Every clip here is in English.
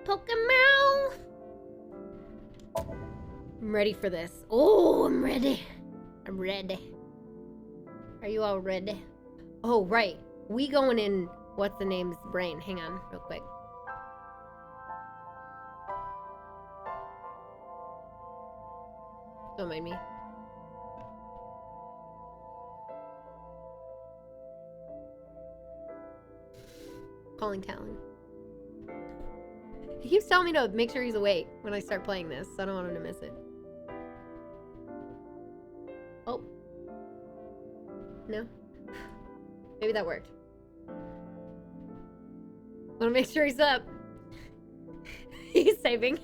Pokemon! I'm ready for this. Oh, I'm ready. I'm ready. Are you all ready? Oh, right. We going in what's the name's brain. Hang on, real quick. Don't mind me. Calling Talon. He keeps telling me to make sure he's awake when I start playing this, so I don't want him to miss it. Oh. No? Maybe that worked. Want to make sure he's up. He's saving.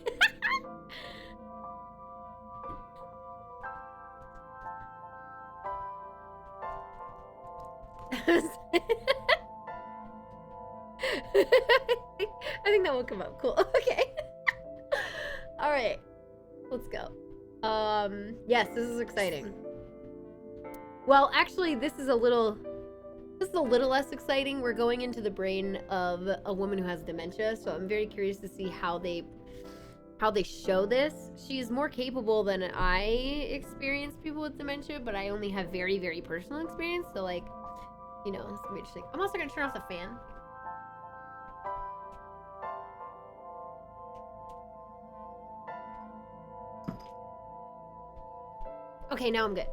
I think that will come up. Cool. Okay. All right. Let's go. Yes, this is exciting. Well, actually, this is a little less exciting. We're going into the brain of a woman who has dementia, so I'm very curious to see how they show this. She's more capable than I experience people with dementia, but I only have very, very personal experience, so like, you know, it's gonna be interesting. I'm also gonna turn off the fan. Okay, now I'm good.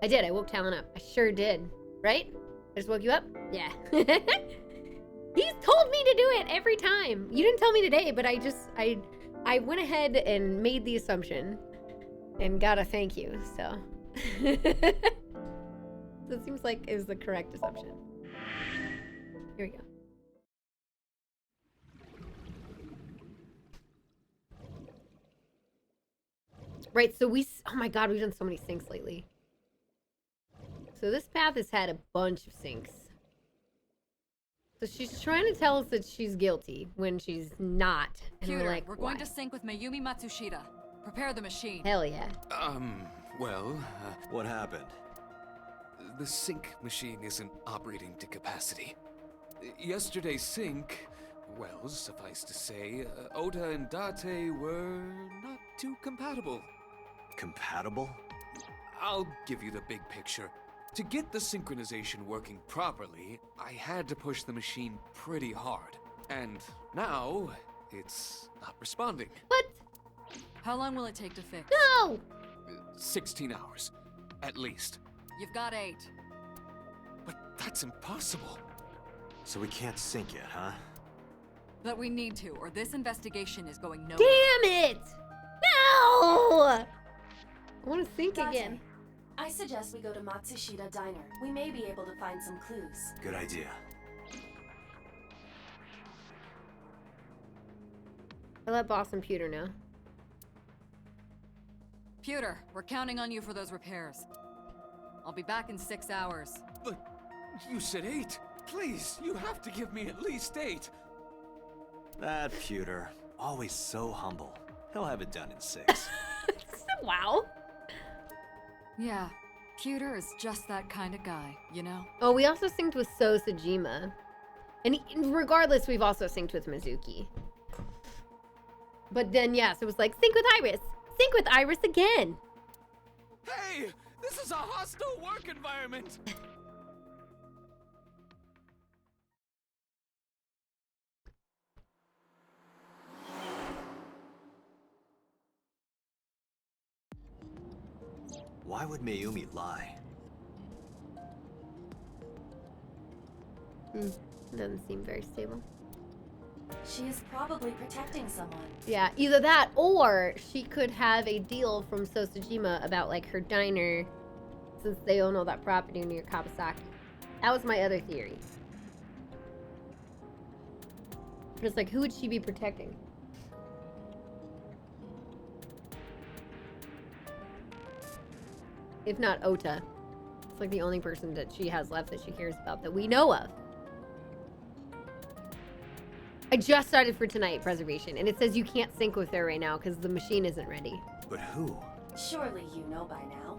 I did. I woke Talon up. I sure did. Right? I just woke you up? Yeah. He's told me to do it every time. You didn't tell me today, but I went ahead and made the assumption and got a thank you, so. So it seems like is the correct assumption. Here we go. Right, so oh my god, we've done so many syncs lately. So this path has had a bunch of syncs. So she's trying to tell us that she's guilty when she's not. And Pewter, we're like, we're going to sync with Mayumi Matsushita. Prepare the machine. Hell yeah. What happened? The sync machine isn't operating to capacity. Yesterday's sync, well, suffice to say, Ota and Date were not too compatible. Compatible? I'll give you the big picture. To get the synchronization working properly, I had to push the machine pretty hard. And now, it's not responding. What? How long will it take to fix? No! 16 hours, at least. You've got 8. But that's impossible. So we can't sync yet, huh? But we need to, or this investigation is going nowhere. Damn it! No! I want to sync Date, again. I suggest we go to Matsushita Diner. We may be able to find some clues. Good idea. I let Boss and Pewter know. Pewter, we're counting on you for those repairs. I'll be back in 6 hours. But you said 8. Please, you have to give me at least 8. That Pewter, always so humble. He'll have it done in 6. Wow. Yeah, Pewter is just that kind of guy, you know? Oh, we also synced with So Sajima. And regardless, we've also synced with Mizuki. But then, yes, it was like, sync with Iris! Sync with Iris again! Hey! This is a hostile work environment! Why would Mayumi lie? Doesn't seem very stable. She is probably protecting someone. Yeah, either that or she could have a deal from Sosajima about like her diner since they own all that property near Kawasaki. That was my other theory. But it's like, who would she be protecting? If not Ota. It's like the only person that she has left that she cares about that we know of. I just started for tonight preservation, and it says you can't sync with her right now because the machine isn't ready. But who? Surely you know by now.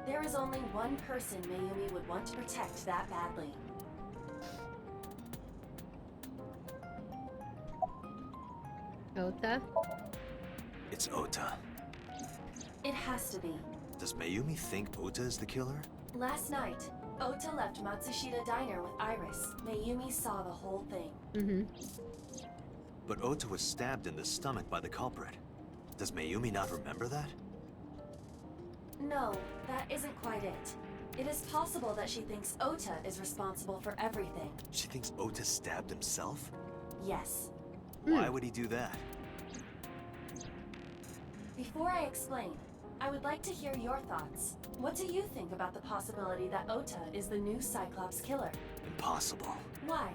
There is only one person Mayumi would want to protect that badly. Ota? It's Ota. It has to be. Does Mayumi think Ota is the killer? Last night, Ota left Matsushita Diner with Iris. Mayumi saw the whole thing. Mm-hmm. But Ota was stabbed in the stomach by the culprit. Does Mayumi not remember that? No, that isn't quite it. It is possible that she thinks Ota is responsible for everything. She thinks Ota stabbed himself? Yes. Why would he do that? Before I explain, I would like to hear your thoughts. What do you think about the possibility that Ota is the new Cyclops killer? Impossible. Why?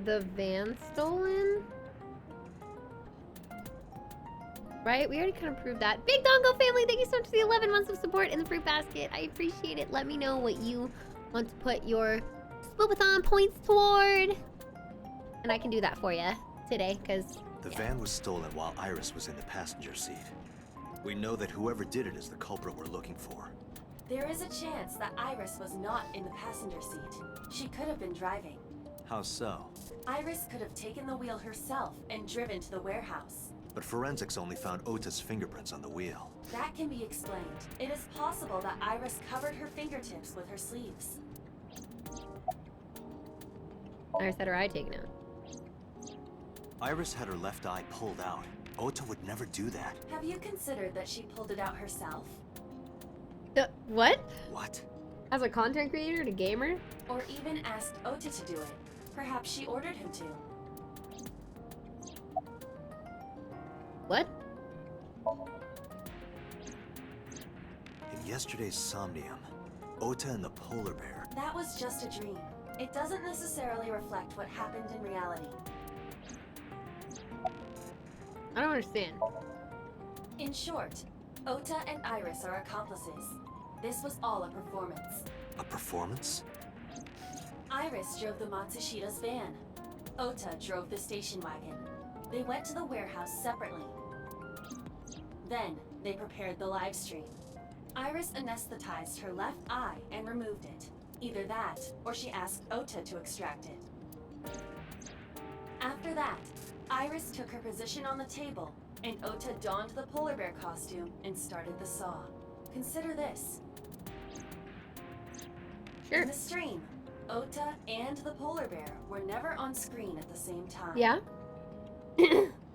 The van stolen? Right? We already kind of proved that. Big Dongo family, thank you so much for the 11 months of support in the fruit basket. I appreciate it. Let me know what you want to put your Spoopathon points toward. And I can do that for you today, because... The van was stolen while Iris was in the passenger seat. We know that whoever did it is the culprit we're looking for. There is a chance that Iris was not in the passenger seat. She could have been driving. How so? Iris could have taken the wheel herself and driven to the warehouse. But forensics only found Ota's fingerprints on the wheel. That can be explained. It is possible that Iris covered her fingertips with her sleeves. Iris had her eye taken out. Iris had her left eye pulled out. Ota would never do that. Have you considered that she pulled it out herself? What? What? As a content creator and a gamer? Or even asked Ota to do it? Perhaps she ordered him to. What? In yesterday's Somnium, Ota and the polar bear. That was just a dream. It doesn't necessarily reflect what happened in reality. I don't understand. In short, Ota and Iris are accomplices. This was all a performance. A performance? Iris drove the Matsushita's van. Ota drove the station wagon. They went to the warehouse separately. Then, they prepared the live stream. Iris anesthetized her left eye and removed it. Either that, or she asked Ota to extract it. After that, Iris took her position on the table, and Ota donned the polar bear costume and started the saw. Consider this. Sure. In the stream, Ota and the polar bear were never on screen at the same time. Yeah?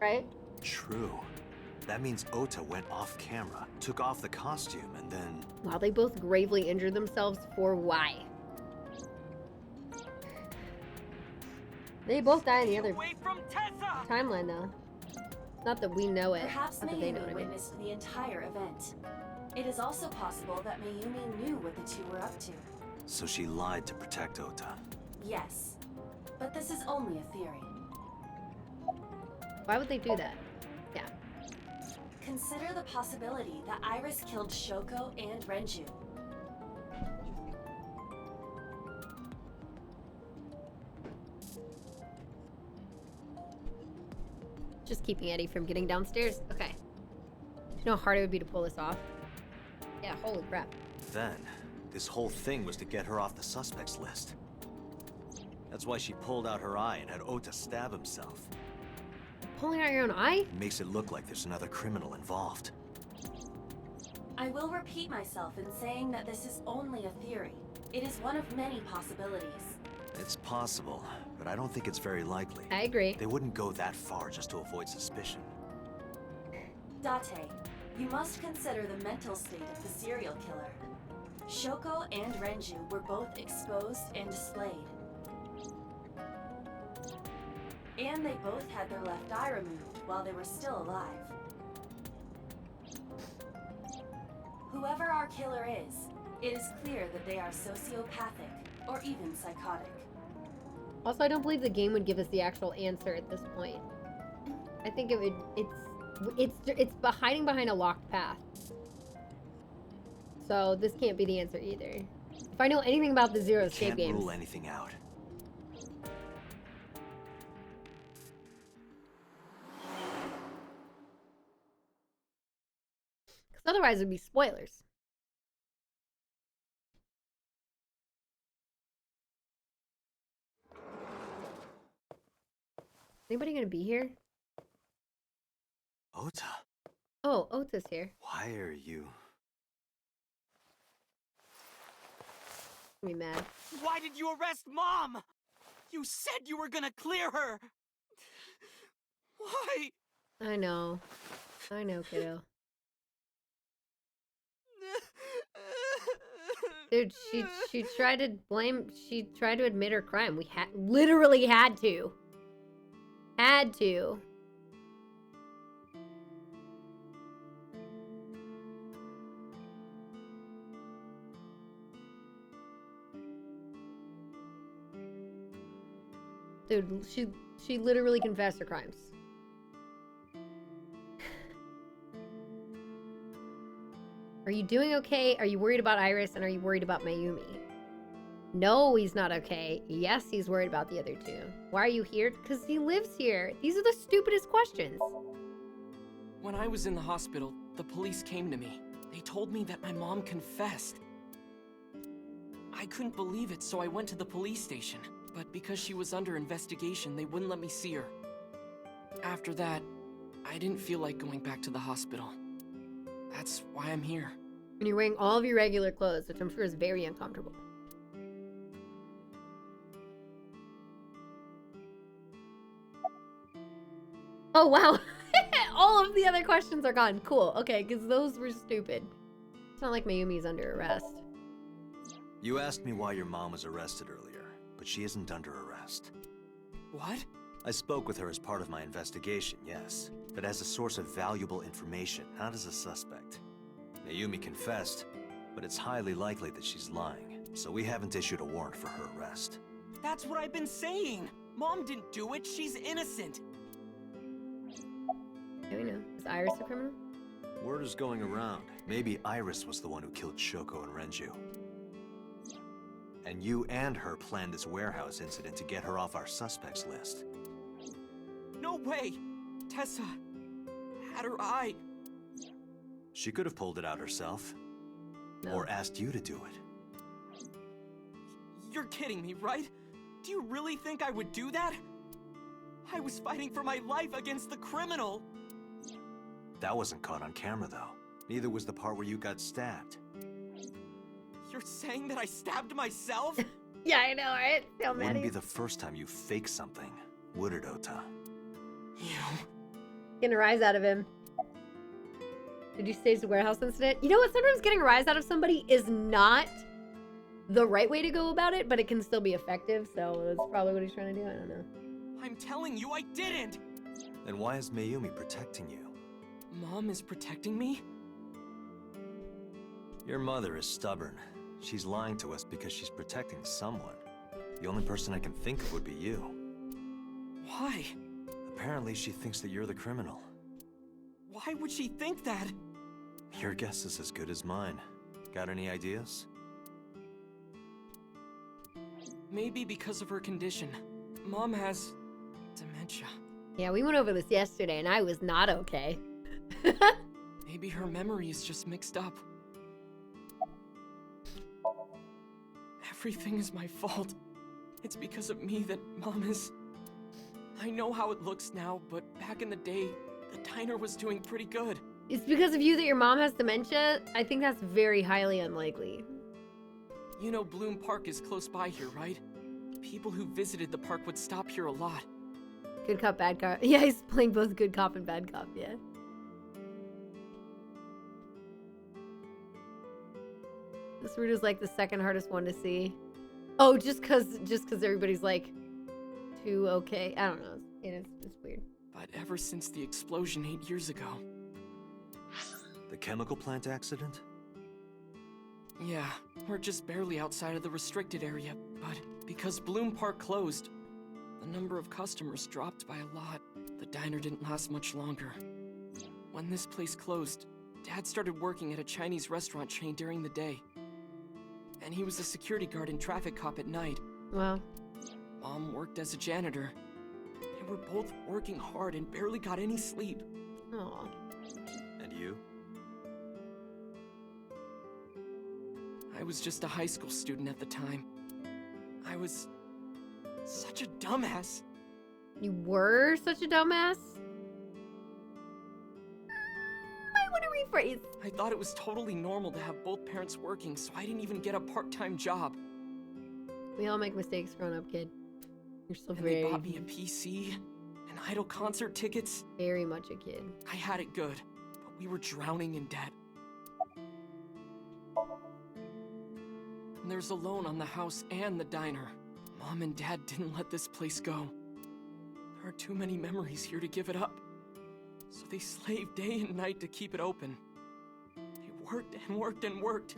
Right? True. That means Ota went off camera, took off the costume, and then... Wow, they both gravely injured themselves for why? They both die in the other timeline, though. Not that we know it. Perhaps Not that they know Mayumi what I mean. witnessed the entire event. It is also possible that Mayumi knew what the two were up to. So she lied to protect Ota. Yes, but this is only a theory. Why would they do that? Yeah. Consider the possibility that Iris killed Shoko and Renju. Just keeping Eddie from getting downstairs. Okay. You know how hard it would be to pull this off? Yeah, holy crap. Then, this whole thing was to get her off the suspects list. That's why she pulled out her eye and had Ota stab himself. Pulling out your own eye? It makes it look like there's another criminal involved. I will repeat myself in saying that this is only a theory. It is one of many possibilities. It's possible, but I don't think it's very likely. I agree. They wouldn't go that far just to avoid suspicion. Date, you must consider the mental state of the serial killer. Shoko and Renju were both exposed and displayed. And they both had their left eye removed while they were still alive. Whoever our killer is, it is clear that they are sociopathic or even psychotic. Also, I don't believe the game would give us the actual answer at this point. I think it would. It's hiding behind a locked path. So this can't be the answer either. If I know anything about the Zero Escape Can't games, rule anything out. because otherwise it'd be spoilers. Anybody gonna be here? Ota, Oh, Ota's here. why are you... Me mad. Why did you arrest Mom? You said you were gonna clear her. Why? I know, kiddo. Dude, she tried to blame. She tried to admit her crime. We literally had to. Had to. Dude, she literally confessed her crimes. Are you doing okay? Are you worried about Iris? And are you worried about Mayumi? No, he's not okay. Yes, he's worried about the other two. Why are you here? Because he lives here. These are the stupidest questions. When I was in the hospital, the police came to me. They told me that my mom confessed. I couldn't believe it, so I went to the police station. But because she was under investigation, they wouldn't let me see her. After that, I didn't feel like going back to the hospital. That's why I'm here. And you're wearing all of your regular clothes, which I'm sure is very uncomfortable. Oh, wow. All of the other questions are gone. Cool. Okay, because those were stupid. It's not like Mayumi's under arrest. You asked me why your mom was arrested earlier, but she isn't under arrest. What? I spoke with her as part of my investigation, yes, but as a source of valuable information, not as a suspect. Mayumi confessed, but it's highly likely that she's lying, so we haven't issued a warrant for her arrest. That's what I've been saying. Mom didn't do it. She's innocent. Yeah, we know. Is Iris a criminal? Word is going around. Maybe Iris was the one who killed Shoko and Renju. And you and her planned this warehouse incident to get her off our suspects list. No way. Tessa had her eye. She could have pulled it out herself. No. Or asked you to do it. You're kidding me, right? Do you really think I would do that? I was fighting for my life against the criminal. That wasn't caught on camera, though. Neither was the part where you got stabbed. You're saying that I stabbed myself? Yeah, I know, right? So Wouldn't many. be the first time you faked something, would it, Ota? You. Getting a rise out of him. Did you stage the warehouse incident? You know what? Sometimes getting a rise out of somebody is not the right way to go about it, but it can still be effective, so that's probably what he's trying to do. I don't know. I'm telling you, I didn't! Then why is Mayumi protecting you? Mom is protecting me? Your mother is stubborn. She's lying to us because she's protecting someone. The only person I can think of would be you. Why? Apparently, she thinks that you're the criminal. Why would she think that? Your guess is as good as mine. Got any ideas? Maybe because of her condition. Mom has dementia. Yeah, we went over this yesterday, and I was not okay. Maybe her memory is just mixed up. Everything is my fault. It's because of me that Mom is... I know how it looks now, but back in the day, the diner was doing pretty good. It's because of you that your mom has dementia? I think that's very highly unlikely. You know Bloom Park is close by here, right? People who visited the park would stop here a lot. Good cop, bad cop. Yeah, he's playing both good cop and bad cop, yeah. This route is like the second hardest one to see. Oh, just cause everybody's like too okay. I don't know. It's weird. But ever since the explosion 8 years ago... The chemical plant accident? Yeah, we're just barely outside of the restricted area, but because Bloom Park closed, the number of customers dropped by a lot. The diner didn't last much longer. When this place closed, Dad started working at a Chinese restaurant chain during the day. And he was a security guard and traffic cop at night. Well, Mom worked as a janitor. And we're both working hard and barely got any sleep. aw. And you? I was just a high school student at the time. I was such a dumbass. You were such a dumbass? I want to rephrase. I thought it was totally normal to have both parents working, so I didn't even get a part-time job. We all make mistakes growing up, kid. You're still And they very, bought me a PC and Idol concert tickets. very much a kid. I had it good, but we were drowning in debt. And there's a loan on the house and the diner. Mom and Dad didn't let this place go. There are too many memories here to give it up. So they slaved day and night to keep it open. They worked and worked and worked.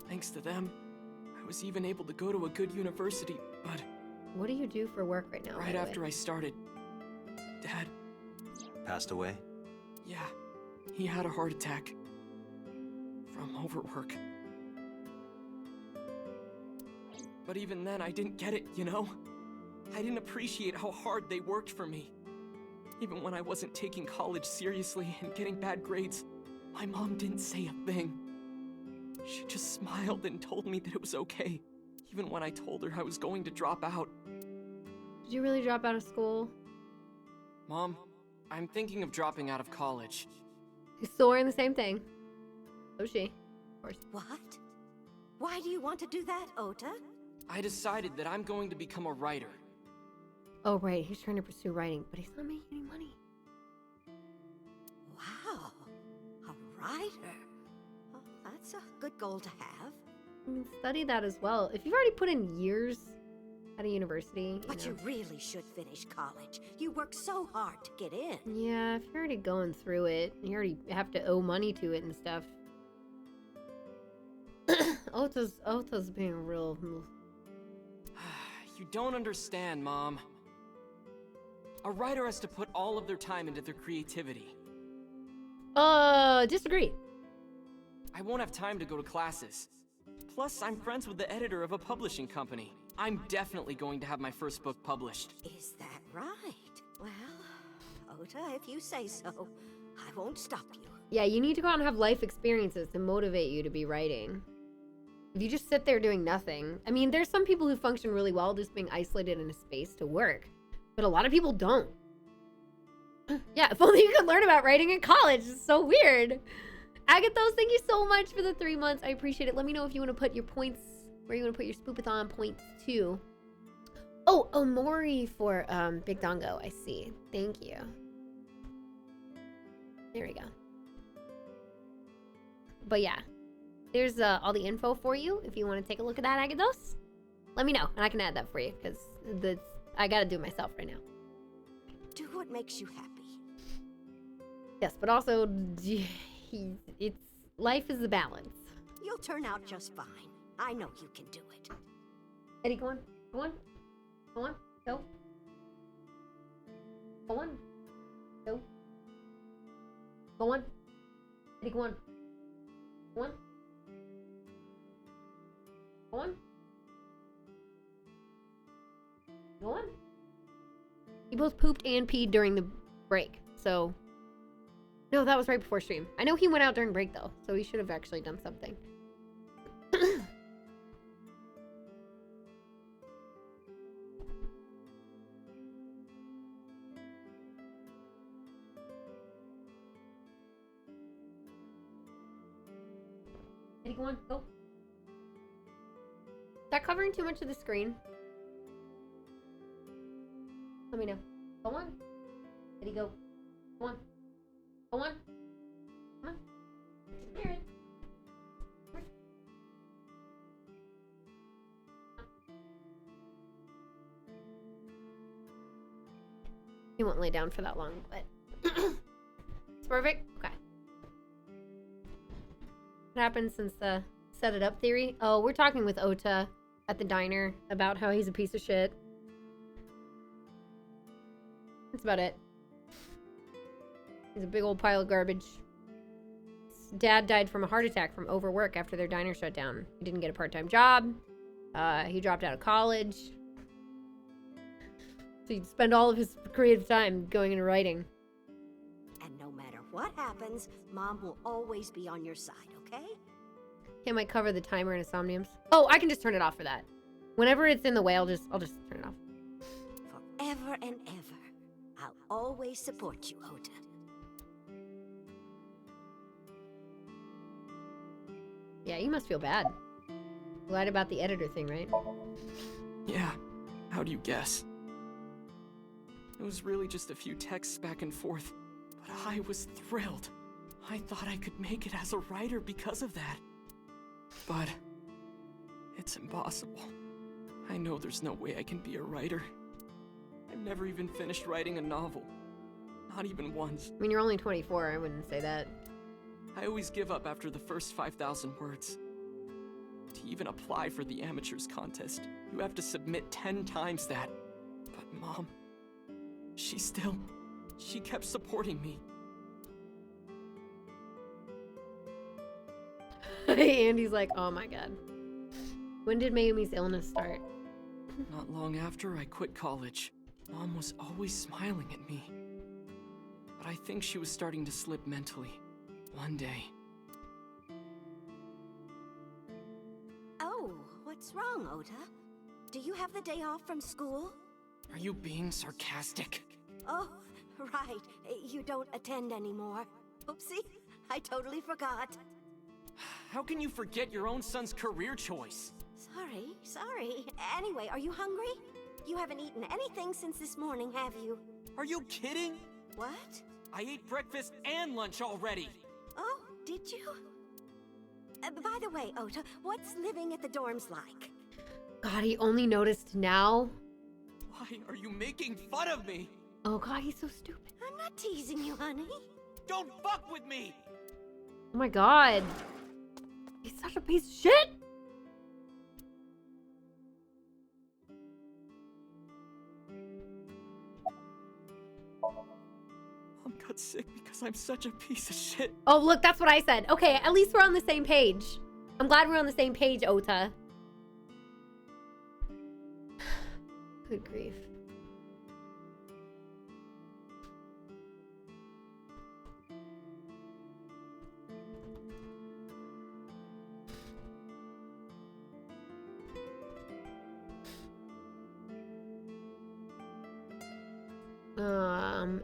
Thanks to them, I was even able to go to a good university, but What do you do for work right now? right after I started, Dad, Passed away? yeah, he had a heart attack. From overwork. But even then, I didn't get it, you know? I didn't appreciate how hard they worked for me. Even when I wasn't taking college seriously and getting bad grades, my mom didn't say a thing. She just smiled and told me that it was okay, even when I told her I was going to drop out. Did you really drop out of school? Mom, I'm thinking of dropping out of college. He's still wearing the same thing. So is she, of course. What? Why do you want to do that, Ota? I decided that I'm going to become a writer. Oh, right. He's trying to pursue writing, but he's not making any money. Wow, a writer. Oh, that's a good goal to have. You can study that as well. If you've already put in years at a university, But know. you really should finish college. You work so hard to get in. Yeah, if you're already going through it, you already have to owe money to it and stuff. Ota's being a real... You don't understand, Mom. A writer has to put all of their time into their creativity. Disagree. I won't have time to go to classes. Plus, I'm friends with the editor of a publishing company. I'm definitely going to have my first book published. Is that right? Well, Ota, if you say so, I won't stop you. Yeah, you need to go out and have life experiences to motivate you to be writing. If you just sit there doing nothing, I mean, there's some people who function really well just being isolated in a space to work, but a lot of people don't. Yeah, if only you could learn about writing in college. It's so weird. Agathos, thank you so much for the 3 months. I appreciate it. Let me know if you want to put your points, where you want to put your Spoopathon points too. Oh, Omori for Big Dongo. I see. Thank you. There we go. But yeah, there's all the info for you if you want to take a look at that, Agathos. Let me know, and I can add that for you, because I gotta do it myself right now. Do what makes you happy. Yes, but also, life is a balance. You'll turn out just fine. I know you can do it. Eddie, go on. Go on. Go on. Go. Go on. Go. Go on. Eddie, go on. Go on. Go on. Go on. You both pooped and peed during the break, so... No, that was right before stream. I know he went out during break, though, so he should have actually done something. Eddie, go on, go. Is that covering too much of the screen? Let me know. Go on. Eddie, go. Go on. Go on. Come on. Here it. He won't lay down for that long, but it's perfect. Okay. What happened since the set it up theory? Oh, we're talking with Ota at the diner about how he's a piece of shit. That's about it. He's a big old pile of garbage. His dad died from a heart attack from overwork after their diner shut down. He didn't get a part-time job. He dropped out of college. So he'd spend all of his creative time going into writing. And no matter what happens, Mom will always be on your side, okay? He might cover the timer in his Somniums. Oh, I can just turn it off for that. Whenever it's in the way, I'll just turn it off. For forever and ever. I'll always support you, Ota. Yeah, you must feel bad. Lied about the editor thing, right? Yeah, how do you guess? It was really just a few texts back and forth, but I was thrilled. I thought I could make it as a writer because of that. But it's impossible. I know there's no way I can be a writer. I've never even finished writing a novel. Not even once. I mean, you're only 24, I wouldn't say that. I always give up after the first 5,000 words. To even apply for the amateurs contest, you have to submit 10 times that. But Mom, she kept supporting me. Andy's like, oh my god. When did Mayumi's illness start? Not long after I quit college, Mom was always smiling at me. But I think she was starting to slip mentally. One day. Oh, what's wrong, Ota? Do you have the day off from school? Are you being sarcastic? Oh, right. You don't attend anymore. Oopsie, I totally forgot. How can you forget your own son's career choice? Sorry. Anyway, are you hungry? You haven't eaten anything since this morning, have you? Are you kidding? What? I ate breakfast and lunch already. Oh, did you? By the way, Ota, what's living at the dorms like? God, he only noticed now? Why are you making fun of me? Oh god, he's so stupid. I'm not teasing you, honey. Don't fuck with me! Oh my god. He's such a piece of shit! Mom got sick because I'm such a piece of shit. Oh, look, that's what I said. Okay, at least we're on the same page. I'm glad we're on the same page, Ota. Good grief.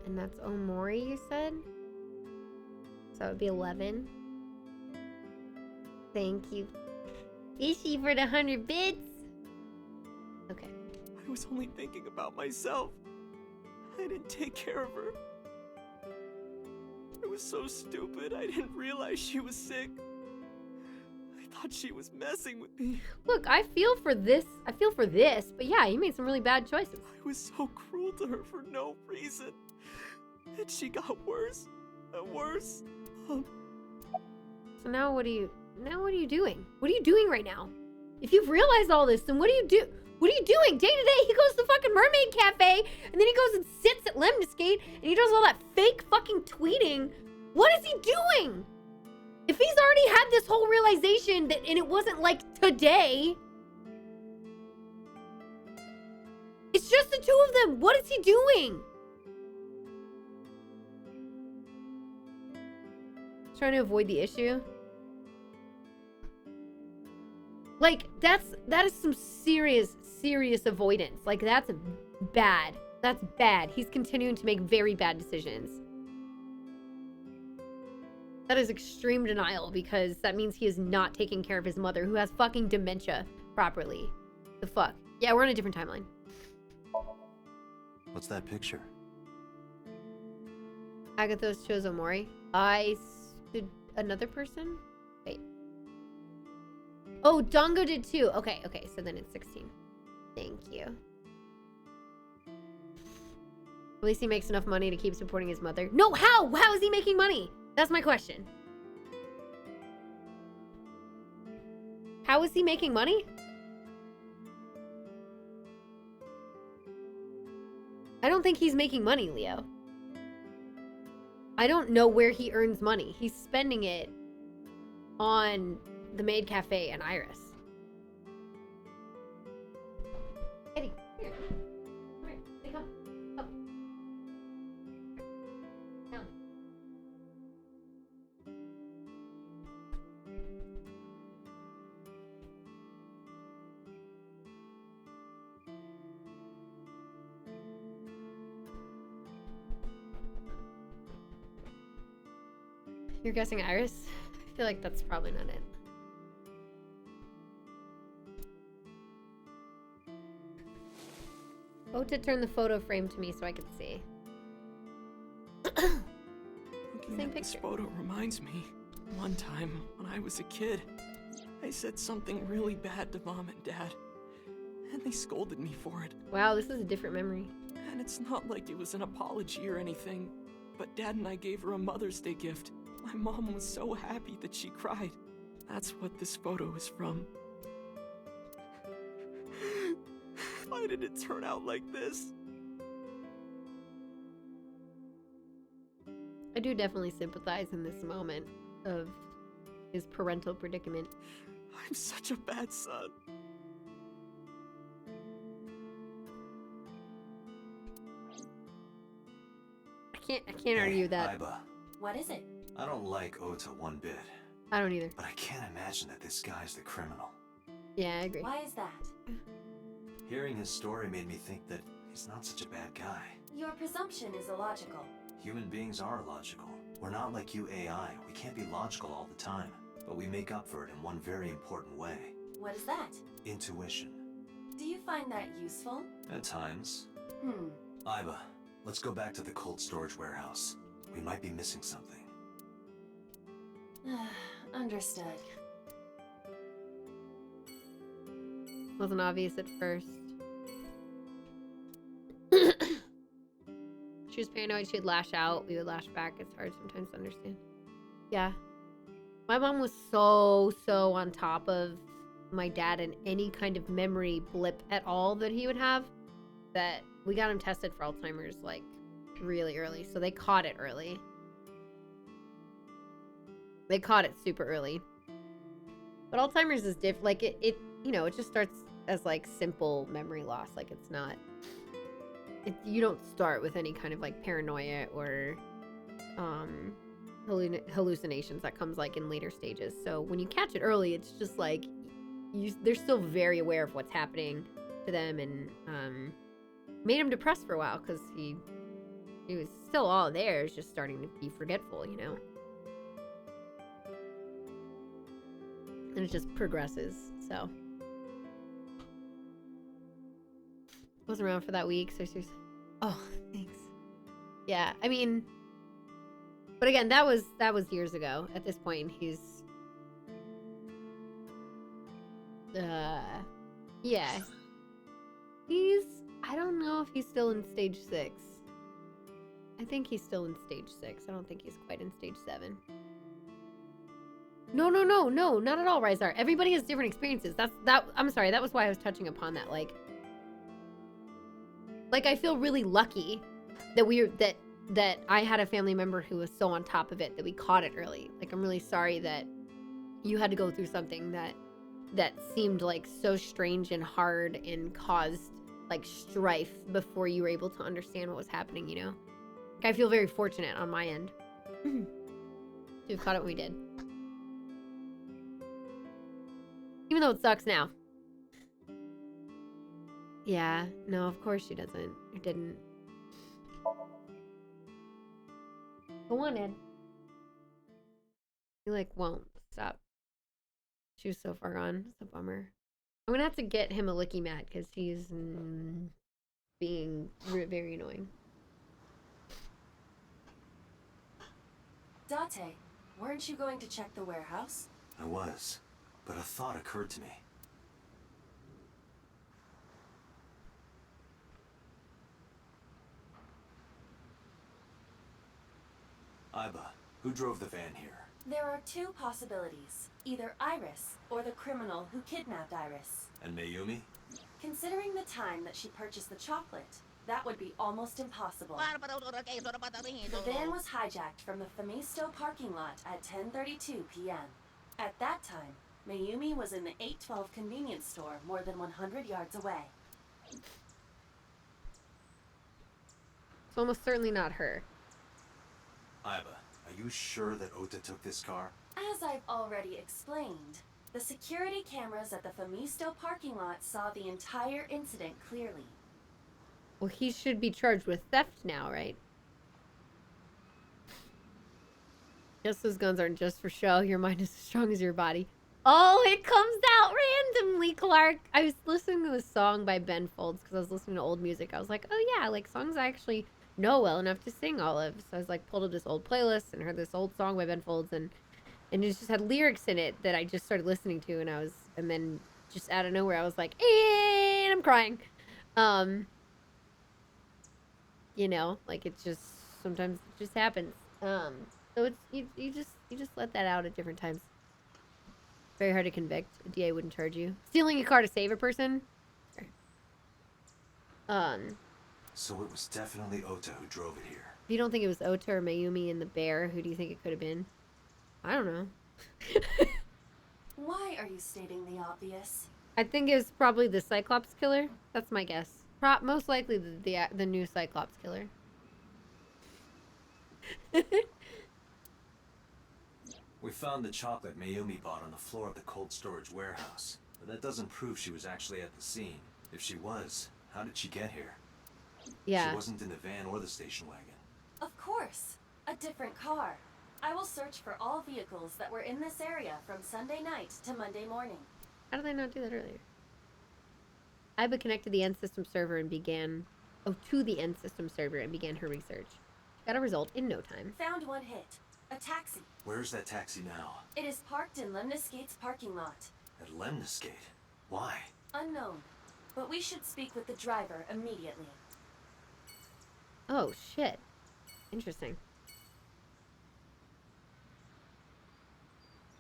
And that's Omori, you said? So that would be 11. Thank you, Fishy, for the 100 bits. Okay. I was only thinking about myself. I didn't take care of her. I was so stupid, I didn't realize she was sick. I thought she was messing with me. Look, I feel for this, but yeah, you made some really bad choices. I was so cruel to her for no reason. And she got worse and worse. So now what are you doing? What are you doing right now? If you've realized all this, then what do you do? What are you doing? Day to day, he goes to the fucking mermaid cafe, and then he goes and sits at Lemniscate, and he does all that fake fucking tweeting. What is he doing? If he's already had this whole realization that, and it wasn't like today. It's just the two of them. What is he doing? Trying to avoid the issue. Like, that is some serious avoidance. Like, that's bad. That's bad. He's continuing to make very bad decisions. That is extreme denial, because that means he is not taking care of his mother, who has fucking dementia, properly. The fuck? Yeah, we're on a different timeline. What's that picture? Agathos chose Omori. I stood another person? Wait. Oh, Dongo did too. Okay, so then it's 16. Thank you. At least he makes enough money to keep supporting his mother. No, how? How is he making money? That's my question. How is he making money? I don't think he's making money, Leo. I don't know where he earns money. He's spending it on the Maid Cafe and Iris. Eddie, here. Come here. Eddie, come. Up. Down. You're guessing Iris? I feel like that's probably not it. Ota turned the photo frame to me so I could see. Looking Same at this picture. photo reminds me, one time when I was a kid, I said something really bad to Mom and Dad, and they scolded me for it. Wow, this is a different memory. And it's not like it was an apology or anything, but Dad and I gave her a Mother's Day gift. My mom was so happy that she cried. That's what this photo is from. Why did it turn out like this? I do definitely sympathize in this moment of his parental predicament. I'm such a bad son. I can't argue that. Aiba, What is it? I don't like Ota one bit, I don't either. but I can't imagine that this guy's the criminal. Yeah, I agree. Why is that? Hearing his story made me think that he's not such a bad guy. Your presumption is illogical. Human beings are logical. We're not like you AI. We can't be logical all the time. But we make up for it in one very important way. What is that? Intuition. Do you find that useful? At times. Hmm. Aiba, let's go back to the cold storage warehouse. We might be missing something. Understood. Wasn't obvious at first. She was paranoid she'd lash out. We would lash back. It's hard sometimes to understand. Yeah. My mom was so on top of my dad and any kind of memory blip at all that he would have that we got him tested for Alzheimer's like really early. So they caught it early. They caught it super early. But Alzheimer's is different. Like it you know, it just starts as like simple memory loss. Like it's not, you don't start with any kind of like paranoia or hallucinations that comes like in later stages. So when you catch it early, it's just like they're still very aware of what's happening to them, and made him depressed for a while because he was still all there. It's just starting to be forgetful, you know. And it just progresses. So wasn't around for that week, so she's, oh, thanks. Yeah, I mean, but again, that was years ago. At this point, he's, yeah, I don't know if he's still in stage 6. I think he's still in stage 6. I don't think he's quite in stage 7. No, not at all, Rizar. Everybody has different experiences. I'm sorry, that was why I was touching upon that. Like I feel really lucky that that I had a family member who was so on top of it that we caught it early. Like I'm really sorry that you had to go through something that seemed like so strange and hard and caused like strife before you were able to understand what was happening, you know? Like, I feel very fortunate on my end to have caught it when we did. Even though it sucks now. Yeah, no, of course she doesn't. It didn't. Go on, Ed. He like won't stop. She was so far gone. It's a bummer. I'm gonna have to get him a licky mat because he's being very annoying. Date, weren't you going to check the warehouse? I was, but a thought occurred to me. Aiba, who drove the van here? There are 2 possibilities. Either Iris, or the criminal who kidnapped Iris. And Mayumi? Considering the time that she purchased the chocolate, that would be almost impossible. The van was hijacked from the Famisto parking lot at 10:32 p.m. At that time, Mayumi was in the 812 convenience store more than 100 yards away. It's almost certainly not her. Aiba, are you sure that Ota took this car? As I've already explained, the security cameras at the Famisto parking lot saw the entire incident clearly. Well, he should be charged with theft now, right? Guess those guns aren't just for show. Your mind is as strong as your body. Oh, it comes out randomly, Clark. I was listening to this song by Ben Folds because I was listening to old music. I was like, oh yeah, like songs I actually know well enough to sing all of. So I was like, pulled up this old playlist and heard this old song by Ben Folds, and it just had lyrics in it that I just started listening to, and then just out of nowhere I was like, and I'm crying. You know, like it just sometimes it just happens. So it's you just let that out at different times. Very hard to convict. A DA wouldn't charge you. Stealing a car to save a person? Sure. So it was definitely Ota who drove it here. If you don't think it was Ota or Mayumi and the bear, who do you think it could have been? I don't know. Why are you stating the obvious? I think it was probably the Cyclops killer. That's my guess. Most likely the new Cyclops killer. We found the chocolate Mayumi bought on the floor of the cold storage warehouse, but that doesn't prove she was actually at the scene. If she was, how did she get here? Yeah. She wasn't in the van or the station wagon. Of course. A different car. I will search for all vehicles that were in this area from Sunday night to Monday morning. How did I not do that earlier? Iba connected the end system server and began... Oh, to the end system server and began her research. Got a result in no time. Found one hit. A taxi. Where's that taxi now? It is parked in Lemniscate's parking lot. At Lemniscate? Why? Unknown. But we should speak with the driver immediately. Oh, shit. Interesting.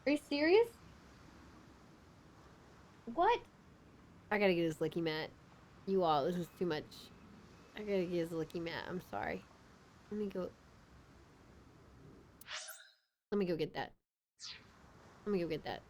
Are you serious? What? I gotta get his licky mat. You all, this is too much. I gotta get his licky mat. I'm sorry. Let me go get that. Let me go get that.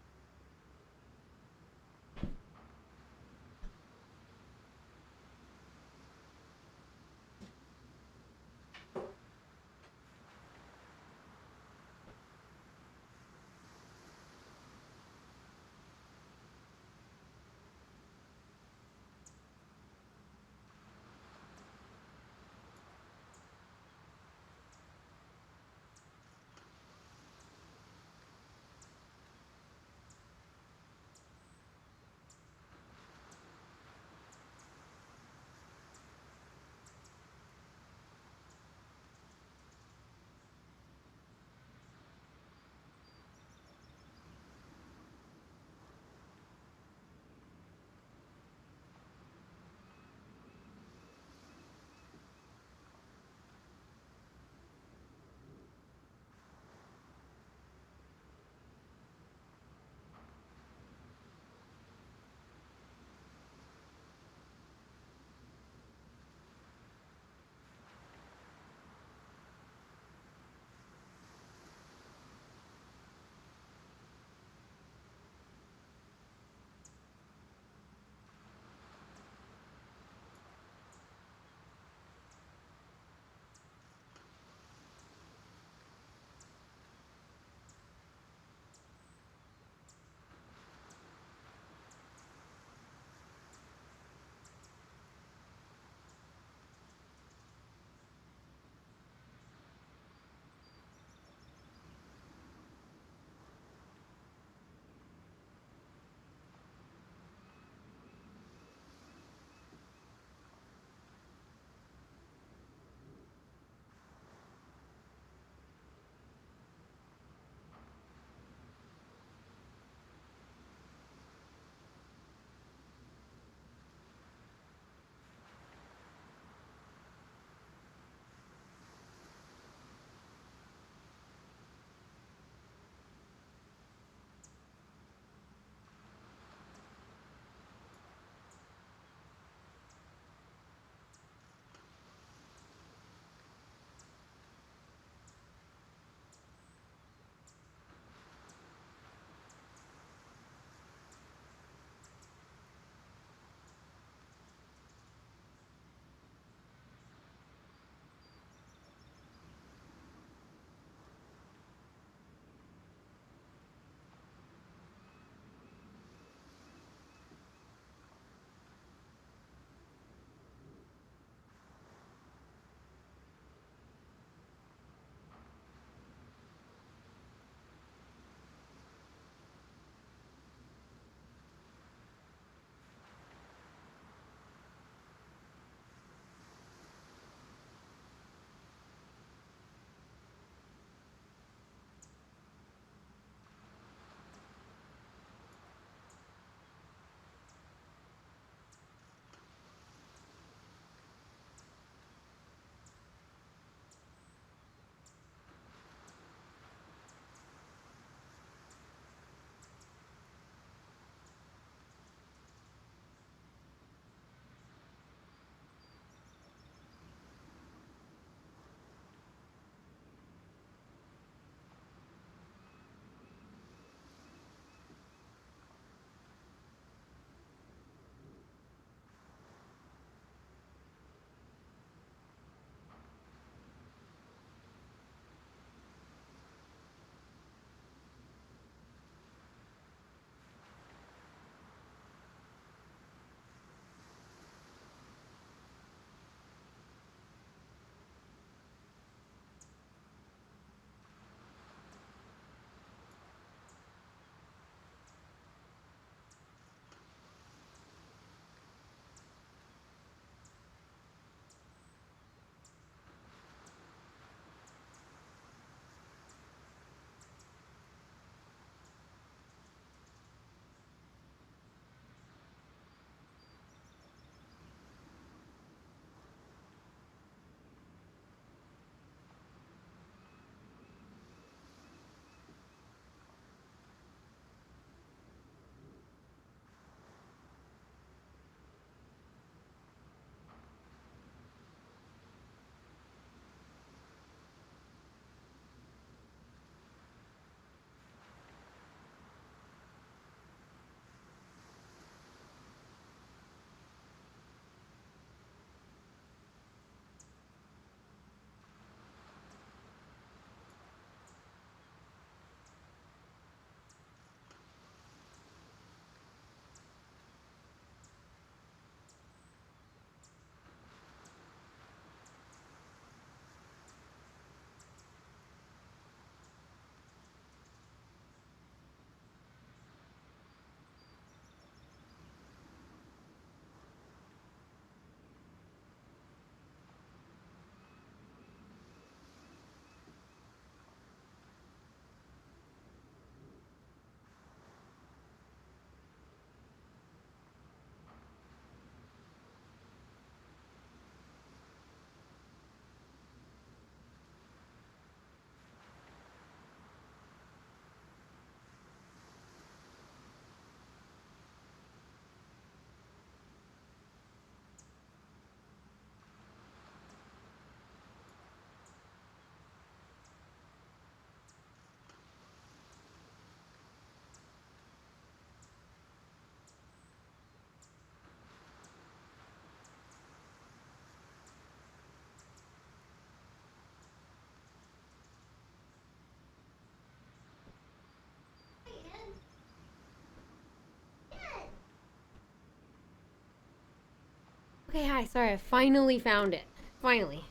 Okay, hi. Sorry, I finally found it. Finally.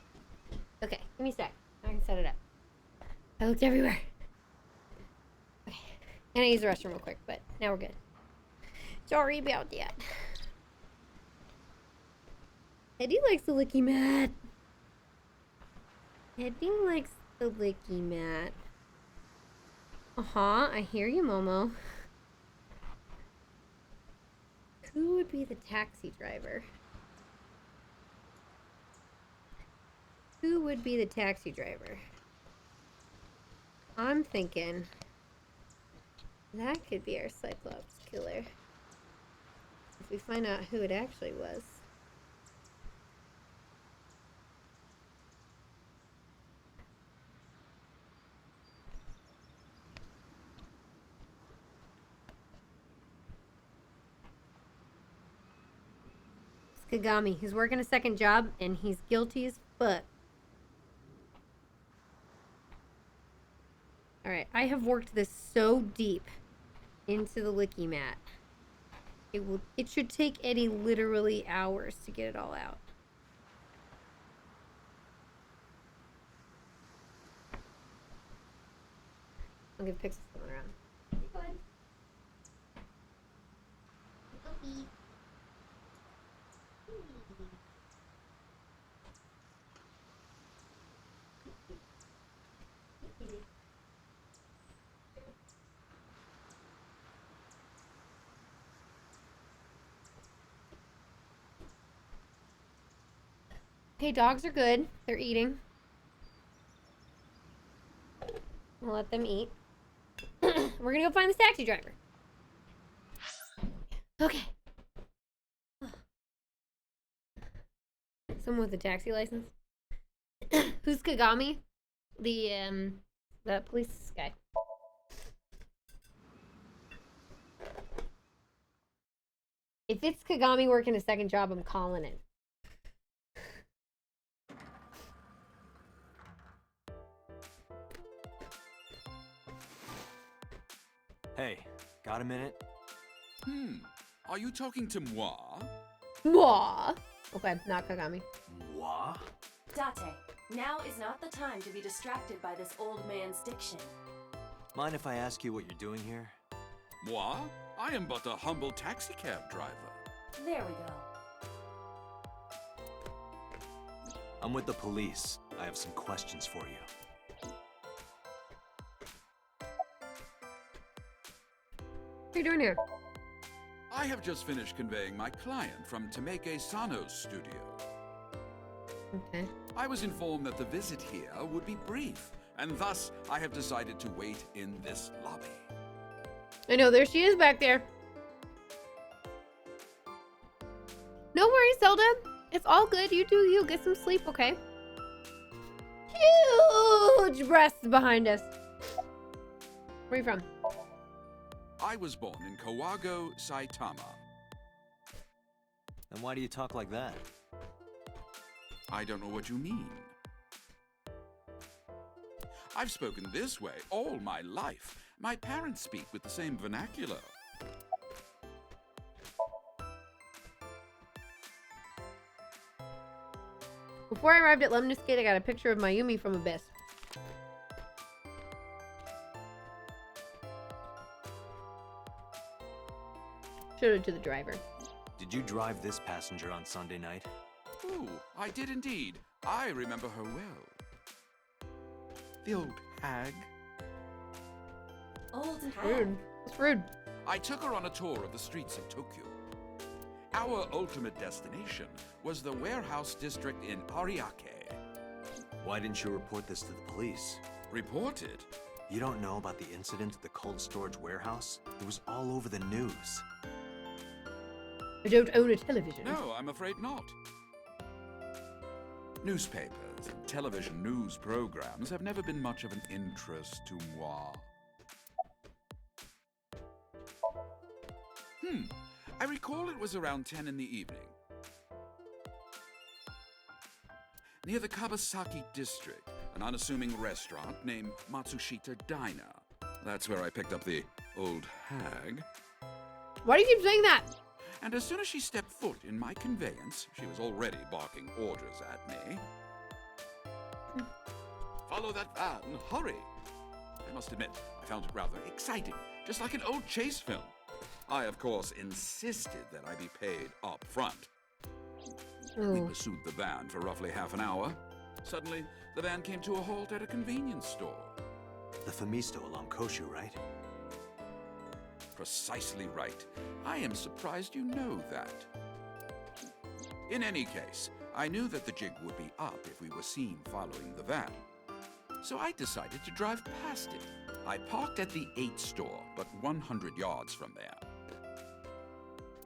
Okay, give me a sec. I can set it up. I looked everywhere. Okay. And I used the restroom real quick, but now we're good. Sorry about that. Eddie likes the licky mat. Eddie likes the licky mat. Uh-huh, I hear you, Momo. Who would be the taxi driver? Who would be the taxi driver? I'm thinking that could be our Cyclops killer. If we find out who it actually was. It's Kagami. He's working a second job and he's guilty as fuck. Alright, I have worked this so deep into the licky mat. It should take Eddie literally hours to get it all out. I'll give Pixel someone around. Go ahead. Puppy. Okay, dogs are good. They're eating. We'll let them eat. We're gonna go find this taxi driver. Okay. Someone with a taxi license. Who's Kagami? The police guy. If it's Kagami working a second job, I'm calling it. Hey, got a minute? Are you talking to moi? Mwah. Okay, not Kagami. Moi? Date, now is not the time to be distracted by this old man's diction. Mind if I ask you what you're doing here? Moi? I am but a humble taxicab driver. There we go. I'm with the police. I have some questions for you. What are you doing here? I have just finished conveying my client from Temeke Sano's studio. Okay. I was informed that the visit here would be brief, and thus I have decided to wait in this lobby. I know, there she is back there. No worries, Zelda. It's all good. You do you. Get some sleep, okay? Huge breasts behind us. Where are you from? I was born in Kawago, Saitama. And why do you talk like that? I don't know what you mean. I've spoken this way all my life. My parents speak with the same vernacular. Before I arrived at Lemniscate, I got a picture of Mayumi from Abyss. Showed it to the driver. Did you drive this passenger on Sunday night? Oh, I did indeed. I remember her well. The old hag. Old and Rude. It's rude. I took her on a tour of the streets of Tokyo. Our ultimate destination was the warehouse district in Ariake. Why didn't you report this to the police? Reported? You don't know about the incident at the cold storage warehouse? It was all over the news. I don't own a television. No, I'm afraid not. Newspapers and television news programs have never been much of an interest to moi. I recall it was around 10 in the evening. Near the Kabasaki district, an unassuming restaurant named Matsushita Diner. That's where I picked up the old hag. Why do you keep saying that? and as soon as she stepped foot in my conveyance, she was already barking orders at me. Follow that van, hurry! I must admit, I found it rather exciting, just like an old chase film. I, of course, insisted that I be paid up front. We pursued the van for roughly half an hour. Suddenly, the van came to a halt at a convenience store. The Famisto along Koshu, right? Precisely right. I am surprised you know that. In any case, I knew that the jig would be up if we were seen following the van. So I decided to drive past it. I parked at the 8 store, but 100 yards from there.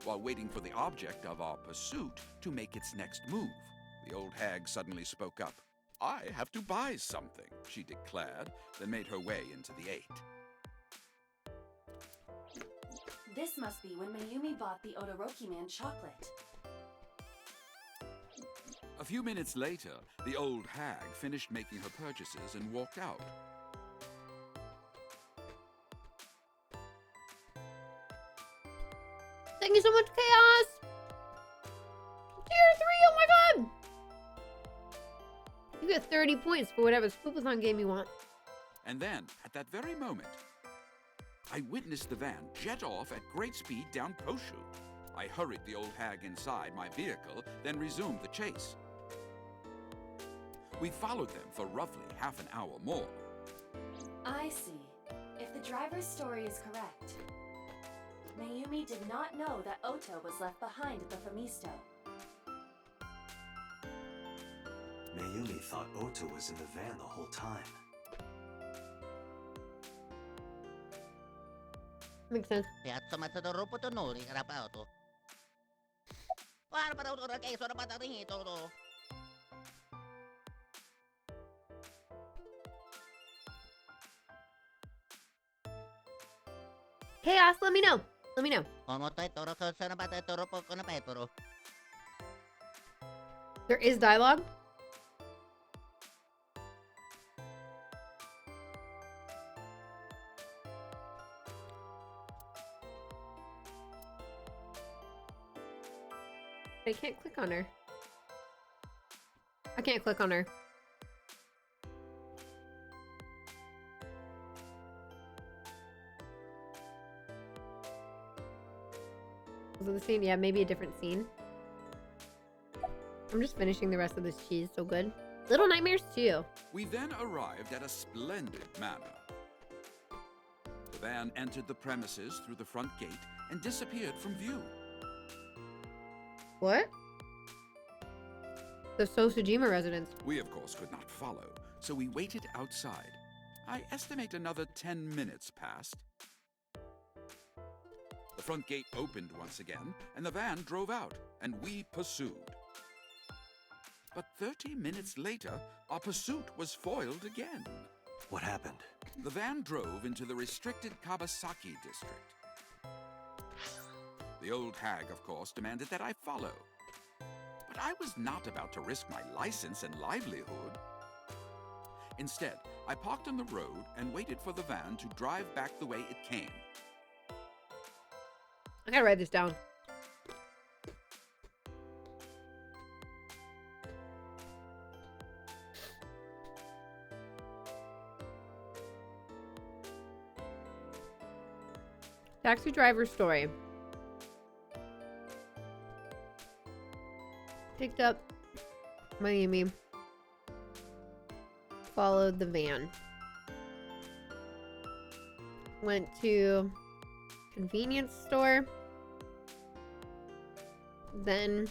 While waiting for the object of our pursuit to make its next move, the old hag suddenly spoke up. I have to buy something, she declared, then made her way into the 8. This must be when Mayumi bought the Odoroki Man chocolate. A few minutes later, the old hag finished making her purchases and walked out. Thank you so much, Chaos! Tier 3, oh my god! You get 30 points for whatever Spoopathon game you want. And then, at that very moment, I witnessed the van jet off at great speed down Koshu. I hurried the old hag inside my vehicle, then resumed the chase. We followed them for roughly half an hour more. I see. If the driver's story is correct, Mayumi did not know that Ota was left behind at the Famisto. Mayumi thought Ota was in the van the whole time. Makes sense. Piazza Matador Potonori, Rapato. Guarda para ora che sono patarito. Chaos, let me know. Let me know. Como te toro sono patatoro poco na petoro. There is dialogue. I can't click on her. I can't click on her. Was it the same? Yeah, maybe a different scene. I'm just finishing the rest of this cheese. So good. Little Nightmares too. We then arrived at a splendid manor. The van entered the premises through the front gate and disappeared from view. What? The Sosujima residence. We, of course, could not follow, so we waited outside. I estimate another 10 minutes passed. The front gate opened once again, and the van drove out, and we pursued. But 30 minutes later, our pursuit was foiled again. What happened? The van drove into the restricted Kabasaki district. The old hag, of course, demanded that I follow. But I was not about to risk my license and livelihood. Instead, I parked on the road and waited for the van to drive back the way it came. I gotta write this down. Taxi driver story. Picked up Mayumi. Followed the van. Went to convenience store. Then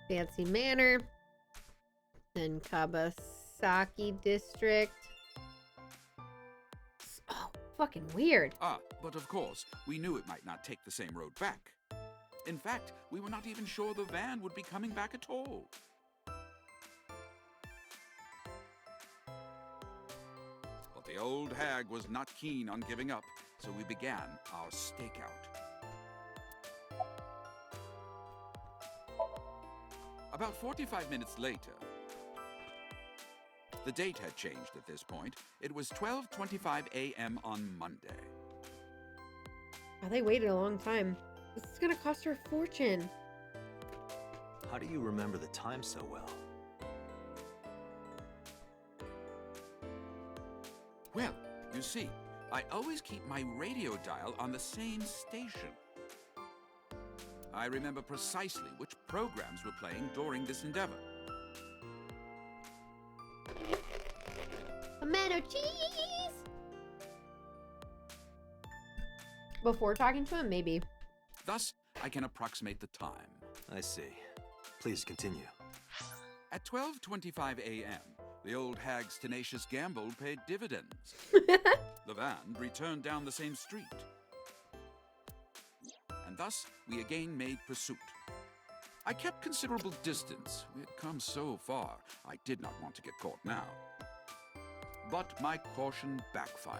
Fancy Manor. Then Kabasaki district. Oh, fucking weird. But of course, we knew it might not take the same road back. In fact, we were not even sure the van would be coming back at all. But the old hag was not keen on giving up, so we began our stakeout. About 45 minutes later, the date had changed at this point. It was 12:25 a.m. on Monday. Oh, they waited a long time. This is gonna cost her a fortune. How do you remember the time so well? Well, you see, I always keep my radio dial on the same station. I remember precisely which programs were playing during this endeavor. Tomato cheese! Before talking to him, maybe. Thus, I can approximate the time. I see. Please continue. At 12:25 a.m., the old hag's tenacious gamble paid dividends. The van returned down the same street. And thus, we again made pursuit. I kept considerable distance. We had come so far, I did not want to get caught now. But my caution backfired.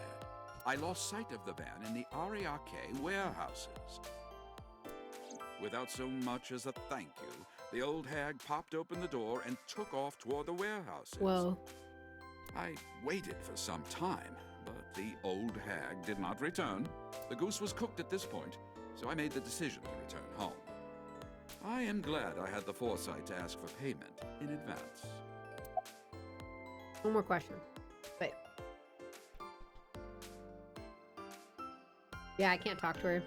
I lost sight of the van in the Ariake warehouses. Without so much as a thank you, the old hag popped open the door and took off toward the warehouses. Whoa. I waited for some time, but the old hag did not return. The goose was cooked at this point, so I made the decision to return home. I am glad I had the foresight to ask for payment in advance. One more question. Wait. Yeah, I can't talk to her.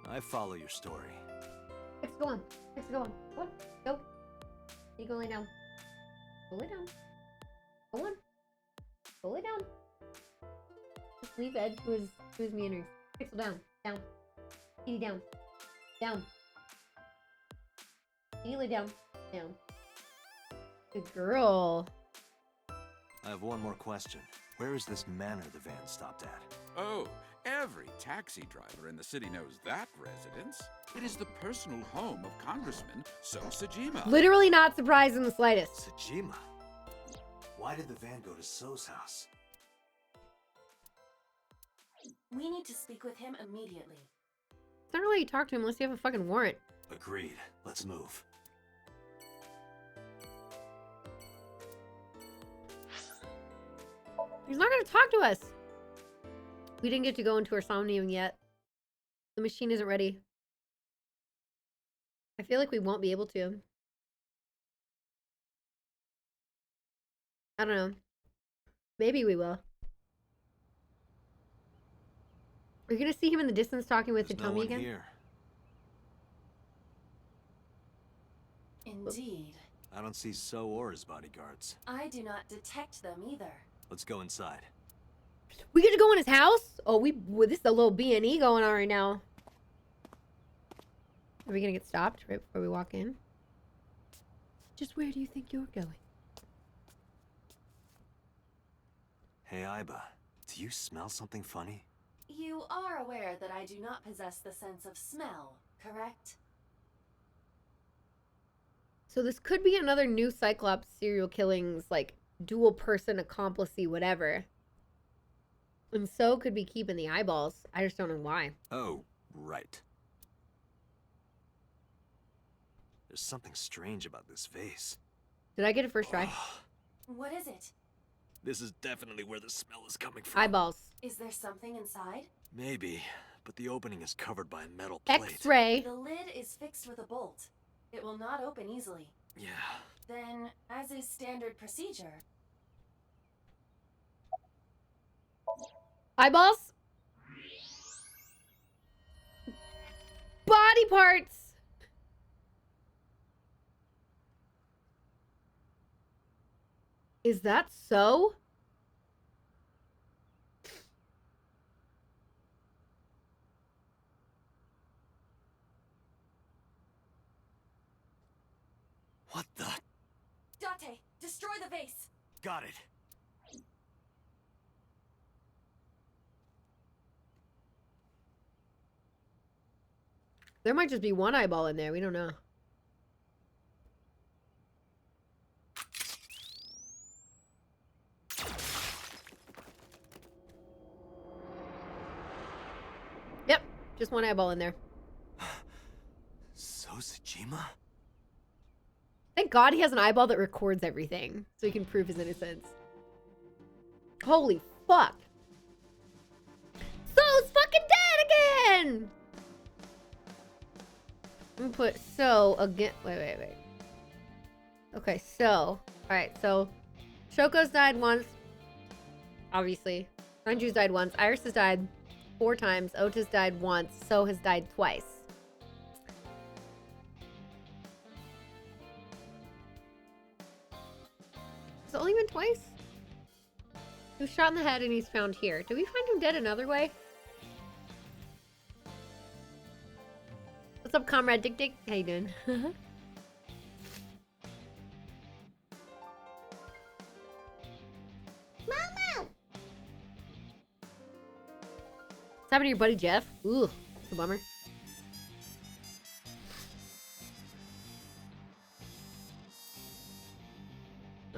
I follow your story. Let's go on. Let's go on. What? Go. You go lay down. Go lay down. Go on. Go lay down. Just leave Ed to his meanderings. Pixel down. Down. Edie down. Down. Edie lay down. Down. Good girl. I have one more question. Where is this manor the van stopped at? Oh, every taxi driver in the city knows that residence. It is the personal home of Congressman So Sajima. Literally not surprised in the slightest. Sajima? Why did the van go to So's house? We need to speak with him immediately. It's not really how you talk to him unless you have a fucking warrant. Agreed. Let's move. He's not gonna talk to us. We didn't get to go into our Somnium yet. The machine isn't ready. I feel like we won't be able to. I don't know. Maybe we will. Are you gonna see him in the distance talking with There's Hitomi no one again? here. Indeed. I don't see So or his bodyguards. I do not detect them either. Let's go inside. We get to go in his house? Oh, this is a little B&E going on right now. Are we gonna get stopped right before we walk in? Just where do you think you're going? Hey, Aiba. Do you smell something funny? You are aware that I do not possess the sense of smell, correct? So this could be another new Cyclops serial killings, like, dual person accomplice-y whatever. And So could be keeping the eyeballs. I just don't know why. Oh, right. There's something strange about this vase. Did I get it first try? What is it? This is definitely where the smell is coming from. Eyeballs. Is there something inside? Maybe, but the opening is covered by a metal plate. X-ray. The lid is fixed with a bolt. It will not open easily. Yeah. Then, as is standard procedure, Eyeballs? Body parts! Is that So? What the? Date, destroy the vase! Got it. There might just be one eyeball in there. We don't know. Yep, just one eyeball in there. So Sajima? Thank God he has an eyeball that records everything, so he can prove his innocence. Holy fuck. So's fucking dead! I put so again. Wait. Okay, so alright, so Shoko's died once. Obviously. Ranju's died once. Iris has died 4 times. Ota's died once. So has died twice. Has it only been twice? He was shot in the head and he's found here. Did we find him dead another way? What's up, comrade Dick Dick? How you doing? Mama! What's happening to your buddy Jeff? Ooh, that's a bummer.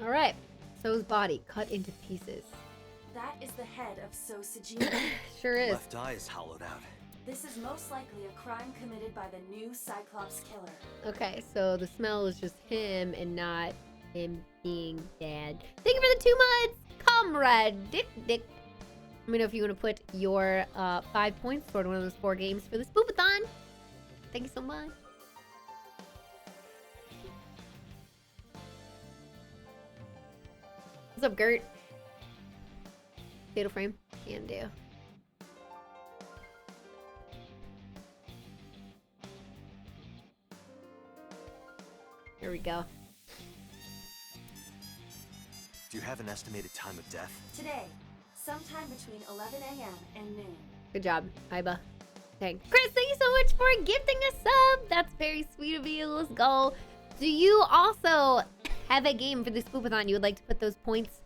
Alright. So's body cut into pieces. That is the head of So Sejima. Sure is. Left eye is hollowed out. This is most likely a crime committed by the new Cyclops killer. Okay, so the smell is just him and not him being dead. Thank you for the 2 months, comrade Dick Dick. Let me know if you want to put your 5 points toward one of those 4 games for the Spoopathon. Thank you so much. What's up, Gert? Potato frame? Can do. Here we go. Do you have an estimated time of death? Today, sometime between 11 a.m. and noon. Good job, Iba. Thanks. Chris, thank you so much for gifting a sub. That's very sweet of you. Let's go. Do you also have a game for the Spoopathon you would like to put those points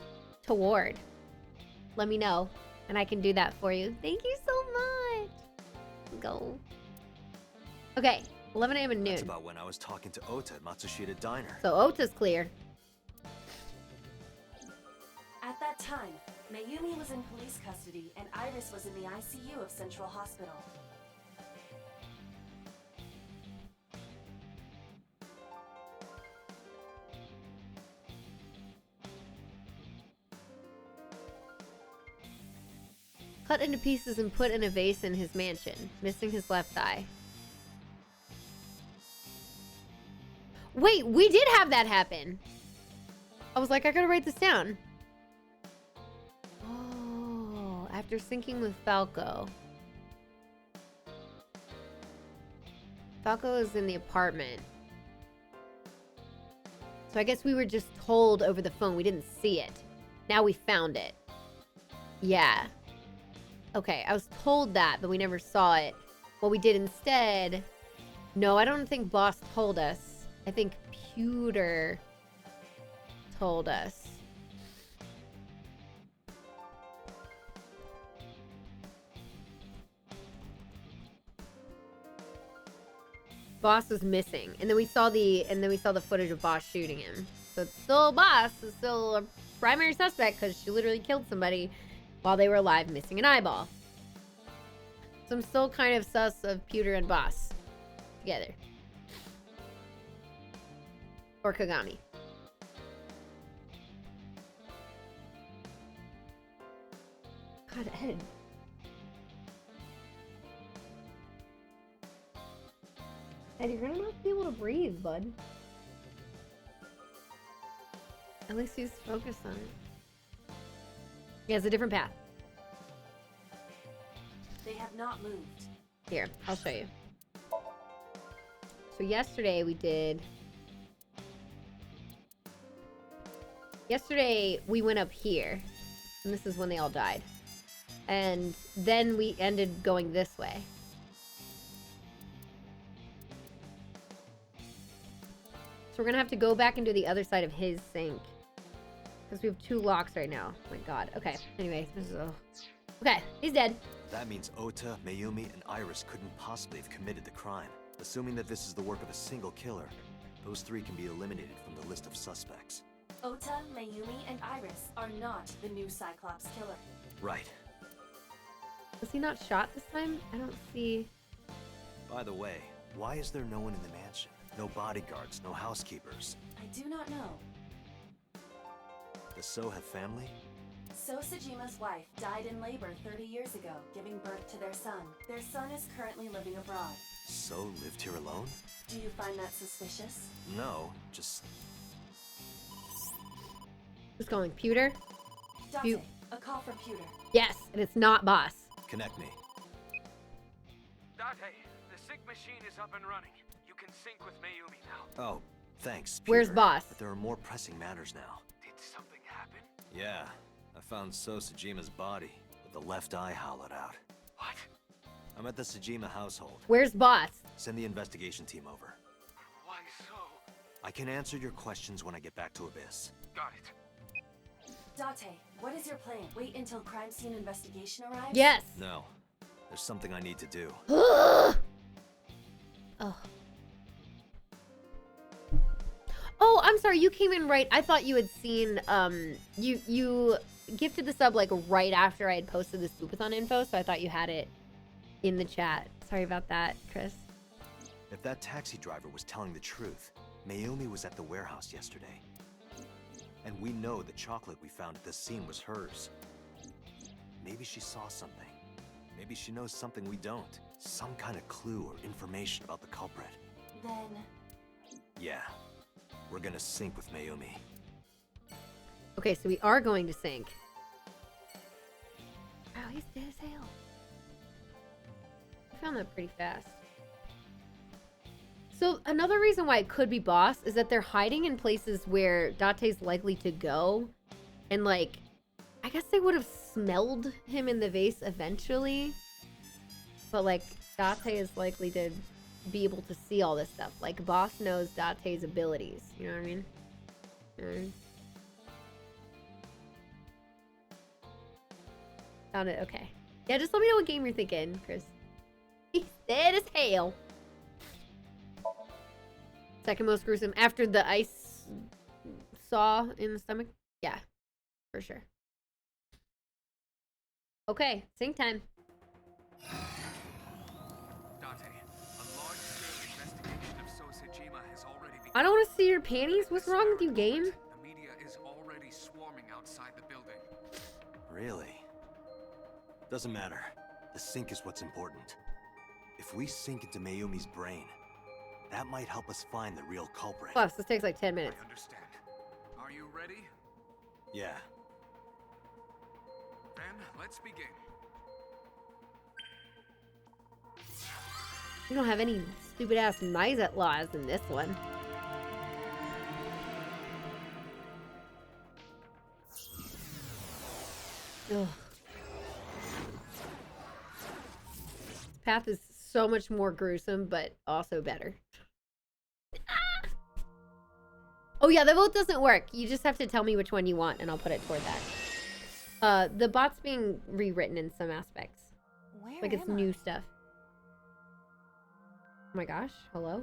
toward? Let me know, and I can do that for you. Thank you so much. Let's go. Okay, 11 a.m. and noon. That's about when I was talking to Ota at Matsushita Diner. So Ota's clear. At that time, Mayumi was in police custody and Iris was in the ICU of Central Hospital. Cut into pieces and put in a vase in his mansion, missing his left eye. Wait, we did have that happen. I was like, I gotta write this down. Oh, after syncing with Falco. Falco is in the apartment. So I guess we were just told over the phone. We didn't see it. Now we found it. Yeah. Okay, I was told that, but we never saw it. What we did instead... No, I don't think Boss told us. I think Pewter told us. Boss was missing, and then we saw the footage of Boss shooting him. So it's still Boss is still a primary suspect because she literally killed somebody while they were alive, missing an eyeball. So I'm still kind of sus of Pewter and Boss together. Or Kagami. God, Ed. Ed, you're gonna not be able to breathe, bud. At least he's focused on it. He has a different path. They have not moved. Here, I'll show you. So yesterday we did... Yesterday we went up here. And this is when they all died. And then we ended going this way. So we're gonna have to go back and do the other side of his sink. Because we have 2 locks right now. Oh my god. Okay. Anyway, this is okay, he's dead. That means Ota, Mayumi, and Iris couldn't possibly have committed the crime. Assuming that this is the work of a single killer, those 3 can be eliminated from the list of suspects. Ota, Mayumi, and Iris are not the new Cyclops killer. Right. Was he not shot this time? I don't see... By the way, why is there no one in the mansion? No bodyguards, no housekeepers. I do not know. Does So have family? So Sejima's wife died in labor 30 years ago, giving birth to their son. Their son is currently living abroad. So lived here alone? Do you find that suspicious? No, just... Who's calling? Pewter? Date, a call from Pewter. Yes, and it's not boss. Connect me. Date, the sync machine is up and running. You can sync with Mayumi now. Oh, thanks, Where's Peter. boss? But there are more pressing matters now. Did something happen? Yeah, I found So Sejima's body, with the left eye hollowed out. What? I'm at the Sejima household. Where's boss? Send the investigation team over. Why so? I can answer your questions when I get back to Abyss. Got it. Date, what is your plan? Wait until crime scene investigation arrives? Yes. No, there's something I need to do. Oh. Oh, I'm sorry. You came in right. I thought you had seen. You gifted the sub like right after I had posted the Spoopathon info, so I thought you had it in the chat. Sorry about that, Chris. If that taxi driver was telling the truth, Mayumi was at the warehouse yesterday. And we know the chocolate we found at the scene was hers. Maybe she saw something. Maybe she knows something we don't. Some kind of clue or information about the culprit. Then... Yeah. We're gonna sync with Mayumi. Okay, so we are going to sync. Wow, he's dead as hell. I found that pretty fast. So another reason why it could be boss is that they're hiding in places where Date's likely to go. And like, I guess they would have smelled him in the vase eventually. But like, Date is likely to be able to see all this stuff. Like, boss knows Date's abilities. You know what I mean? Found it, okay. Yeah, just let me know what game you're thinking, Chris. He's dead as hell. Second most gruesome after the ice saw in the stomach. Yeah, for sure. Okay, sync time. Date, a large-scale investigation of So Sejima has already begun. I don't want to see your panties. What's wrong with you, game? The media is already swarming outside the building. Really? Doesn't matter. The sync is what's important. If we sink into Mayumi's brain, that might help us find the real culprit. Plus, this takes like 10 minutes. I understand. Are you ready? Yeah. Then let's begin. We don't have any stupid ass Nizet laws in this one. Ugh. Path is so much more gruesome, but also better. Ah! Oh yeah, the vote doesn't work. You just have to tell me which one you want, and I'll put it toward that. The bot's being rewritten in some aspects. Where Like it's am new I? stuff. Oh my gosh, hello?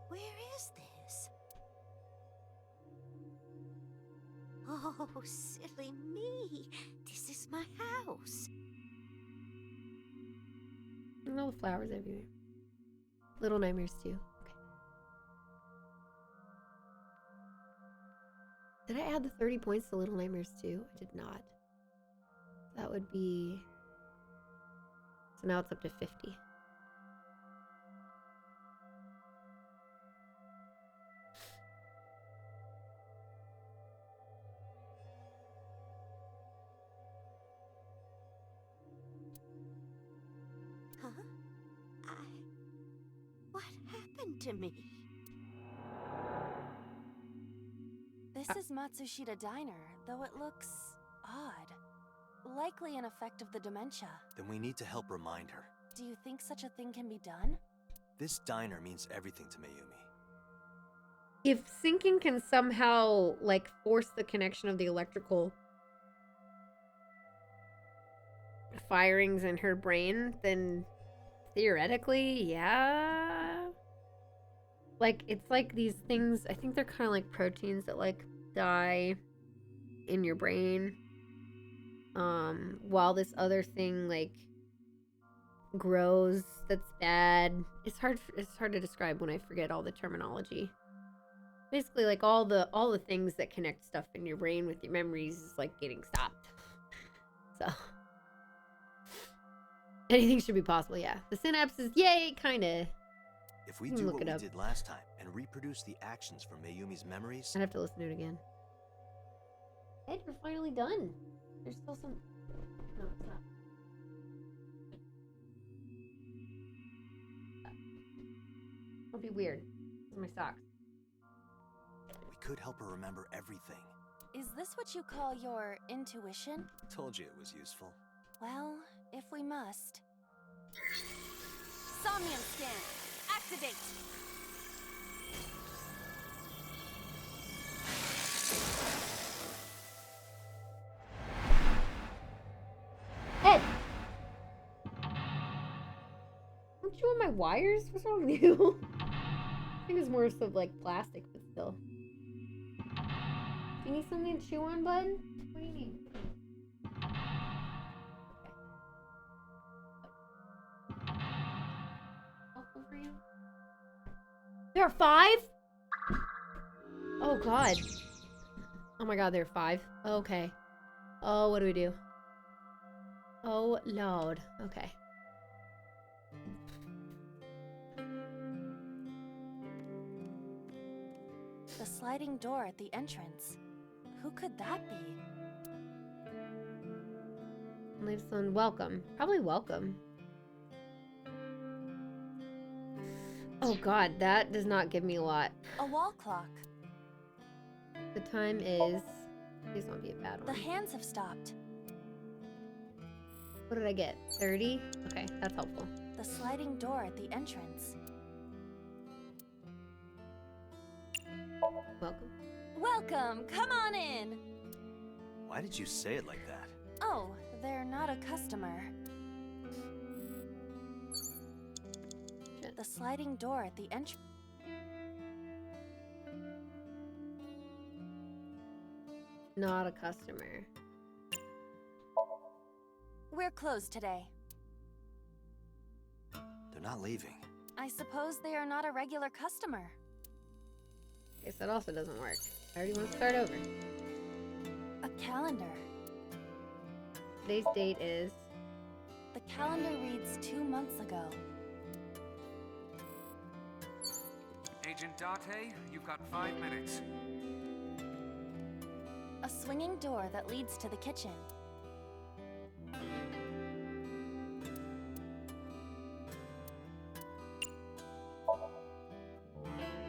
Where is this? Oh, silly me. This is my house. And all the flowers everywhere. Little Nightmares too. Okay. Did I add the 30 points to Little Nightmares too? I did not. That would be... So now it's up to 50. Huh? What happened to me? This is Matsushita Diner, though it looks odd. Likely an effect of the dementia. Then we need to help remind her. Do you think such a thing can be done? This diner means everything to Mayumi. If syncing can somehow, like, force the connection of the electrical firings in her brain, then theoretically, yeah. Like, it's like these things, I think they're kind of like proteins that, like, die in your brain. While this other thing, like, grows that's bad it's hard to describe when I forget all the terminology. Basically, like all the things that connect stuff in your brain with your memories is like getting stopped. So anything should be possible, yeah. The synapses, yay, kinda. If we do what we did last time and reproduce the actions from Mayumi's memories... I'd have to listen to it again. Ed, we're finally done. There's still some... No, it's not. It'll be weird. These are my socks. We could help her remember everything. Is this what you call your intuition? Told you it was useful. Well, if we must. Somnium scan! Activate! Ed! Don't you want my wires? What's wrong with you? I think it's more stuff like plastic, but still. Do you need something to chew on, bud? What do you need? Okay. Helpful for you? There are 5? Oh god. Oh my god, there are 5. Okay. Oh, what do we do? Oh lord. Okay. The sliding door at the entrance. Who could that be? Leave someone welcome. Probably welcome. Oh god, that does not give me a lot. A wall clock. The time is... Please don't be a bad The one. hands have stopped. What did I get? 30? Okay, that's helpful. The sliding door at the entrance. Welcome. Welcome! Come on in! Why did you say it like that? Oh, they're not a customer. The sliding door at the entrance. Not a customer. We're closed today. They're not leaving. I suppose they are not a regular customer. Guess that also doesn't work. I already want to start over. A calendar. Today's date is... The calendar reads 2 months ago. Agent Date, you've got 5 minutes. A swinging door that leads to the kitchen.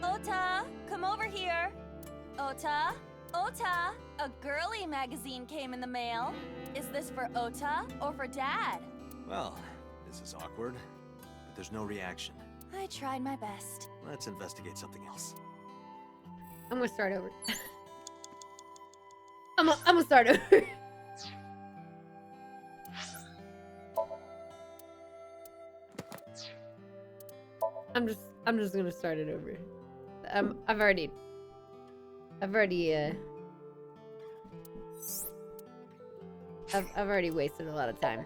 Ota, come over here. Ota, Ota, a girly magazine came in the mail. Is this for Ota or for Dad? Well, this is awkward, but there's no reaction. I tried my best. Let's investigate something else. I'm gonna start over. I'm gonna start over. I'm just gonna start it over. I've already wasted a lot of time.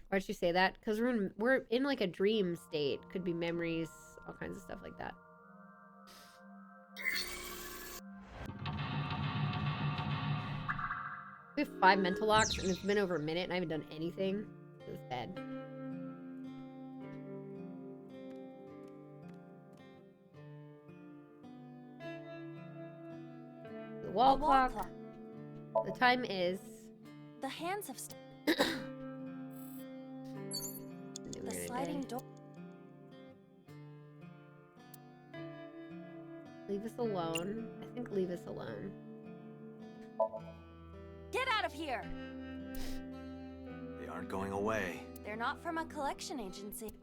Why'd you say that? Because we're in like a dream state. Could be memories, all kinds of stuff like that. We have 5 mental locks and it's been over a minute and I haven't done anything. This is bad. The wall clock. The time is... The hands have stopped. The sliding door. Leave us alone. I think leave us alone. Get out of here! They aren't going away. They're not from a collection agency.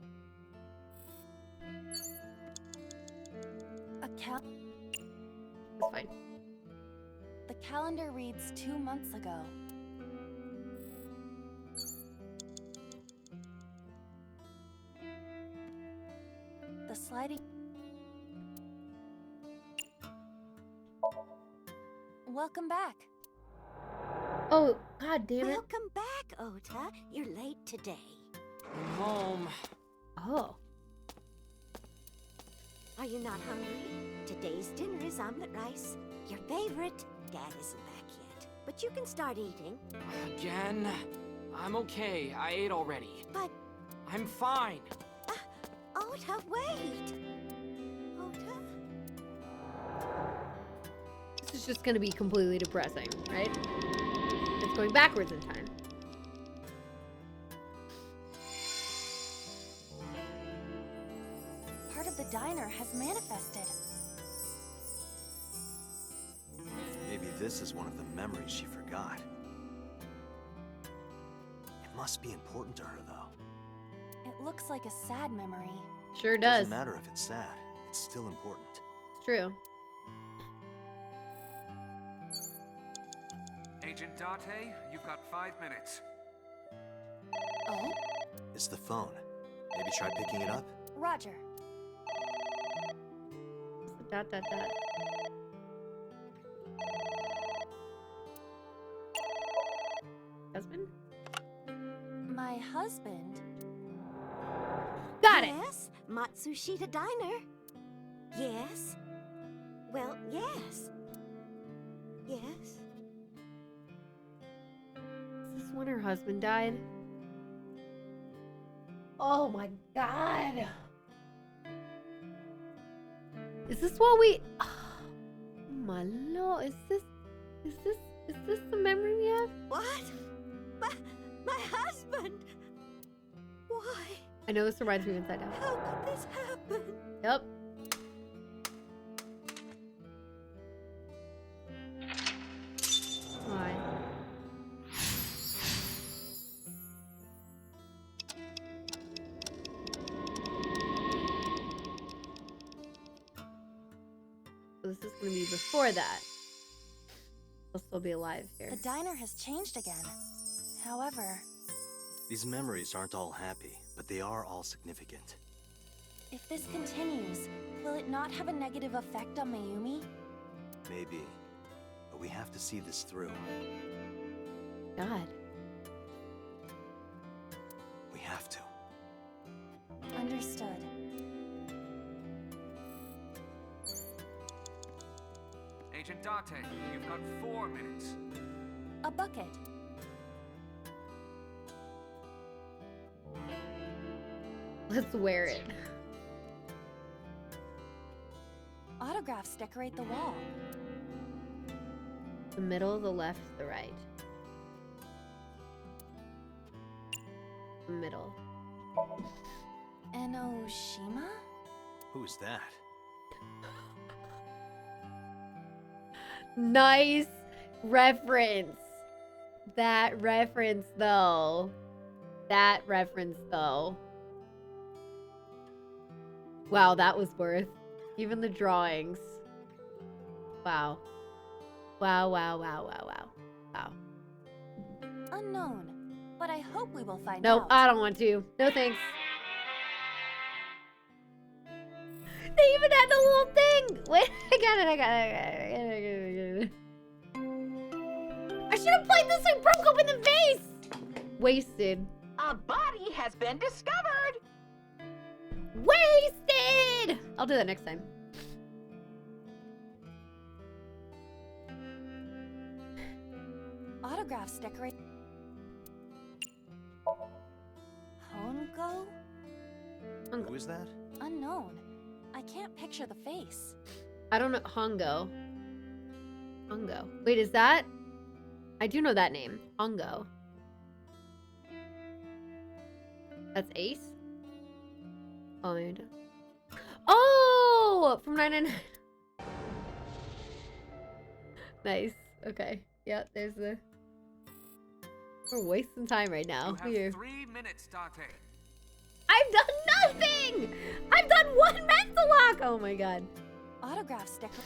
It's fine. The calendar reads 2 months ago. The sliding... Welcome back. Oh, god damn it. Welcome back, Ota. You're late today. I'm home. Oh. Are you not hungry? Today's dinner is omelet rice. Your favorite. Dad isn't back yet, but you can start eating. Again? I'm okay. I ate already. But, I'm fine. Ota, wait! Ota? This is just gonna be completely depressing, right? It's going backwards in time. Part of the diner has manifested. Maybe this is one of the memories she forgot. It must be important to her, though. It looks like a sad memory. Sure does. Doesn't matter if it's sad. It's still important. It's true. Agent Date, you've got 5 minutes. Oh? It's the phone. Maybe try picking it up? Roger. Dot, dot, dot. Husband? My husband? Got it! Yes, Matsushita Diner. Yes. Well, yes. Yes. Is this when her husband died? Oh my god! Is this what we... Oh my lord, is this the memory we have? What? My husband! Why? I know this reminds me of Inside Out. How could this happen? Yep. Why? So this is gonna be before that. I'll still be alive here. The diner has changed again. However, These memories aren't all happy, but they are all significant. if this continues, will it not have a negative effect on Mayumi? Maybe. But we have to see this through. God. We have to. Understood. Agent Date, you've got 4 minutes. A bucket. Let's wear it. Autographs decorate the wall. The middle, the left, the right. The middle. Enoshima? Who's that? Nice reference. That reference, though. That reference, though. Wow, that was worth. Even the drawings. Wow. Wow, wow, wow, wow, wow. Wow. Unknown. But I hope we will find Nope, out. I don't want to. No thanks. They even had the little thing. Wait, I got it. I should have played this and broke open the vase. Wasted. A body has been discovered. Wasted. I'll do that next time. Autographs decorate. Hongo? Who is that? Unknown. I can't picture the face. I don't know. Hongo. Hongo. Wait, is that? I do know that name. Hongo. That's Ace? Oh, maybe not. Oh! From 999. Nice. Okay. Yeah, there's the... We're wasting time right now. You have 3 minutes, Date. I've done nothing! I've done one mental lock! Oh my god. Autographs decorate.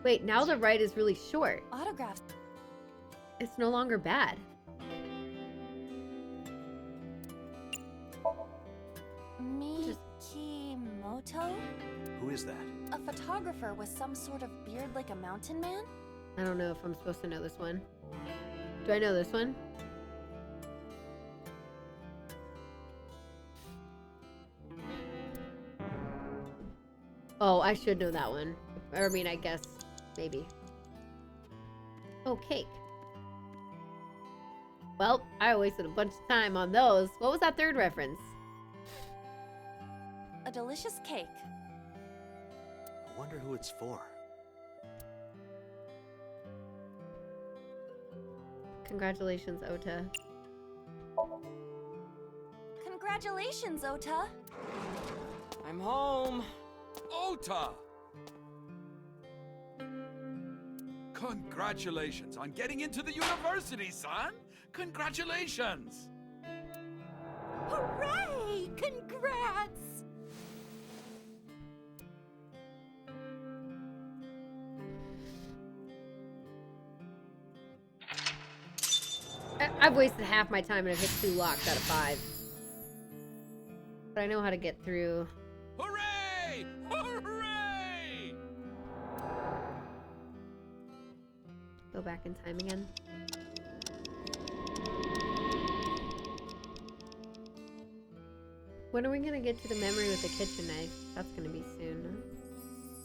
Wait, now the right is really short. Autographs. It's no longer bad. Mikimoto? Who is that? A photographer with some sort of beard like a mountain man? I don't know if I'm supposed to know this one. Do I know this one? Oh, I should know that one. Or, I mean, I guess, maybe. Oh, cake. Well, I wasted a bunch of time on those. What was that third reference? A delicious cake. I wonder who it's for. Congratulations, Ota. Congratulations, Ota. I'm home. Ota! Congratulations on getting into the university, son! Congratulations! Hooray! Congrats! I've wasted half my time and I've hit 2 locks out of 5. But I know how to get through. Hooray! Hooray! Go back in time again. When are we gonna get to the memory with the kitchen knife? That's gonna be soon.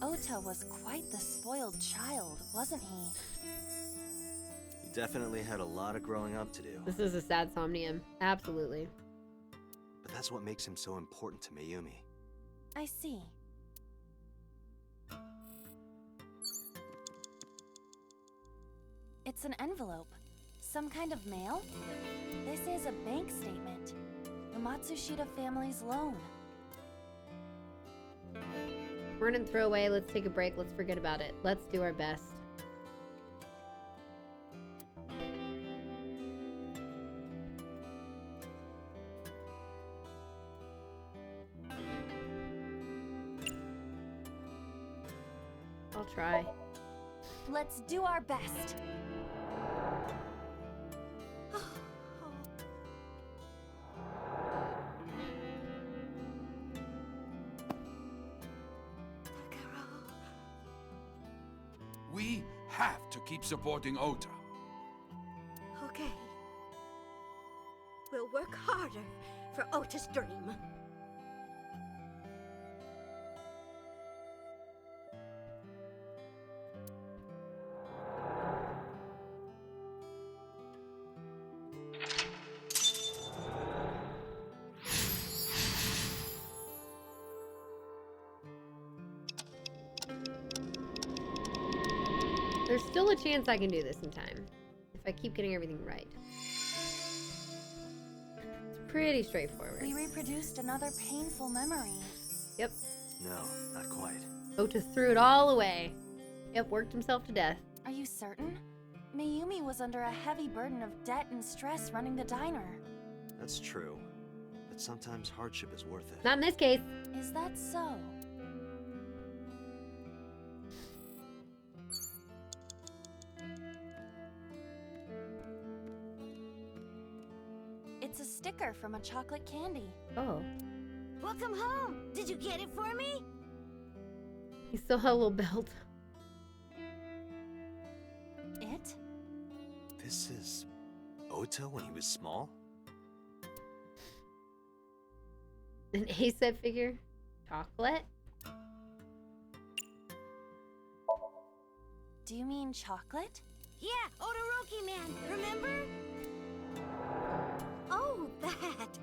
Ota was quite the spoiled child, wasn't he? He definitely had a lot of growing up to do. This is a sad Somnium. Absolutely. But that's what makes him so important to Mayumi. I see. It's an envelope. Some kind of mail? This is a bank statement. The Matsushita family's loan. Burn and throw away. Let's take a break. Let's forget about it. Let's do our best. I'll try. Let's do our best. We have to keep supporting Ota. Okay. We'll work harder for Ota's dream. There's still a chance I can do this in time. If I keep getting everything right. It's pretty straightforward. We reproduced another painful memory. Yep. No, not quite. Ota threw it all away. Yep, worked himself to death. Are you certain? Mayumi was under a heavy burden of debt and stress running the diner. That's true. But sometimes hardship is worth it. Not in this case. Is that so? It's a sticker from a chocolate candy. Oh. Welcome home. Did you get it for me? He still had a little belt. It? This is Ota when he was small? An A-set figure? Chocolate? Do you mean chocolate? Yeah, Odoroki Man, remember? Oh, that.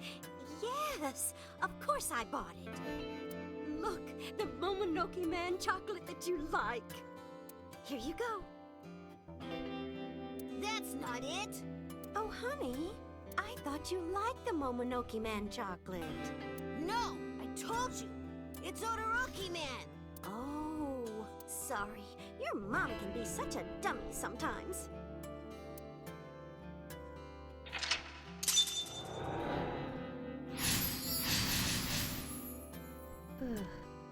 Yes, of course I bought it. Look, the Momonoke Man chocolate that you like. Here you go. That's not it. Oh, honey, I thought you liked the Momonoke Man chocolate. No, I told you. It's Odoroki Man. Oh, sorry. Your mom can be such a dummy sometimes.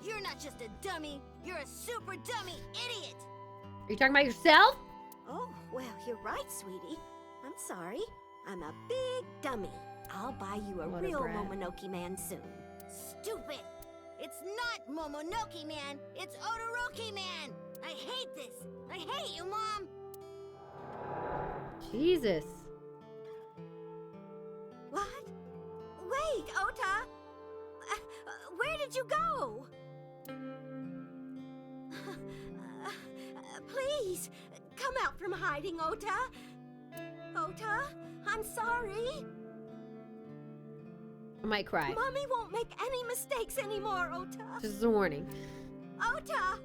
You're not just a dummy, you're a super dummy idiot! Are you talking about yourself? Oh, well, you're right, sweetie. I'm sorry. I'm a big dummy. I'll buy you a What a real brat. Momonoke Man soon. Stupid! It's not Momonoke Man, it's Odoroki Man! I hate this! I hate you, Mom! Jesus. What? Wait, Ota! Where did you go? Please, come out from hiding, Ota. Ota, I'm sorry. I might cry. Mommy won't make any mistakes anymore, Ota. This is a warning. Ota!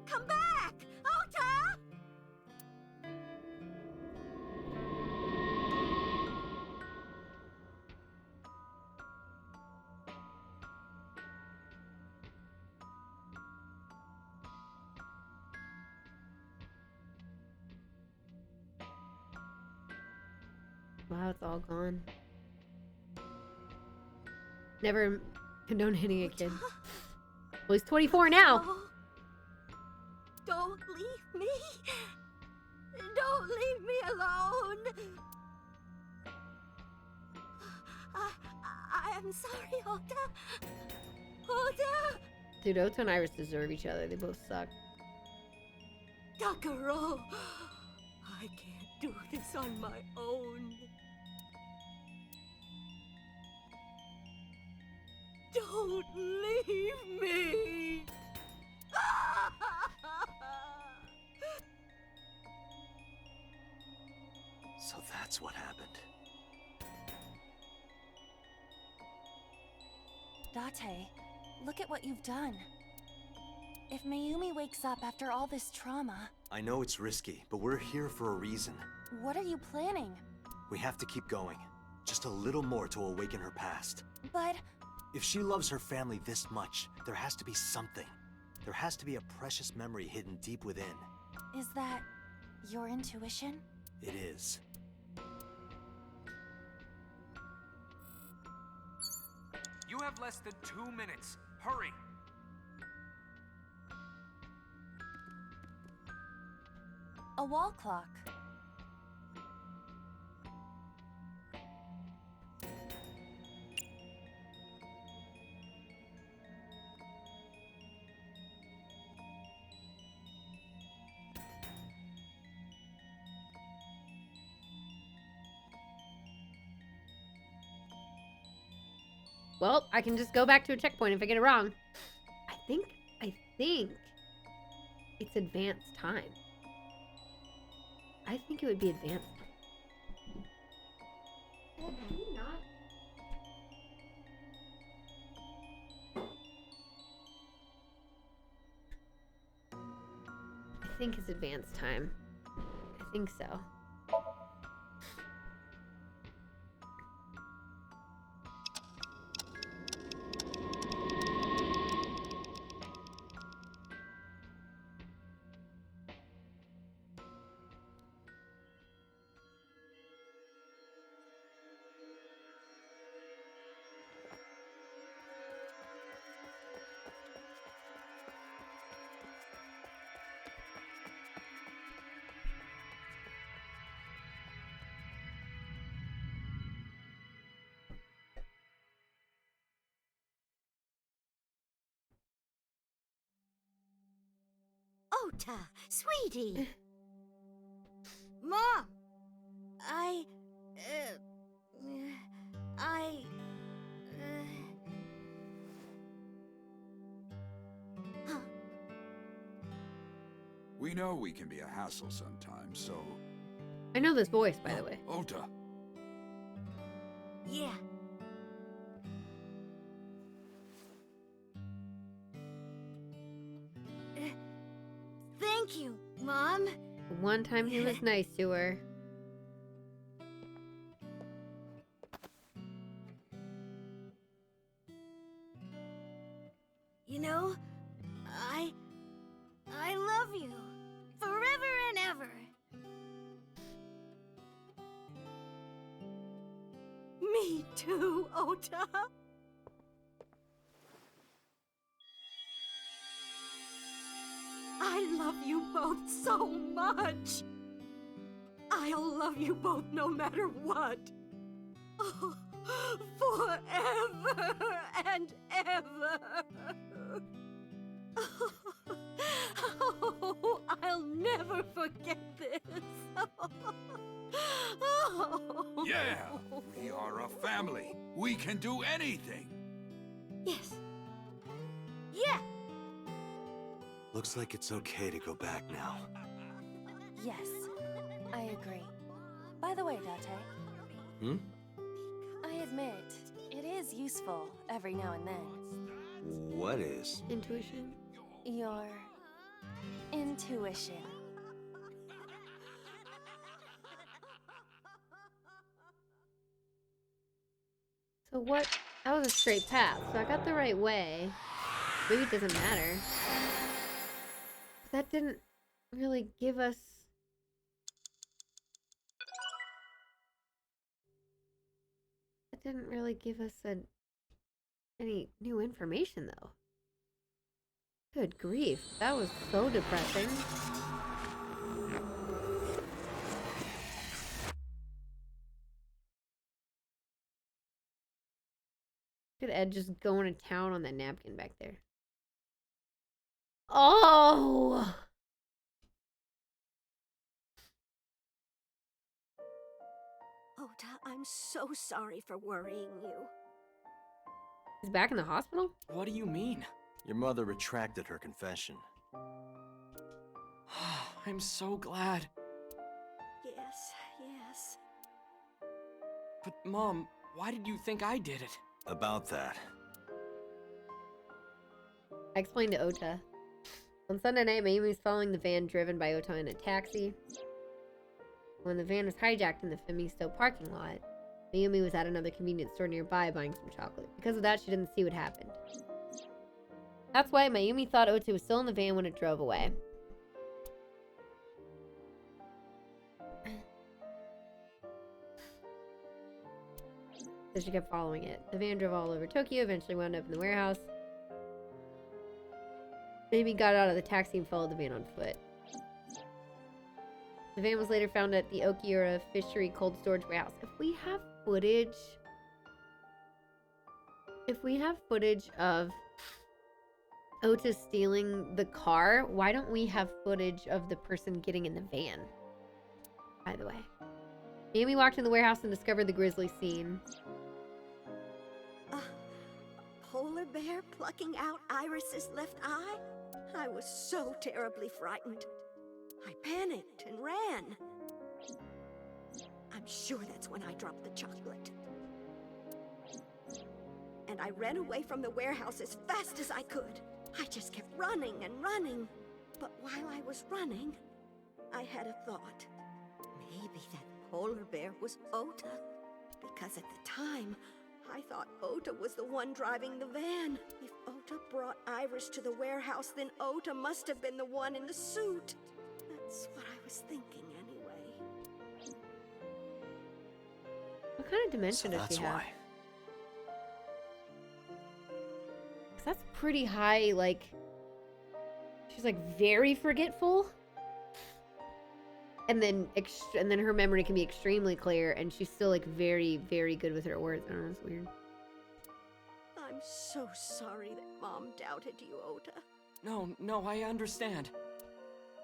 Come back! Ota! Wow, it's all gone. Never condone hitting a kid. Well, he's 24 now. Oh, don't leave me. Don't leave me alone. I am sorry, Ota. Ota! Dude, Ota and Iris deserve each other. They both suck. Takaro, I can't do this on my own. Don't leave me! So that's what happened. Date, look at what you've done. If Mayumi wakes up after all this trauma, I know it's risky, but we're here for a reason. what are you planning? We have to keep going. Just a little more to awaken her past. But If she loves her family this much, there has to be something. There has to be a precious memory hidden deep within. is that your intuition? It is. You have less than 2 minutes. Hurry! A wall clock. Well, I can just go back to a checkpoint if I get it wrong. I think it's advanced time. I think it would be advanced time. Oh, can you not? I think it's advanced time. I think so. Ota, sweetie. Mom, I. Huh? We know we can be a hassle sometimes, so... I know this voice, by the way. Ota, Yeah. Thank you, Mom. One time he was nice to her. You know, I love you forever and ever. Me too, Ota. I love you both so much. I'll love you both no matter what. Oh, forever and ever. Oh, I'll never forget this. Oh. yeah! We are a family. We can do anything. Yes. Yeah. Looks like it's okay to go back now. Yes, I agree. By the way, Date, Hmm? I admit, it is useful every now and then. What is? Intuition. Your intuition. So what? That was a straight path, so I got the right way. Maybe it doesn't matter. But that didn't really give us... That didn't really give us any new information, though. Good grief, that was so depressing. Look at Ed just going to town on that napkin back there. Oh! Ota, I'm so sorry for worrying you. He's back in the hospital? What do you mean? Your mother retracted her confession. I'm so glad. Yes, yes. But Mom, why did you think I did it? About that. I explained to Ota. On Sunday night, Mayumi was following the van driven by Ota in a taxi. When the van was hijacked in the Femisto parking lot, Mayumi was at another convenience store nearby buying some chocolate. Because of that, she didn't see what happened. That's why Mayumi thought Ota was still in the van when it drove away. So she kept following it. The van drove all over Tokyo, eventually wound up in the warehouse. Mayumi got out of the taxi and followed the van on foot. The van was later found at the Okiura Fishery Cold Storage Warehouse. If we have footage of Ota stealing the car, why don't we have footage of the person getting in the van? By the way. Amy walked in the warehouse and discovered the grisly scene. A polar bear plucking out Iris's left eye? I was so terribly frightened. I panicked and ran. I'm sure that's when I dropped the chocolate. And I ran away from the warehouse as fast as I could. I just kept running and running. But while I was running, I had a thought. Maybe that polar bear was Ota. Because at the time, I thought Ota was the one driving the van. If Ota brought Iris to the warehouse, then Ota must have been the one in the suit. That's what I was thinking anyway. What kind of dementia does That's she have? why. 'Cause that's pretty high, like... She's, like, very forgetful. And then her memory can be extremely clear, and she's still, like, very, very good with her words. I don't know, it's weird. I'm so sorry that Mom doubted you, Ota. No, I understand.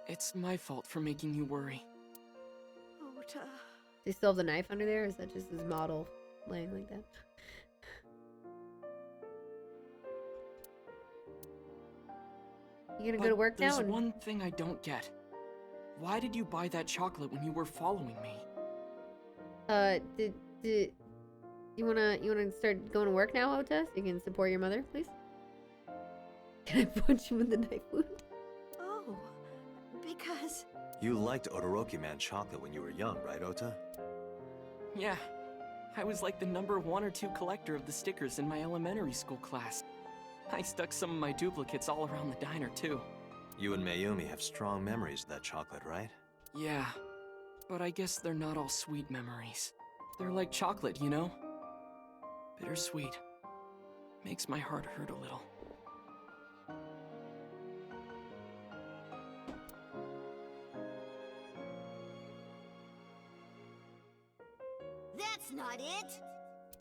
It's my fault for making you worry. Ota. They still have the knife under there, or is that just his model laying like that? You gonna go to work now? There's one thing I don't get. Why did you buy that chocolate when you were following me? Did you wanna start going to work now, Ota, so you can support your mother, please? Can I punch him in the knife wound? Oh, because... You liked Todoroki Man chocolate when you were young, right, Ota? Yeah. I was like the number 1 or 2 collector of the stickers in my elementary school class. I stuck some of my duplicates all around the diner, too. You and Mayumi have strong memories of that chocolate, right? Yeah. But I guess they're not all sweet memories. They're like chocolate, you know? Bittersweet. Makes my heart hurt a little. That's not it!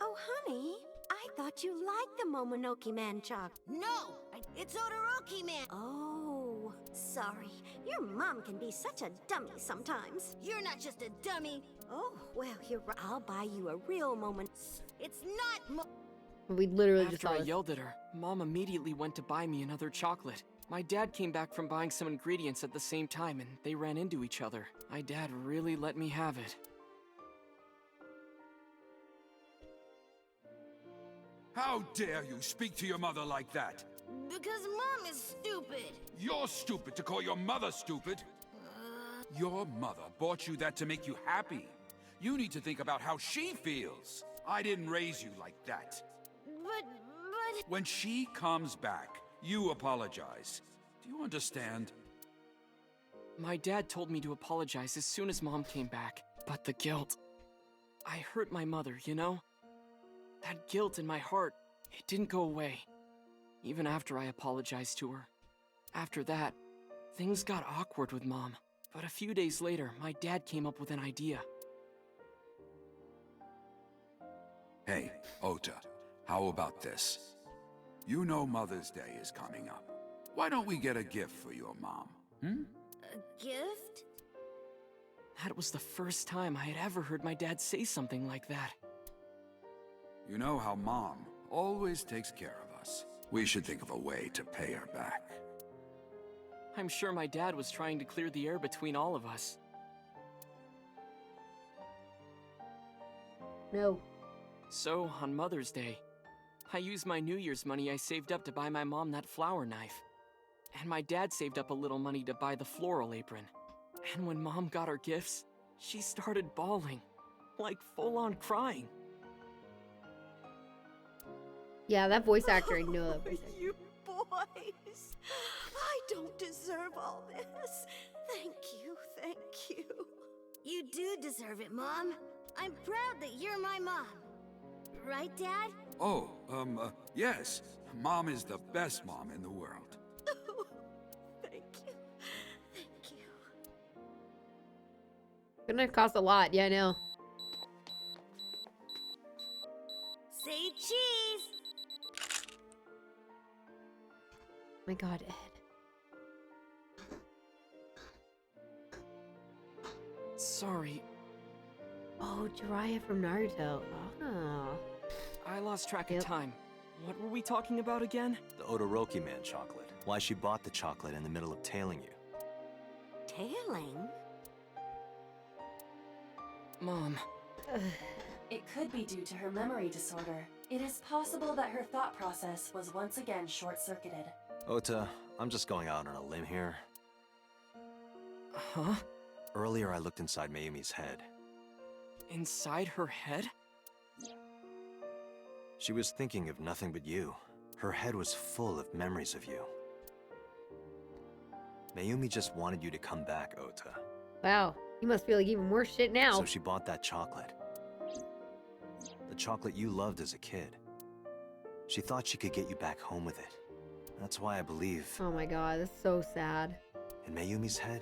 Oh, honey, I thought you liked the Momonoki Man chocolate. No! It's Todoroki Man! Oh, sorry. Your mom can be such a dummy sometimes. You're not just a dummy! Oh, well, you're right. I'll buy you a real moment. It's not We literally just After saw I this. yelled at her, Mom immediately went to buy me another chocolate. My dad came back from buying some ingredients at the same time, and they ran into each other. My dad really let me have it. How dare you speak to your mother like that? Because Mom is stupid. You're stupid to call your mother stupid. Your mother bought you that to make you happy. You need to think about how she feels. I didn't raise you like that. But... When she comes back, you apologize. Do you understand? My dad told me to apologize as soon as Mom came back. But the guilt... I hurt my mother, you know? That guilt in my heart, it didn't go away. Even after I apologized to her. After that, things got awkward with Mom. But a few days later, my dad came up with an idea. Hey, Ota, how about this? You know Mother's Day is coming up. Why don't we get a gift for your mom? A gift? That was the first time I had ever heard my dad say something like that. You know how Mom always takes care of us. We should think of a way to pay her back. I'm sure my dad was trying to clear the air between all of us. No. So, on Mother's Day, I used my New Year's money I saved up to buy my mom that flower knife. And my dad saved up a little money to buy the floral apron. And when Mom got her gifts, she started bawling. Like full-on crying. Yeah, that voice actor, I know that voice actor. You boys. I don't deserve all this. Thank you. You do deserve it, Mom. I'm proud that you're my mom. Right, Dad? Oh, yes. Mom is the best mom in the world. Thank you. Gonna cost a lot, yeah, I know. Say cheese. My god, Ed. Sorry, Oh, Jiraiya from Naruto. Oh. I lost track Yep. of time. What were we talking about again? The Todoroki Man chocolate. Why she bought the chocolate in the middle of tailing you. Tailing? Mom, It could be due to her memory disorder. It is possible that her thought process was once again short-circuited. Ota, I'm just going out on a limb here. huh? Earlier I looked inside Mayumi's head. Inside her head? She was thinking of nothing but you. Her head was full of memories of you. Mayumi just wanted you to come back, Ota. Wow. You must feel like even more shit now. So she bought that chocolate. The chocolate you loved as a kid. She thought she could get you back home with it. That's why I believe, Oh my god, that's so sad. in Mayumi's head,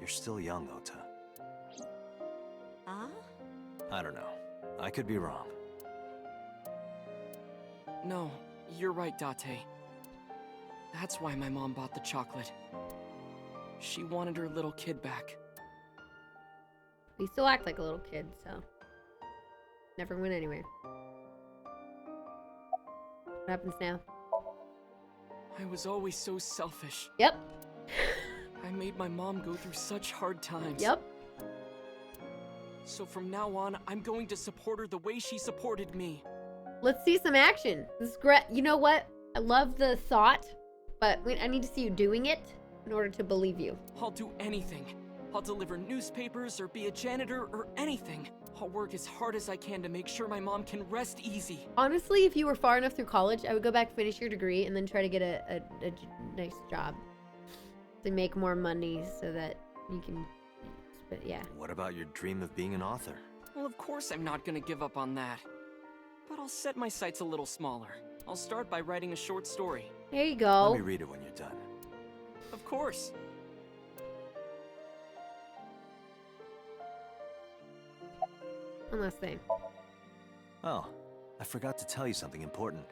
you're still young, Ota. Huh? I don't know. I could be wrong. No, you're right, Date. That's why my mom bought the chocolate. She wanted her little kid back. We still act like a little kid, so. Never went anywhere. What happens now? I was always so selfish. Yep. I made my mom go through such hard times. Yep. So from now on, I'm going to support her the way she supported me. Let's see some action. This is great. You know what? I love the thought, but I need to see you doing it in order to believe you. I'll do anything. I'll deliver newspapers or be a janitor or anything. I'll work as hard as I can to make sure my mom can rest easy. Honestly, if you were far enough through college, I would go back, finish your degree, and then try to get a nice job to make more money so that you can. But yeah. What about your dream of being an author? Well, of course I'm not gonna give up on that. But I'll set my sights a little smaller. I'll start by writing a short story. There you go. Let me read it when you're done. Of course. One last thing. Oh, I forgot to tell you something important.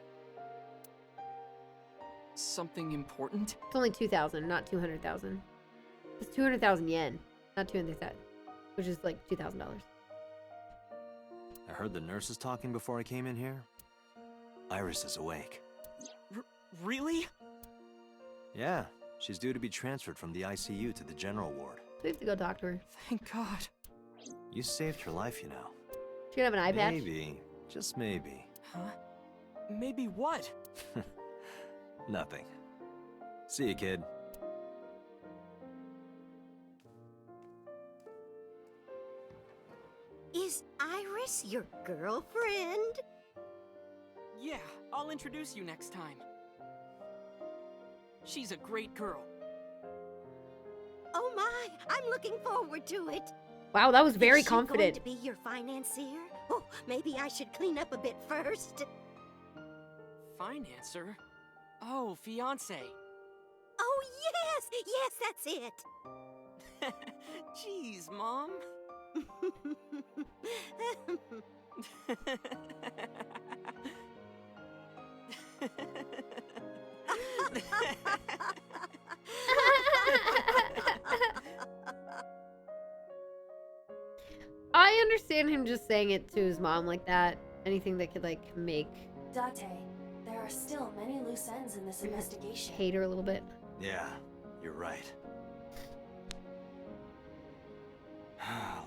Something important? It's only 2,000, not 200,000. It's 200,000 yen, not 200,000, which is like $2,000. I heard the nurses talking before I came in here. Iris is awake. Really? Yeah, she's due to be transferred from the ICU to the general ward. We have to go talk to her. Thank God. You saved her life, you know. She gonna have an eye patch? Maybe, just maybe. Huh? Maybe what? Nothing. See you, kid. Is Iris your girlfriend? Yeah, I'll introduce you next time. She's a great girl. Oh my, I'm looking forward to it. Wow, that was very Is she confident. going to be your financier? Oh, maybe I should clean up a bit first. Financer? Oh, fiance. Oh, yes! Yes, that's it! Jeez, Mom. I understand him just saying it to his mom like that. Anything that could, like, make Date, there are still many loose ends in this investigation. hate her a little bit. Yeah, you're right.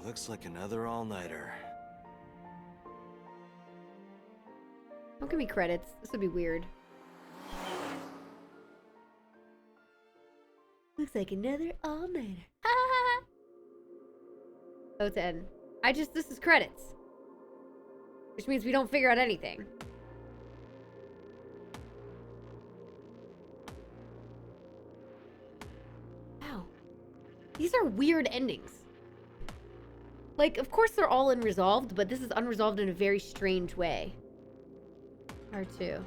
Looks like another all-nighter. Don't give me credits. This would be weird. Looks like another all-nighter. Oh, 10. This is credits. Which means we don't figure out anything. Wow. These are weird endings. Like, of course they're all unresolved, but this is unresolved in a very strange way. R2.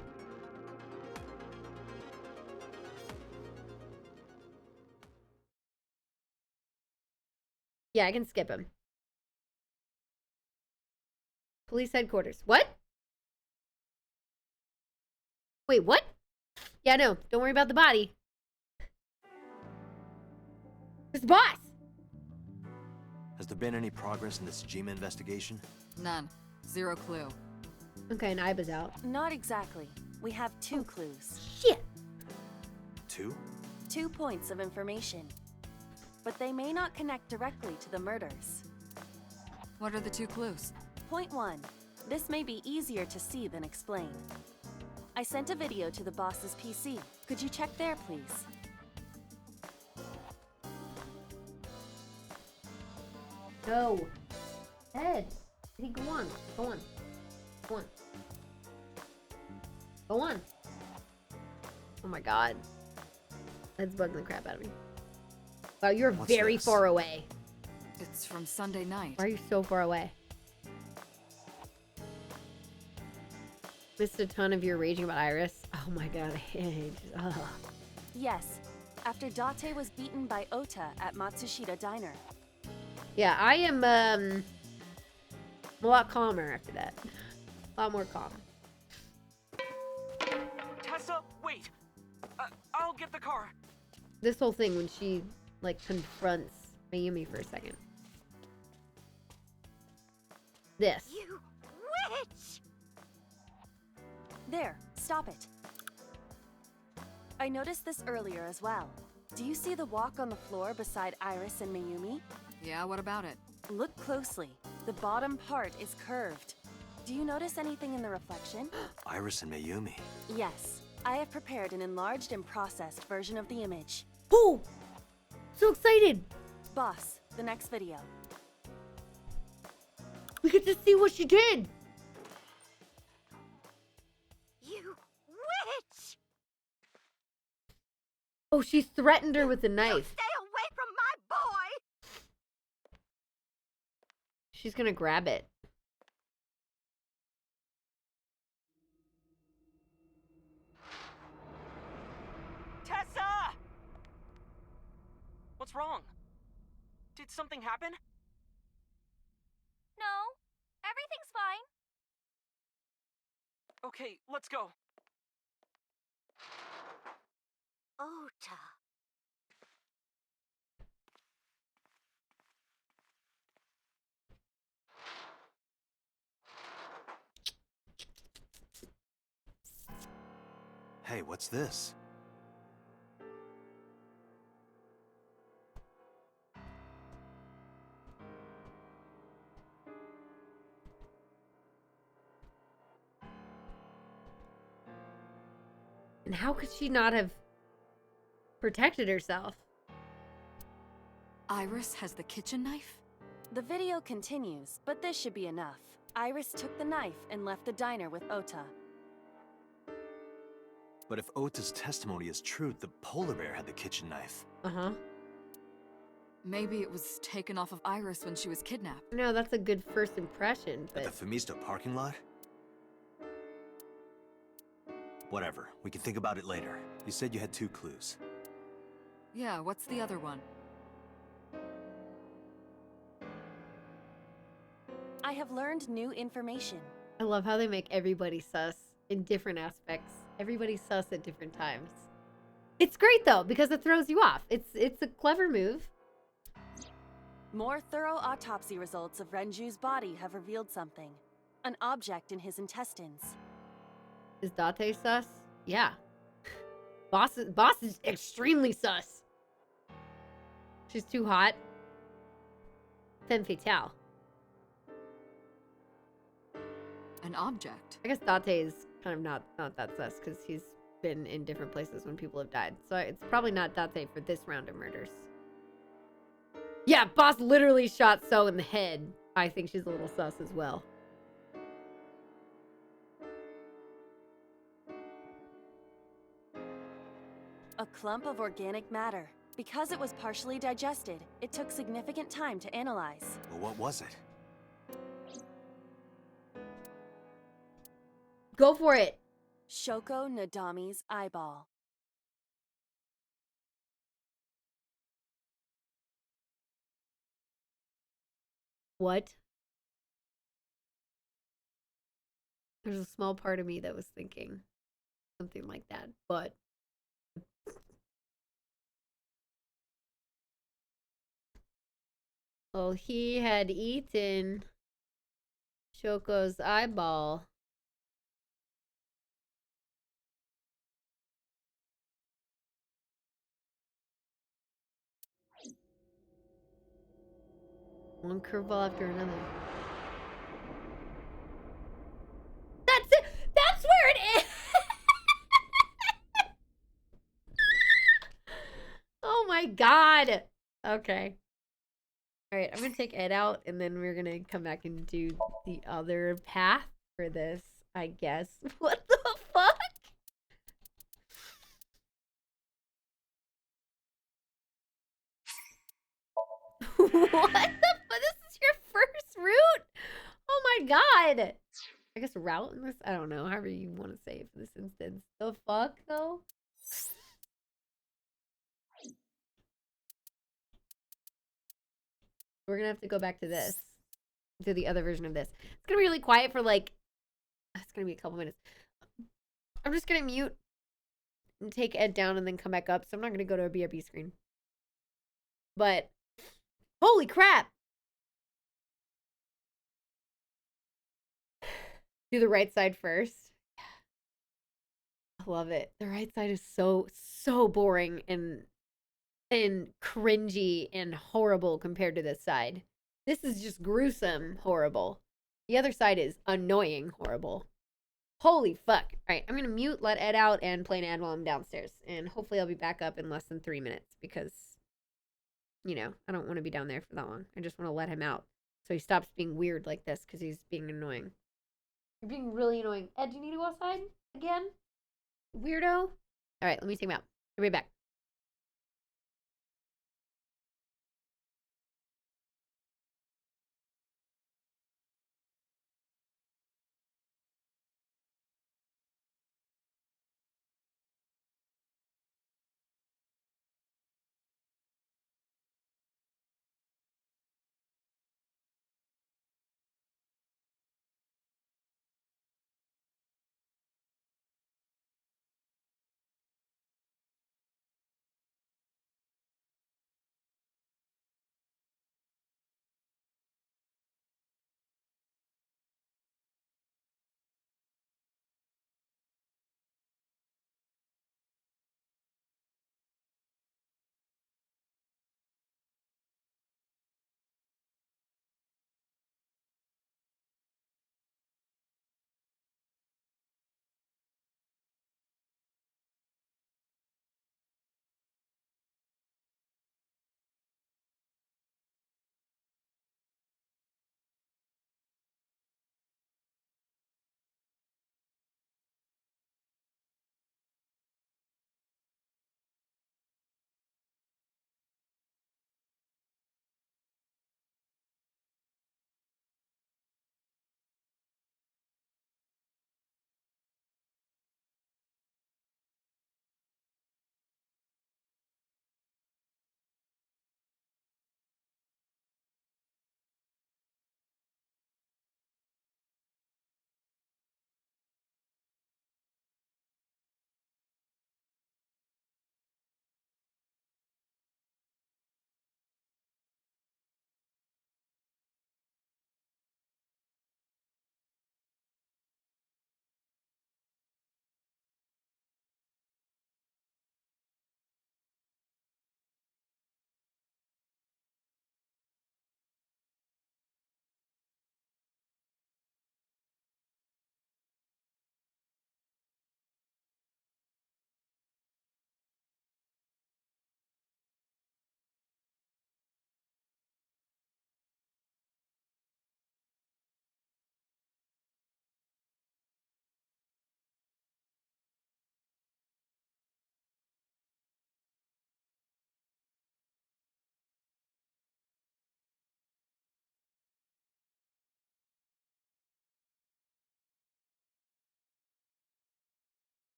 Yeah, I can skip him. Police headquarters. What? Wait, what? Yeah, no. Don't worry about the body. It's the boss! Has there been any progress in the Tsujima investigation? None. Zero clue. Okay, and Iba's out. Not exactly. We have two clues. Shit! 2? 2 points of information. But they may not connect directly to the murders. What are the 2 clues? Point 1. This may be easier to see than explain. I sent a video to the boss's PC. Could you check there, please? No. Ed. Did he go on? Go on. Go on. Go on. Oh my god. That's bugging the crap out of me. Wow, you're What's very this? far away. It's from Sunday night. Why are you so far away? Missed a ton of your raging about Iris. Oh my god, I hate it. Yes. After Date was beaten by Ota at Matsushita Diner. Yeah, I am a lot calmer after that. A lot more calm. Tessa, wait! I'll get the car. This whole thing when she, like, confronts Mayumi for a second. This. You witch! There, stop it. I noticed this earlier as well. Do you see the walk on the floor beside Iris and Mayumi? Yeah, what about it? Look closely. The bottom part is curved. Do you notice anything in the reflection? Iris and Mayumi. Yes. I have prepared an enlarged and processed version of the image. Oh! So excited! Boss, the next video. We get to see what she did! You witch! Oh, she threatened her with a You knife. stay away from my boy! She's gonna grab it. Tessa! What's wrong? Did something happen? No, everything's fine. Okay, let's go. Ota. Hey, what's this? And how could she not have protected herself? Iris has the kitchen knife? The video continues, but this should be enough. Iris took the knife and left the diner with Ota. But if Ota's testimony is true, the polar bear had the kitchen knife. Uh-huh. Maybe it was taken off of Iris when she was kidnapped. No, that's a good first impression, At but... the Femisto parking lot? Whatever. We can think about it later. You said you had 2 clues. Yeah, what's the other one? I have learned new information. I love how they make everybody sus in different aspects. Everybody's sus at different times. It's great though, because it throws you off. It's a clever move. More thorough autopsy results of Renju's body have revealed something. An object in his intestines. Is Date sus? Yeah. Boss is extremely sus. She's too hot. Femme fatale. An object? I guess Date is kind of not that sus because he's been in different places when people have died. So it's probably not Date for this round of murders. Yeah, boss literally shot So in the head. I think she's a little sus as well. A clump of organic matter. Because it was partially digested, it took significant time to analyze. Well, what was it? Go for it. Shoko Nadami's eyeball. What? There's a small part of me that was thinking something like that, but well, he had eaten Shoko's eyeball. One curveball after another. That's it! That's where it is! Oh my god! Okay. Alright, I'm gonna take Ed out, and then we're gonna come back and do the other path for this, I guess. What the fuck? What the fuck? This is your first route? Oh my god! I guess route in this? I don't know, however you want to say it for this instance. The fuck, though? We're gonna have to go back to this. To the other version of this. It's gonna be really quiet for like... It's gonna be a couple minutes. I'm just gonna mute and take Ed down and then come back up. So I'm not gonna go to a BRB screen. But... Holy crap! Do the right side first. I love it. The right side is so boring and cringy and horrible compared to this side. This is just gruesome horrible. The other side is annoying horrible. Holy fuck. Alright, I'm gonna mute, let Ed out, and play an ad while I'm downstairs. And hopefully I'll be back up in less than 3 minutes because, you know, I don't want to be down there for that long. I just want to let him out so he stops being weird like this because he's being annoying. You're being really annoying. Ed, do you need to go outside again? Weirdo? Alright, let me take him out. I'll be back.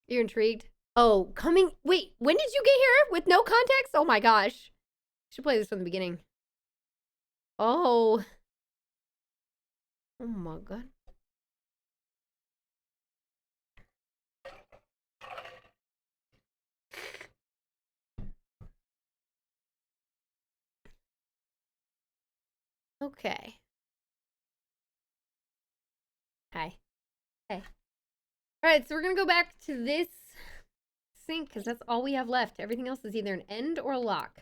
You're intrigued? Oh, coming. Wait, when did you get here? With no context? Oh my gosh. Should play this from the beginning. Oh. Oh my god. Okay. Hi. Hey. Alright, so we're gonna go back to this sink because that's all we have left. Everything else is either an end or a lock.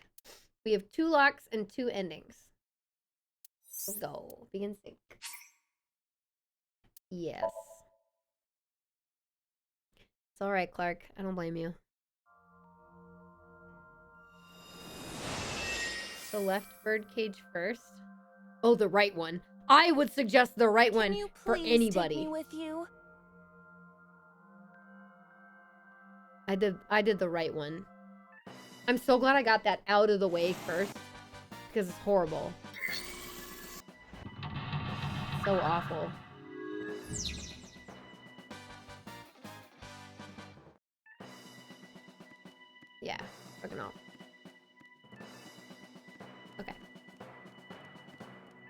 We have 2 locks and 2 endings. Let's go. Begin sync. Yes. It's alright, Clark. I don't blame you. The left birdcage first. Oh, the right one. I would suggest the right one for anybody. Take me with you? I did the right one. I'm so glad I got that out of the way first because it's horrible. So awful. Yeah, fucking awful. Okay.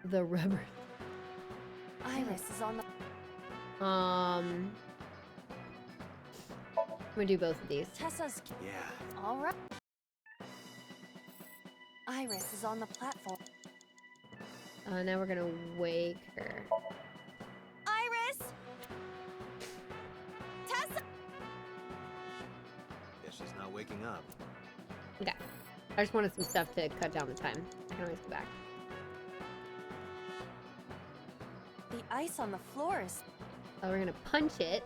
The rubber. Iris is on the... I'm gonna do both of these. Tessa's... Yeah. All right. Iris is on the platform. Now we're gonna wake her. Iris! Tessa! Guess she's not waking up. Okay. I just wanted some stuff to cut down the time. I can always go back. The ice on the floor is... Oh, we're gonna punch it.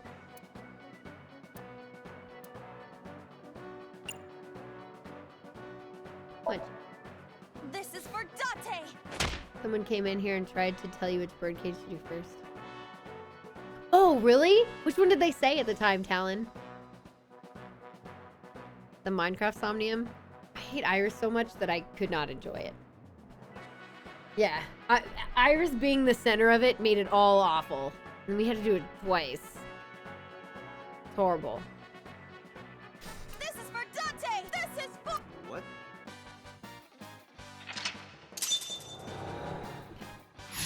Punch. This is for Date! Someone came in here and tried to tell you which birdcage to do first. Oh, really? Which one did they say at the time, Talon? The Minecraft Somnium? I hate Iris so much that I could not enjoy it. Yeah. Iris being the center of it made it all awful. And we had to do it twice. It's horrible. This is for Date! This is for... What?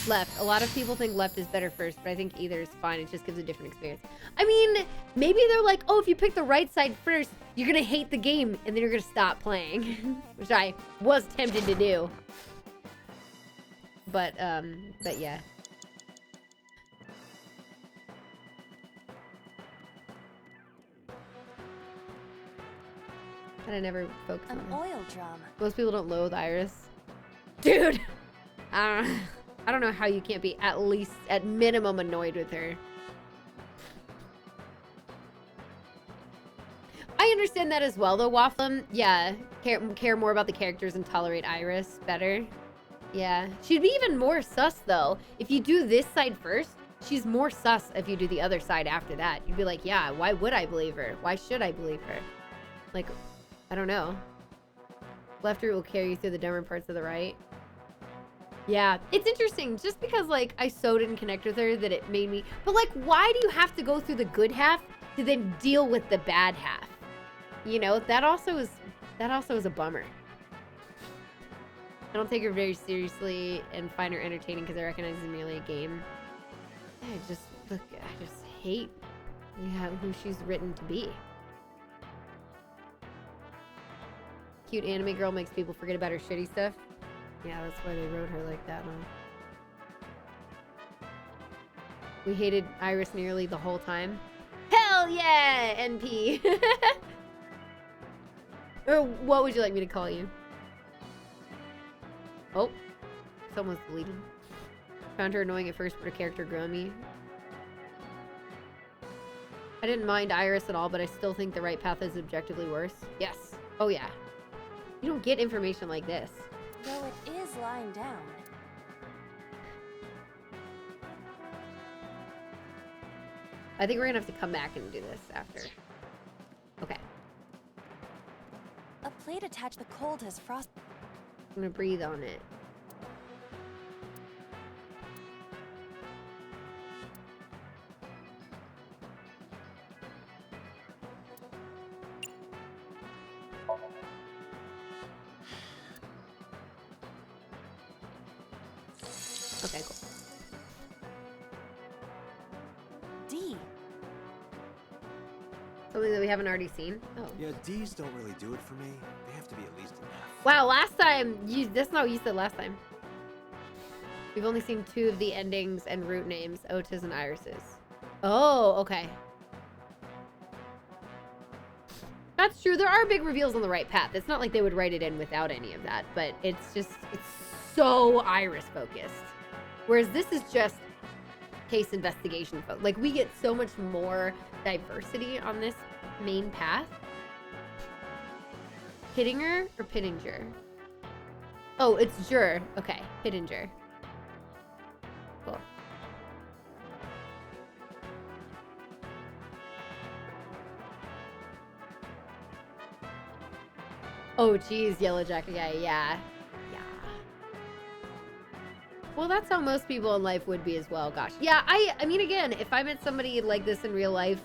Left. A lot of people think left is better first, but I think either is fine. It just gives a different experience. I mean, maybe they're like, oh, if you pick the right side first, you're gonna hate the game, and then you're gonna stop playing. Which I was tempted to do. But yeah. And I never focus on An it. oil drum. Most people don't loathe Iris. Dude! I don't know how you can't be at least, at minimum, annoyed with her. I understand that as well, though, Wafflem. Yeah, care more about the characters and tolerate Iris better. Yeah. She'd be even more sus, though. If you do this side first, she's more sus if you do the other side after that. You'd be like, yeah, why would I believe her? Why should I believe her? Like, I don't know. Left root will carry you through the dumber parts of the right. Yeah, it's interesting. Just because, like, I so didn't connect with her that it made me... But, like, why do you have to go through the good half to then deal with the bad half? You know, that also is a bummer. I don't take her very seriously and find her entertaining because I recognize it's merely a game. I just hate who she's written to be. Cute anime girl makes people forget about her shitty stuff. Yeah, that's why they wrote her like that, huh? We hated Iris nearly the whole time. Hell yeah, NP! Or what would you like me to call you? Oh, someone's deleted. Found her annoying at first, but her character grew on me. I didn't mind Iris at all, but I still think the right path is objectively worse. Yes. Oh yeah. You don't get information like this. Though it is lying down. I think we're gonna have to come back and do this after. Okay. A plate attached. The cold has frost. I'm gonna breathe on it. Okay, cool. D. Something that we haven't already seen? Oh. Yeah, D's don't really do it for me. They have to be at least an F. Wow, last time, that's not what you said last time. We've only seen 2 of the endings and root names, Ota's and Iris's. Oh, okay. That's true. There are big reveals on the right path. It's not like they would write it in without any of that, but it's just, it's so Iris focused. Whereas this is just case investigation focused. Like, we get so much more diversity on this main path. Pittinger or Pittinger? Oh, it's Jur. Okay, Pittinger. Cool. Oh, geez, Yellow Jacket guy. Yeah. Well, that's how most people in life would be as well. Gosh. Yeah, I mean, again, if I met somebody like this in real life,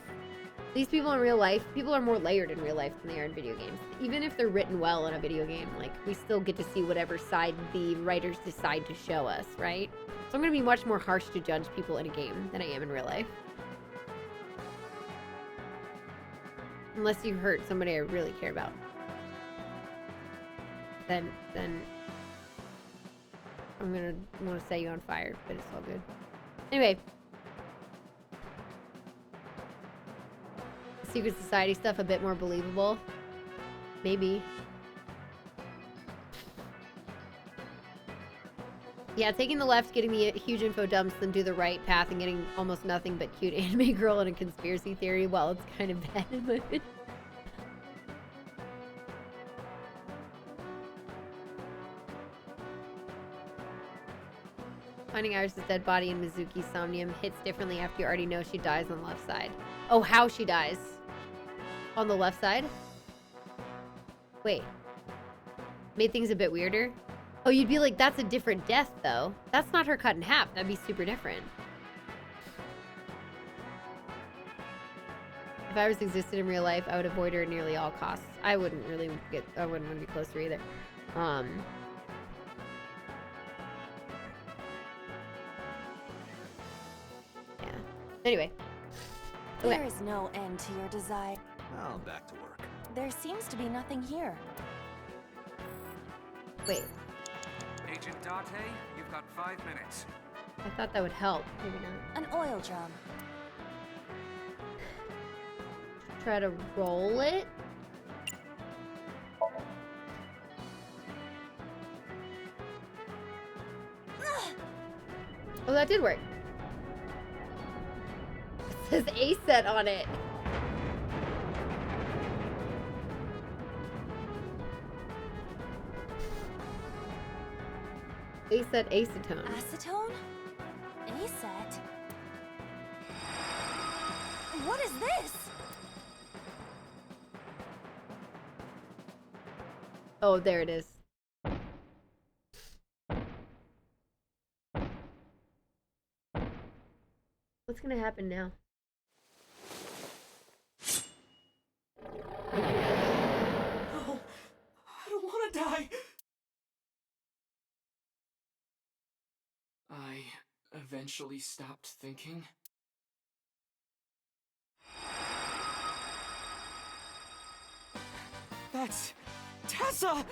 these people in real life, people are more layered in real life than they are in video games. Even if they're written well in a video game, like, we still get to see whatever side the writers decide to show us, right? So I'm going to be much more harsh to judge people in a game than I am in real life. Unless you hurt somebody I really care about. Then I'm gonna want to set you on fire, but it's all good. Anyway. Secret Society stuff a bit more believable. Maybe. Yeah, taking the left, getting the huge info dumps, then do the right path and getting almost nothing but cute anime girl and a conspiracy theory. Well, it's kind of bad in my opinion. Finding Iris' dead body in Mizuki's Somnium hits differently after you already know she dies on the left side. Oh, how she dies. On the left side? Wait. Made things a bit weirder? Oh, you'd be like, that's a different death, though. That's not her cut in half. That'd be super different. If Iris existed in real life, I would avoid her at nearly all costs. I wouldn't want to be close to her either. Yeah. Anyway. Okay. There is no end to your desire. Well, back to work. There seems to be nothing here. Wait. Agent Date, you've got 5 minutes. I thought that would help. Maybe not. An oil drum. Try to roll it. Oh, that did work. It says A set on it. A set acetone. Acetone? A-set? What is this? Oh, there it is. What's gonna happen now? No, I don't want to die. I eventually stopped thinking. That's Tessa!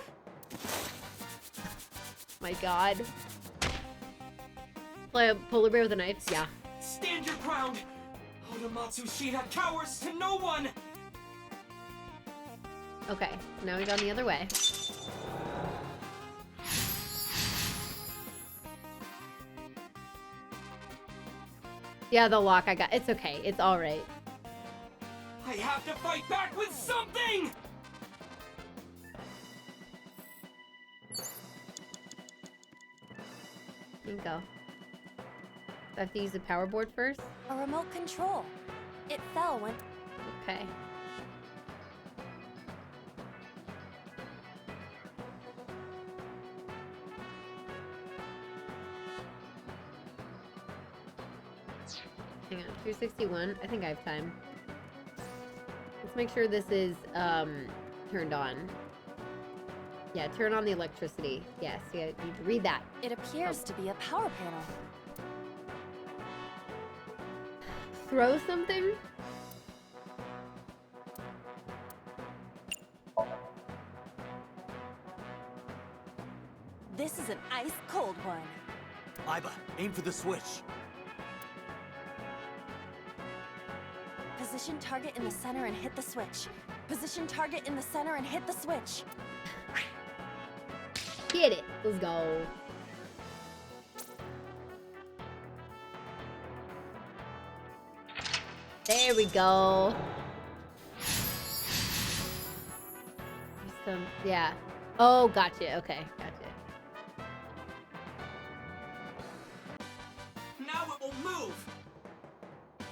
My god. Play a polar bear with a knife? Yeah. Stand your ground! Oda Matsushita cowers to no one! Okay, now we go the other way. Yeah, the lock I got. It's okay. It's alright. I have to fight back with something! Here you go. I have to use the power board first? A remote control. It fell when... Okay. Hang on, 261. I think I have time. Let's make sure this is turned on. Yeah, turn on the electricity. Yes, yeah, you need to read that. It appears to be a power panel. Throw something? This is an ice-cold one. Iba, aim for the switch. Position target in the center and hit the switch. Position target in the center and hit the switch. Get it. Let's go. There we go. Yeah. Oh, gotcha. Okay, gotcha. Now it will move!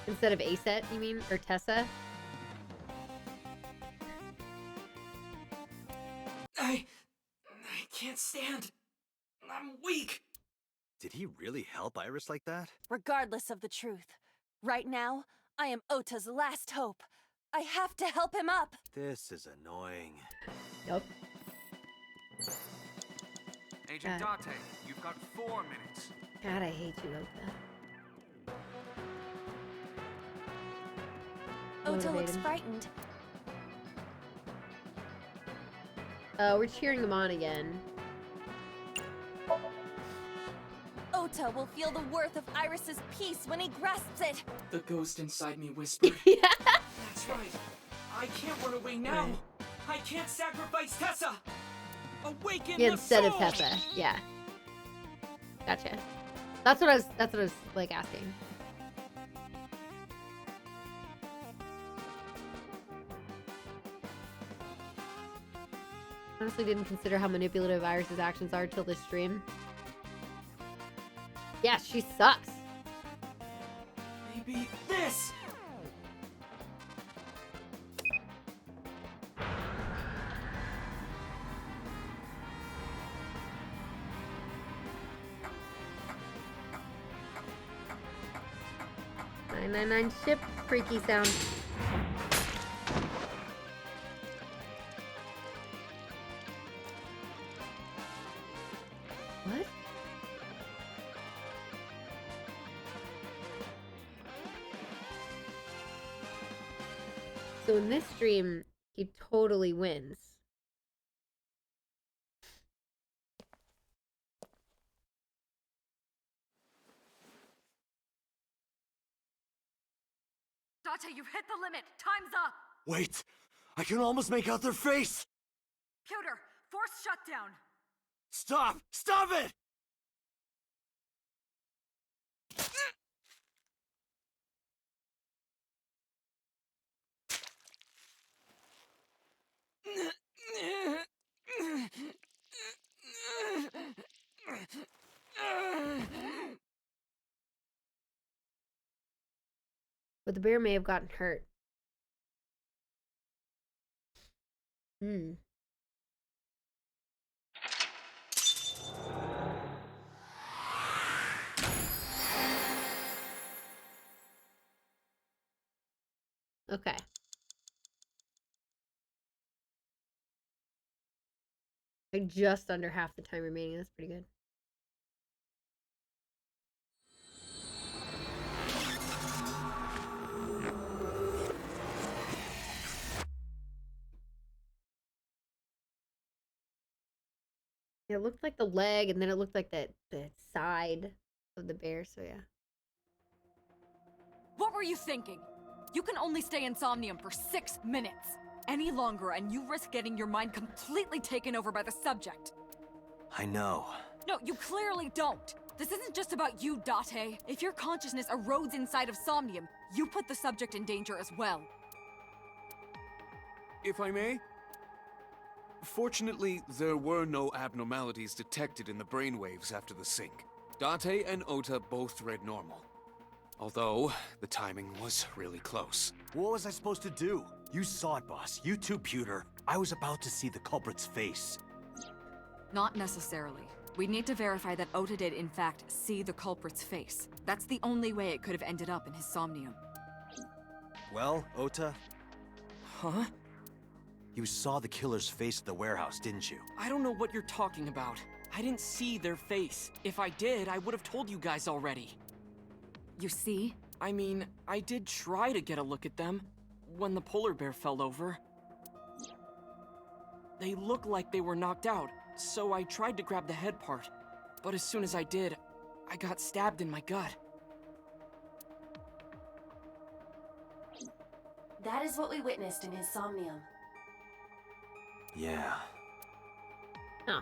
Instead of Aset, you mean? Or Tessa? I can't stand. I'm weak. Did he really help Iris like that? Regardless of the truth, right now, I am Ota's last hope. I have to help him up. This is annoying. Nope. Agent Date, you've got 4 minutes. God, I hate you, Ota. Ota looks Motivated. frightened. We're cheering him on again. Ota will feel the worth of Iris's peace when he grasps it. The ghost inside me whispered. Yeah. That's right. I can't run away now. I can't sacrifice Tessa. Awaken the Instead of soul! Tessa. Yeah. Gotcha. That's what I was like asking. Honestly didn't consider how manipulative Iris's actions are till this stream. Yeah, she sucks. Maybe this. Nine ship freaky sound. What? So in this stream, he totally wins. Date, you've hit the limit. Time's up. Wait! I can almost make out their face! Pewter, force shutdown. Stop! Stop it! But the bear may have gotten hurt. Okay. Like just under half the time remaining. That's pretty good. It looked like the leg, and then it looked like the side of the bear, so yeah. What were you thinking? You can only stay in Somnium for 6 minutes. Any longer, and you risk getting your mind completely taken over by the subject. I know. No, you clearly don't. This isn't just about you, Date. If your consciousness erodes inside of Somnium, you put the subject in danger as well. If I may? Fortunately, there were no abnormalities detected in the brainwaves after the sync. Date and Ota both read normal. Although, the timing was really close. What was I supposed to do? You saw it, boss. You too, Pewter. I was about to see the culprit's face. Not necessarily. We need to verify that Ota did in fact see the culprit's face. That's the only way it could have ended up in his Somnium. Well, Ota? Huh? You saw the killer's face at the warehouse, didn't you? I don't know what you're talking about. I didn't see their face. If I did, I would have told you guys already. You see? I mean, I did try to get a look at them when the polar bear fell over. They looked like they were knocked out, so I tried to grab the head part. But as soon as I did, I got stabbed in my gut. That is what we witnessed in his Somnium. Yeah. Huh.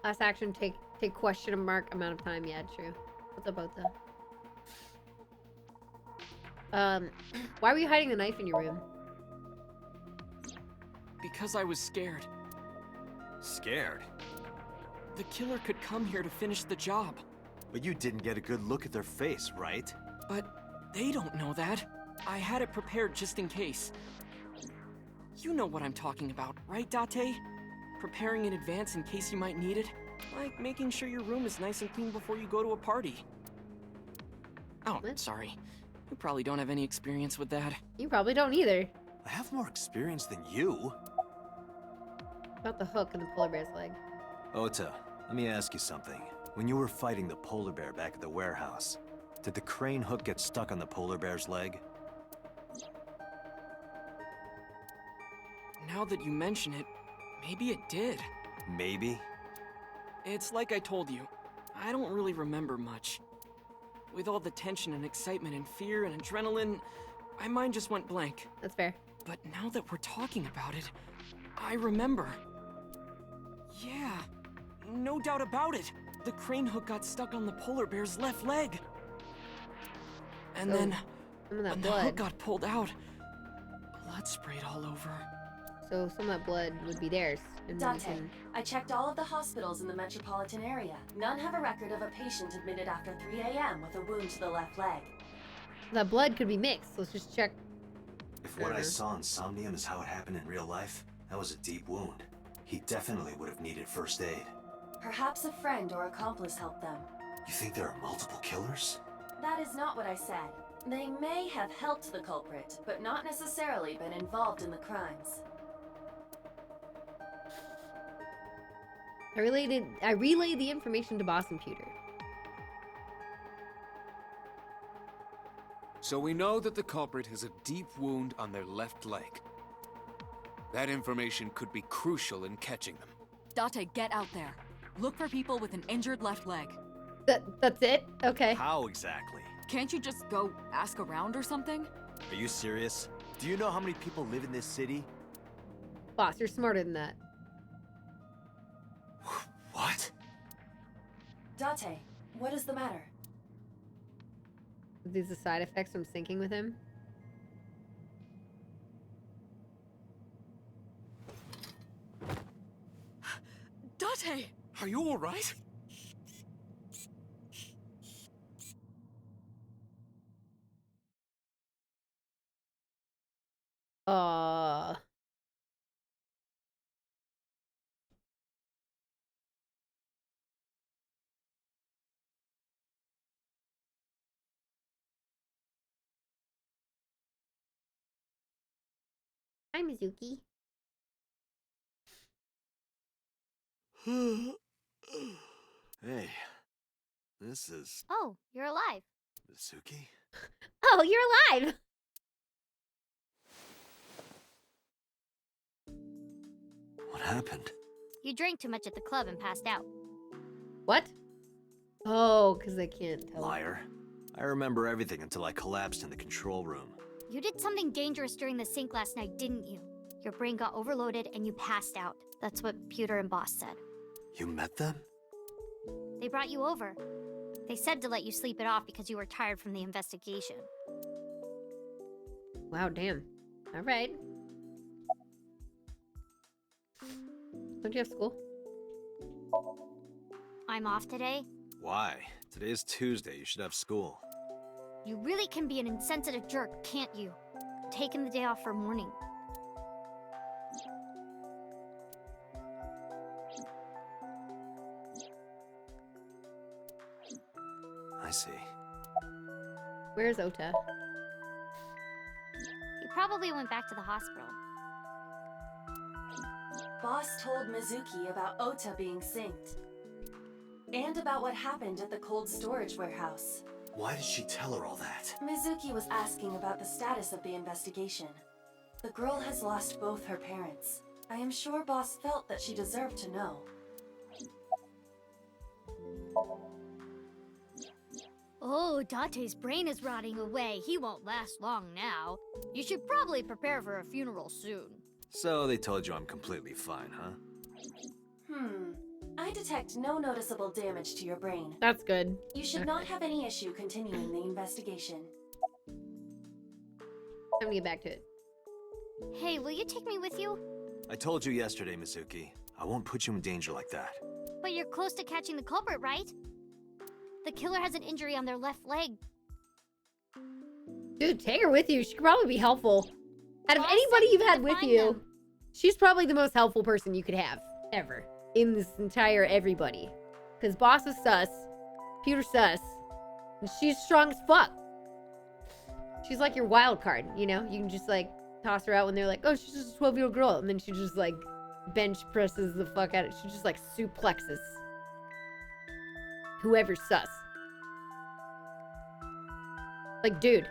Last action, take question mark amount of time. Yeah, true. What's about that? Why were you hiding the knife in your room? Because I was scared. Scared? The killer could come here to finish the job. But you didn't get a good look at their face, right? But they don't know that. I had it prepared just in case. You know what I'm talking about, right, Date? Preparing in advance in case you might need it. Like making sure your room is nice and clean before you go to a party. Oh, What? sorry. You probably don't have any experience with that. You probably don't either. I have more experience than you. About the hook in the polar bear's leg. Ota, let me ask you something. When you were fighting the polar bear back at the warehouse, did the crane hook get stuck on the polar bear's leg? Now that you mention it, maybe it did. Maybe? It's like I told you. I don't really remember much. With all the tension and excitement and fear and adrenaline, my mind just went blank. That's fair. But now that we're talking about it, I remember. Yeah, no doubt about it. The crane hook got stuck on the polar bear's left leg. And So, then, some of that when the blood. hook got pulled out, blood sprayed all over. So some of that blood would be theirs. And then we Date, can... I checked all of the hospitals in the metropolitan area. None have a record of a patient admitted after 3 a.m. with a wound to the left leg. That blood could be mixed. Let's just check. If what I saw in Somnium is how it happened in real life, that was a deep wound. He definitely would have needed first aid. Perhaps a friend or accomplice helped them. You think there are multiple killers? That is not what I said. They may have helped the culprit, but not necessarily been involved in the crimes. I relayed the information to Boss Computer. So we know that the culprit has a deep wound on their left leg. That information could be crucial in catching them. Date, get out there. Look for people with an injured left leg. That's it? Okay. How exactly? Can't you just go ask around or something? Are you serious? Do you know how many people live in this city? Boss, you're smarter than that. What? Date, what is the matter? Are these the side effects from syncing with him? Date! Are you all right? Hi, Mizuki. Hey, this is Oh, you're alive. Mitsuki? Oh, you're alive! What happened? You drank too much at the club and passed out. What? Oh, because they can't tell. Liar. I remember everything until I collapsed in the control room. You did something dangerous during the sink last night, didn't you? Your brain got overloaded and you passed out. That's what Pewter and Boss said. You met them? They brought you over. They said to let you sleep it off because you were tired from the investigation. Wow, damn. All right. Don't you have school? I'm off today. Why? Today's Tuesday. You should have school. You really can be an insensitive jerk, can't you? Taking the day off for mourning. I see. Where's Ota? probably went back to the hospital. Boss told Mizuki about Ota being synced. And about what happened at the cold storage warehouse. Why did she tell her all that? Mizuki was asking about the status of the investigation. The girl has lost both her parents. I am sure Boss felt that she deserved to know. Oh, Date's brain is rotting away. He won't last long now. You should probably prepare for a funeral soon. So they told you I'm completely fine, huh? I detect no noticeable damage to your brain. That's good. You should not have any issue continuing the investigation. Let me get back to it. Hey, will you take me with you? I told you yesterday, Mizuki. I won't put you in danger like that. But you're close to catching the culprit, right? The killer has an injury on their left leg. Dude, take her with you. She could probably be helpful. Out of Boss anybody said you've you had could with find you, them. she's probably the most helpful person you could have. Ever. In this entire everybody. Because Boss is sus. Pewter sus. And she's strong as fuck. She's like your wild card, you know? You can just like toss her out when they're like, oh, she's just a 12-year-old girl. And then she just like bench presses the fuck out of it. She just like suplexes whoever's sus. Like, dude,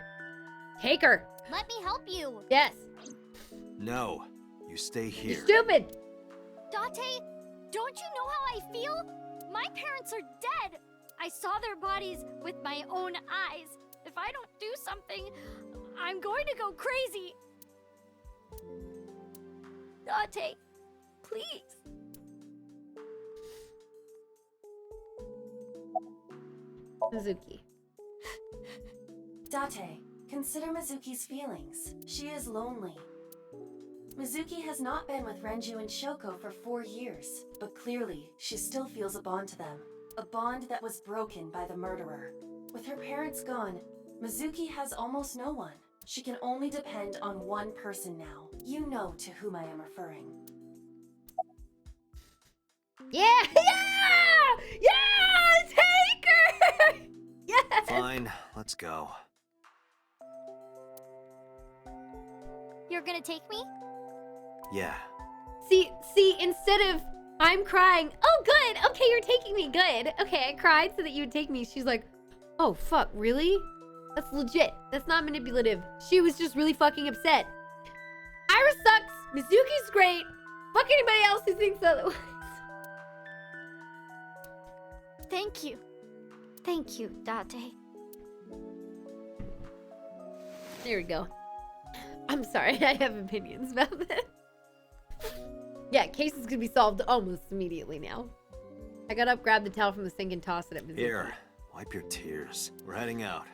take her. Let me help you. Yes. No, you stay here. You're stupid. Date, don't you know how I feel? My parents are dead. I saw their bodies with my own eyes. If I don't do something, I'm going to go crazy. Date, please. Mizuki. Date, consider Mizuki's feelings. She is lonely. Mizuki has not been with Renju and Shoko for 4 years, but clearly she still feels a bond to them. A bond that was broken by the murderer. With her parents gone, Mizuki has almost no one. She can only depend on one person now. You know to whom I am referring. Yeah! Yeah! Yeah! Take her! Yes! Fine, let's go. You're gonna take me? Yeah. See, instead of I'm crying, oh good, okay, you're taking me, good. Okay, I cried so that you would take me. She's like, oh fuck, really? That's legit. That's not manipulative. She was just really fucking upset. Iris sucks. Mizuki's great. Fuck anybody else who thinks otherwise. Thank you. Thank you, Date. There we go. I'm sorry, I have opinions about this. Yeah, case is gonna be solved almost immediately now. I got up, grabbed the towel from the sink, and tossed it at Mizuki. Here, wipe your tears. We're heading out.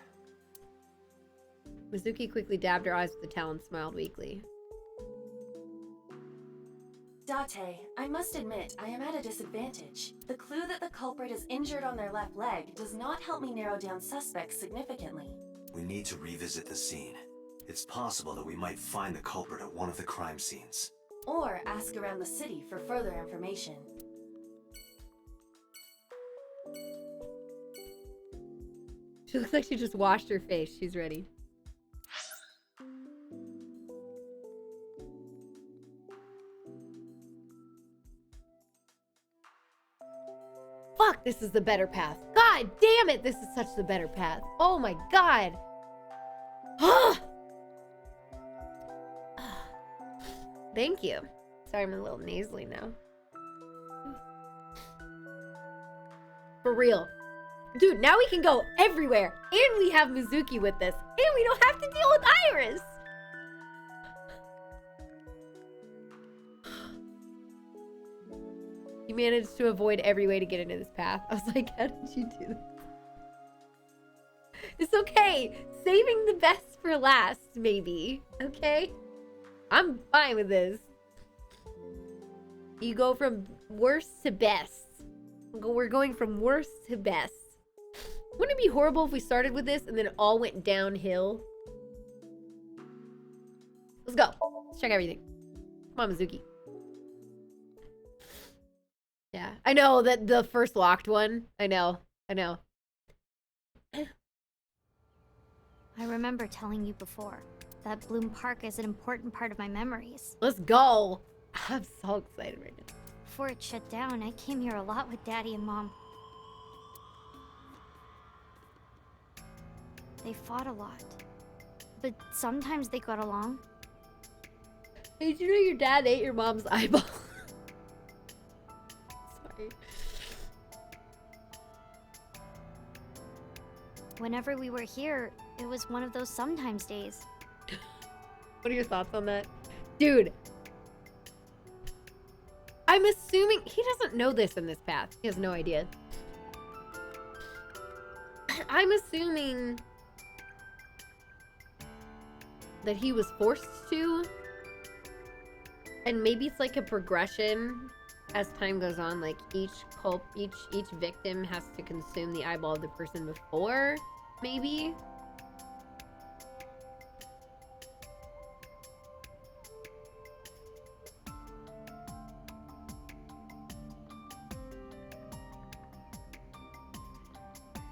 Mizuki quickly dabbed her eyes with the towel and smiled weakly. Date, I must admit, I am at a disadvantage. The clue that the culprit is injured on their left leg does not help me narrow down suspects significantly. We need to revisit the scene. It's possible that we might find the culprit at one of the crime scenes. Or ask around the city for further information. She looks like she just washed her face. She's ready. Fuck, this is the better path. God damn it, this is such the better path. Oh my god. Thank you. Sorry, I'm a little nasally now. For real. Dude, now we can go everywhere. And we have Mizuki with us. And we don't have to deal with Iris. You managed to avoid every way to get into this path. I was like, how did you do this? It's okay. Saving the best for last, maybe. Okay? I'm fine with this. You go from worst to best. We're going from worst to best. Wouldn't it be horrible if we started with this and then it all went downhill? Let's go. Let's check everything. Come on, Mizuki. Yeah, I know that the first locked one. I know. I remember telling you before. that Bloom Park is an important part of my memories. Let's go. I'm so excited right now. Before it shut down, I came here a lot with Daddy and Mom. They fought a lot, but sometimes they got along. Hey, did you know your dad ate your mom's eyeball? Sorry. Whenever we were here, it was one of those sometimes days. What are your thoughts on that? Dude. I'm assuming he doesn't know this in this path. He has no idea. I'm assuming that he was forced to. And maybe it's like a progression as time goes on. Like each victim has to consume the eyeball of the person before, maybe.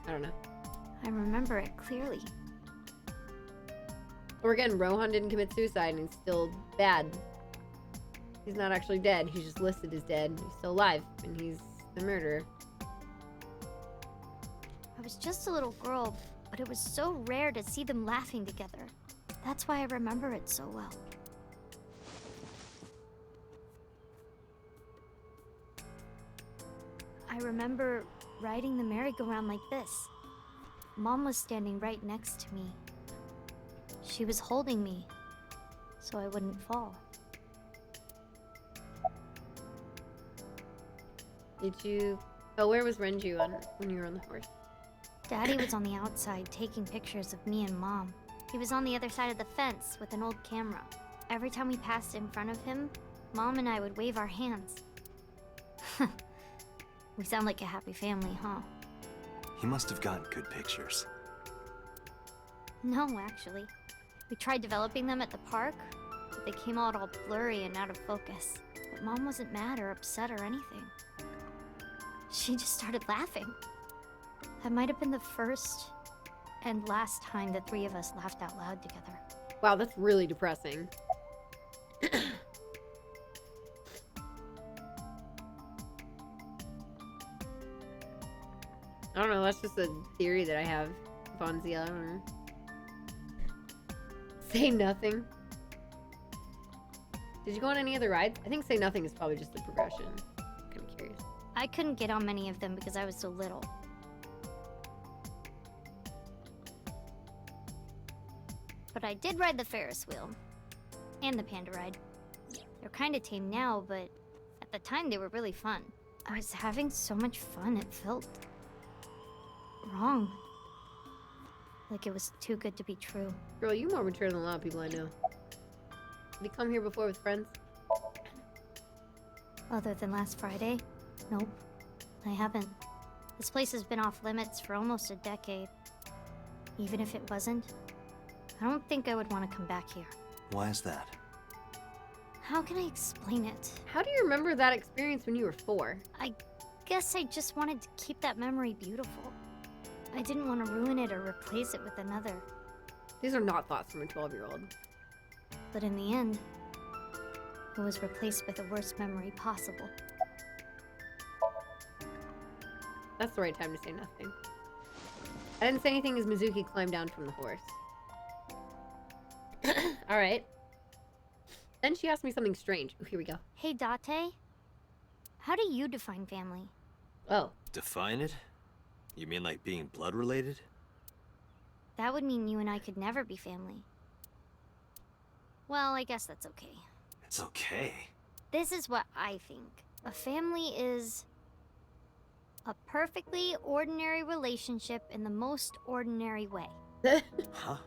I don't know. I remember it clearly. Or again, Rohan didn't commit suicide and he's still bad. He's not actually dead. He's just listed as dead. He's still alive, and he's the murderer. I was just a little girl, but it was so rare to see them laughing together. That's why I remember it so well. I remember riding the merry-go-round like this. Mom was standing right next to me. She was holding me, so I wouldn't fall. Did you... Oh, where was Renju when you were on the horse? Daddy was on the outside taking pictures of me and Mom. He was on the other side of the fence with an old camera. Every time we passed in front of him, Mom and I would wave our hands. We sound like a happy family, huh? He must have gotten good pictures. No, actually. We tried developing them at the park, but they came out all blurry and out of focus. But Mom wasn't mad or upset or anything. She just started laughing. That might have been the first and last time the three of us laughed out loud together. Wow, that's really depressing. I don't know, that's just a theory that I have, Vonzia. I don't know. Say nothing. Did you go on any other rides? I think say nothing is probably just a progression. I'm kind of curious. I couldn't get on many of them because I was so little. But I did ride the Ferris wheel. And the panda ride. They're kind of tame now, but at the time they were really fun. I was having so much fun, it felt wrong. Like it was too good to be true. Girl, you more mature than a lot of people I know. Have you come here before with friends? Other than last Friday? Nope. I haven't. This place has been off limits for almost a decade. Even if it wasn't, I don't think I would want to come back here. Why is that? How can I explain it? How do you remember that experience when you were 4? I guess I just wanted to keep that memory beautiful. I didn't want to ruin it or replace it with another. These are not thoughts from a 12-year-old. But in the end, it was replaced by the worst memory possible. That's the right time to say nothing. I didn't say anything as Mizuki climbed down from the horse. Alright. Then she asked me something strange. Oh, here we go. Hey, Date. How do you define family? Oh. Define it? You mean like being blood related? That would mean you and I could never be family. Well, I guess that's okay. It's okay. This is what I think. A family is a perfectly ordinary relationship in the most ordinary way. Huh?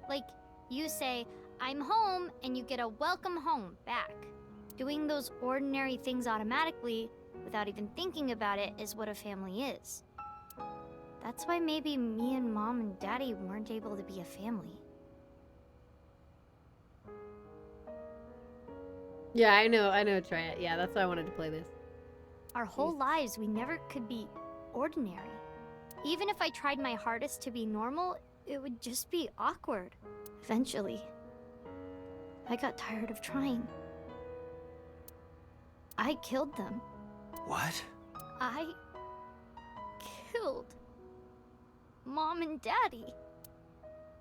Like, you say, I'm home, and you get a welcome home back. Doing those ordinary things automatically, without even thinking about it, is what a family is. That's why maybe me and Mom and Daddy weren't able to be a family. Yeah, I know, try it. Yeah, that's why I wanted to play this. Our whole lives, we never could be ordinary. Even if I tried my hardest to be normal, it would just be awkward. Eventually. I got tired of trying. I killed them. What? I killed Mom and Daddy.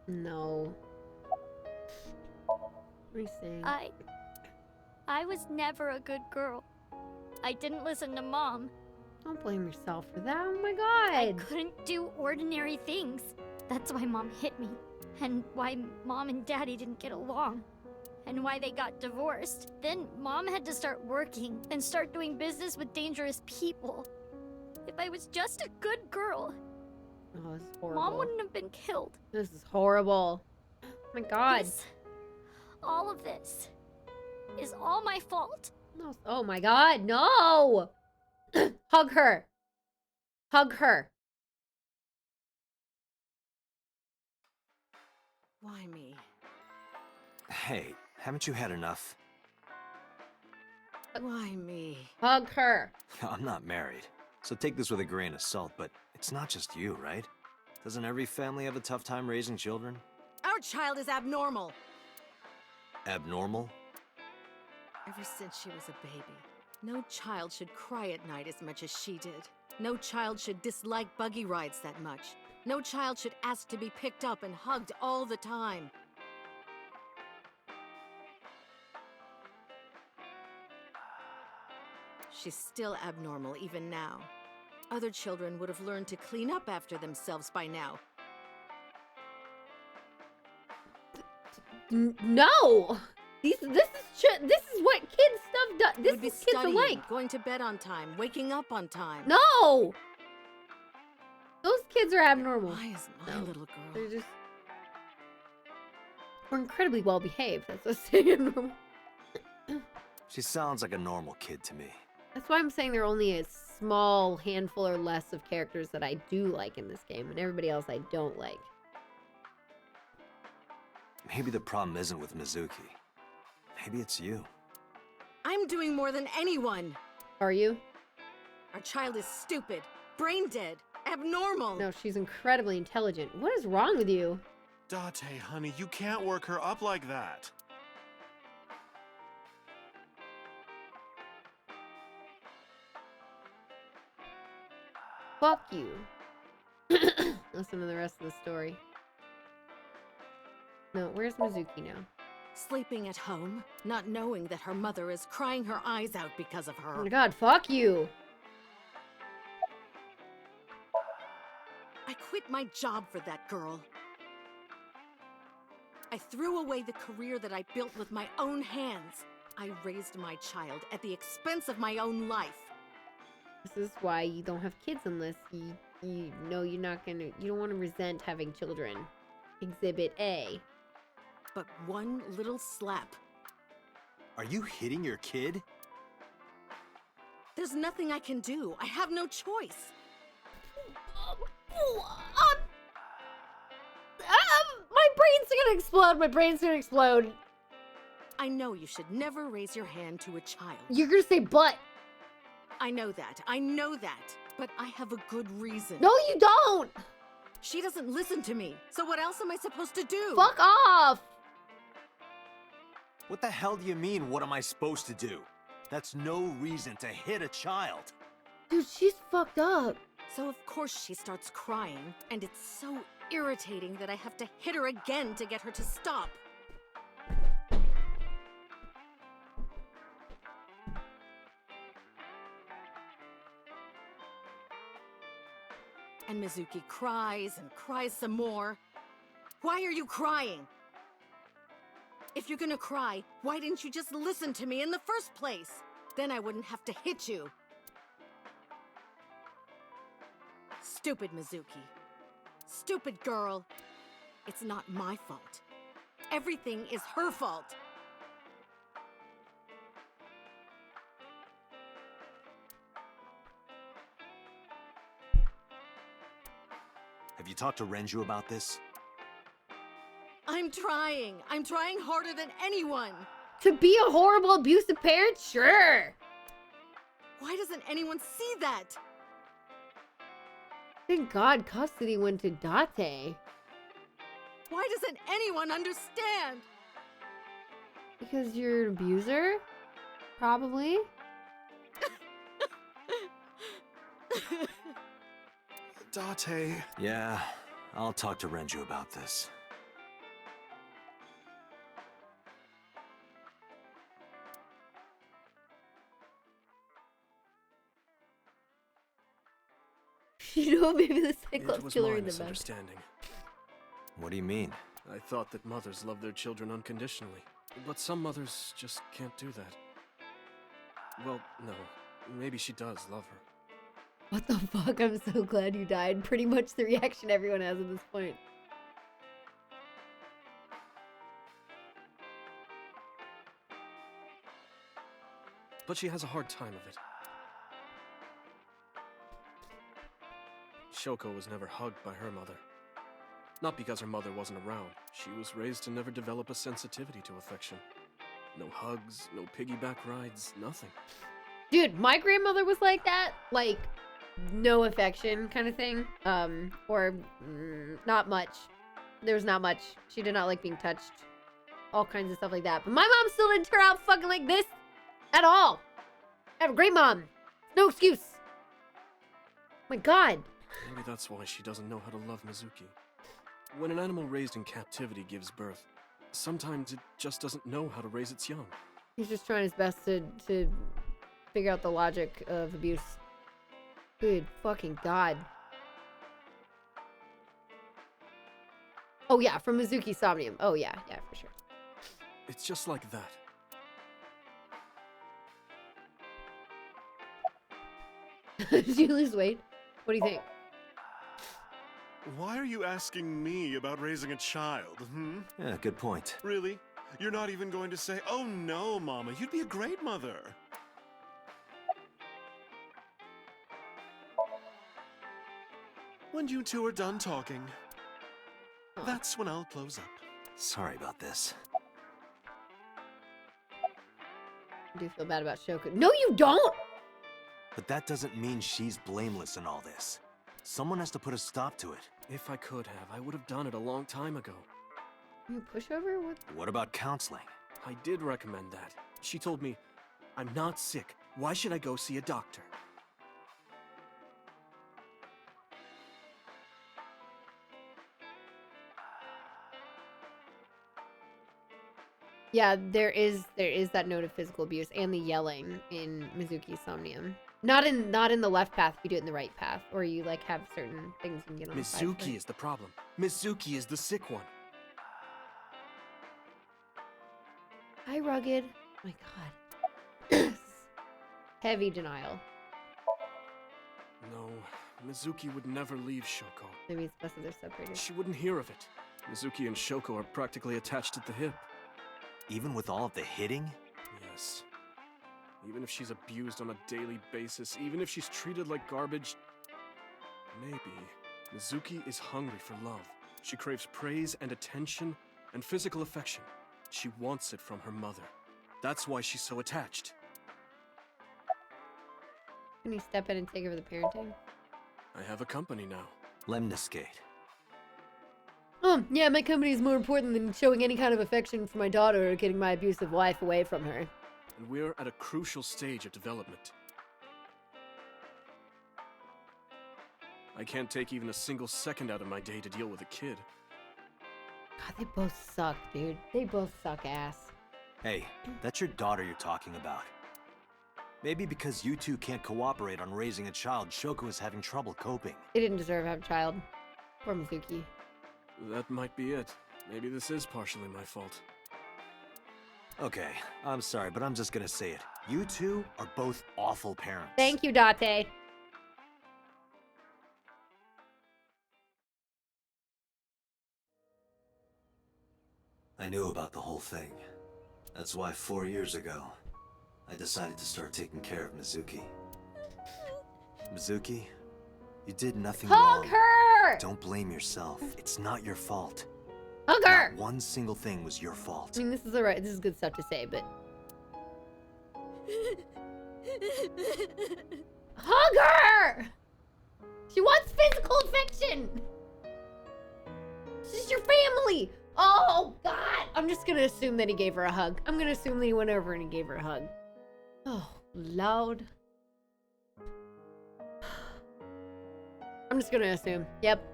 No. Let me see. I was never a good girl. I didn't listen to Mom. Don't blame yourself for that. Oh my I god. couldn't do ordinary things. That's why Mom hit me. And why Mom and Daddy didn't get along. And why they got divorced. Then Mom had to start working and start doing business with dangerous people. If I was just a good girl, Oh, this is horrible. Mom wouldn't have been killed. This is horrible. Oh my god. All of this is all my fault. No. Oh my god, no! Hug her. Hug her. Why me? Hey, haven't you had enough? Why me? Hug her. I'm not married, so take this with a grain of salt, but it's not just you, right? Doesn't every family have a tough time raising children? Our child is abnormal. Abnormal? Ever since she was a baby, no child should cry at night as much as she did. No child should dislike buggy rides that much. No child should ask to be picked up and hugged all the time. She's still abnormal even now. Other children would have learned to clean up after themselves by now. No! This is what kids stuff does. This Would be is kids studying, alike. going to bed on time, waking up on time. No! Those kids are abnormal. Why is my little girl? They're just... We're incredibly well behaved. That's what's saying abnormal. She sounds like a normal kid to me. That's why I'm saying there are only a small handful or less of characters that I do like in this game, and everybody else I don't like. Maybe the problem isn't with Mizuki. Maybe it's you. I'm doing more than anyone. Are you? Our child is stupid, brain dead, abnormal. No, she's incredibly intelligent. What is wrong with you? Date, honey, you can't work her up like that. Fuck you. Listen to the rest of the story. No, where's Mizuki now? Sleeping at home, not knowing that her mother is crying her eyes out because of her. Oh my god, fuck you. I quit my job for that girl. I threw away the career that I built with my own hands. I raised my child at the expense of my own life. This is why you don't have kids unless you know you're not gonna... You don't want to resent having children. Exhibit A. But one little slap. Are you hitting your kid? There's nothing I can do. I have no choice. My brain's gonna explode. My brain's gonna explode. I know you should never raise your hand to a child. You're gonna say but. I know that. I know that. But I have a good reason. No, you don't. She doesn't listen to me. So what else am I supposed to do? Fuck off. What the hell do you mean, what am I supposed to do? That's no reason to hit a child. Dude, she's fucked up. So of course she starts crying, and it's so irritating that I have to hit her again to get her to stop. And Mizuki cries and cries some more. Why are you crying? If you're gonna cry, why didn't you just listen to me in the first place? Then I wouldn't have to hit you. Stupid Mizuki. Stupid girl. It's not my fault. Everything is her fault. Have you talked to Renju about this? I'm trying. I'm trying harder than anyone. To be a horrible, abusive parent? Sure. Why doesn't anyone see that? Thank God custody went to Date. Why doesn't anyone understand? Because you're an abuser? Probably. Date. Yeah, I'll talk to Renju about this. You know, maybe the It Cyclops was killer my in the back. misunderstanding. What do you mean? I thought that mothers love their children unconditionally. But some mothers just can't do that. Well, no. Maybe she does love her. What the fuck? I'm so glad you died. Pretty much the reaction everyone has at this point. But she has a hard time of it. Shoko was never hugged by her mother. Not because her mother wasn't around. She was raised to never develop a sensitivity to affection. No hugs, no piggyback rides, nothing. Dude, my grandmother was like that. Like, no affection kind of thing. Not much. There was not much. She did not like being touched. All kinds of stuff like that. But my mom still didn't turn out fucking like this. At all. I have a great mom. No excuse. My God. Maybe that's why she doesn't know how to love Mizuki. When an animal raised in captivity gives birth, sometimes it just doesn't know how to raise its young. He's just trying his best to figure out the logic of abuse. Good fucking God. Oh yeah, from Mizuki Somnium. Oh yeah, for sure. It's just like that. Did you lose weight? What do you think? Why are you asking me about raising a child, Yeah, good point. Really? You're not even going to say, oh no, Mama, you'd be a great mother. When you two are done talking, that's when I'll close up. Sorry about this. I do feel bad about Shoko. No, you don't! But that doesn't mean she's blameless in all this. Someone has to put a stop to it. If I could have, I would have done it a long time ago. You pushover? What? What about counseling? I did recommend that. She told me, I'm not sick. Why should I go see a doctor? Yeah, there is that note of physical abuse and the yelling in Mizuki Somnium. Not in the left path if you do it in the right path, or you like have certain things you can get on the side. Mizuki is the problem. Mizuki is the sick one. Hi, Rugged. My God. Heavy denial. No, Mizuki would never leave Shoko. Maybe it's best that they're separated. She wouldn't hear of it. Mizuki and Shoko are practically attached at the hip. Even with all of the hitting? Yes. Even if she's abused on a daily basis, even if she's treated like garbage, maybe Mizuki is hungry for love. She craves praise and attention and physical affection. She wants it from her mother. That's why she's so attached. Can you step in and take over the parenting? I have a company now. Lemniscate. Yeah, my company is more important than showing any kind of affection for my daughter or getting my abusive wife away from her. And we're at a crucial stage of development. I can't take even a single second out of my day to deal with a kid. God, they both suck, dude. They both suck ass. Hey, that's your daughter you're talking about. Maybe because you two can't cooperate on raising a child, Shoko is having trouble coping. They didn't deserve to have a child. Poor Mizuki. That might be it. Maybe this is partially my fault. Okay, I'm sorry, but I'm just gonna say it. You two are both awful parents. Thank you, Date. I knew about the whole thing. That's why 4 years ago, I decided to start taking care of Mizuki. Mizuki, you did nothing wrong. Hug her! Don't blame yourself. It's not your fault. Hug her! Not one single thing was your fault. I mean, this is good stuff to say, but... Hug! her! She wants physical affection! This is your family! Oh, God! I'm just gonna assume that he gave her a hug. I'm gonna assume that he went over and he gave her a hug. Oh, Lord. I'm just gonna assume. Yep.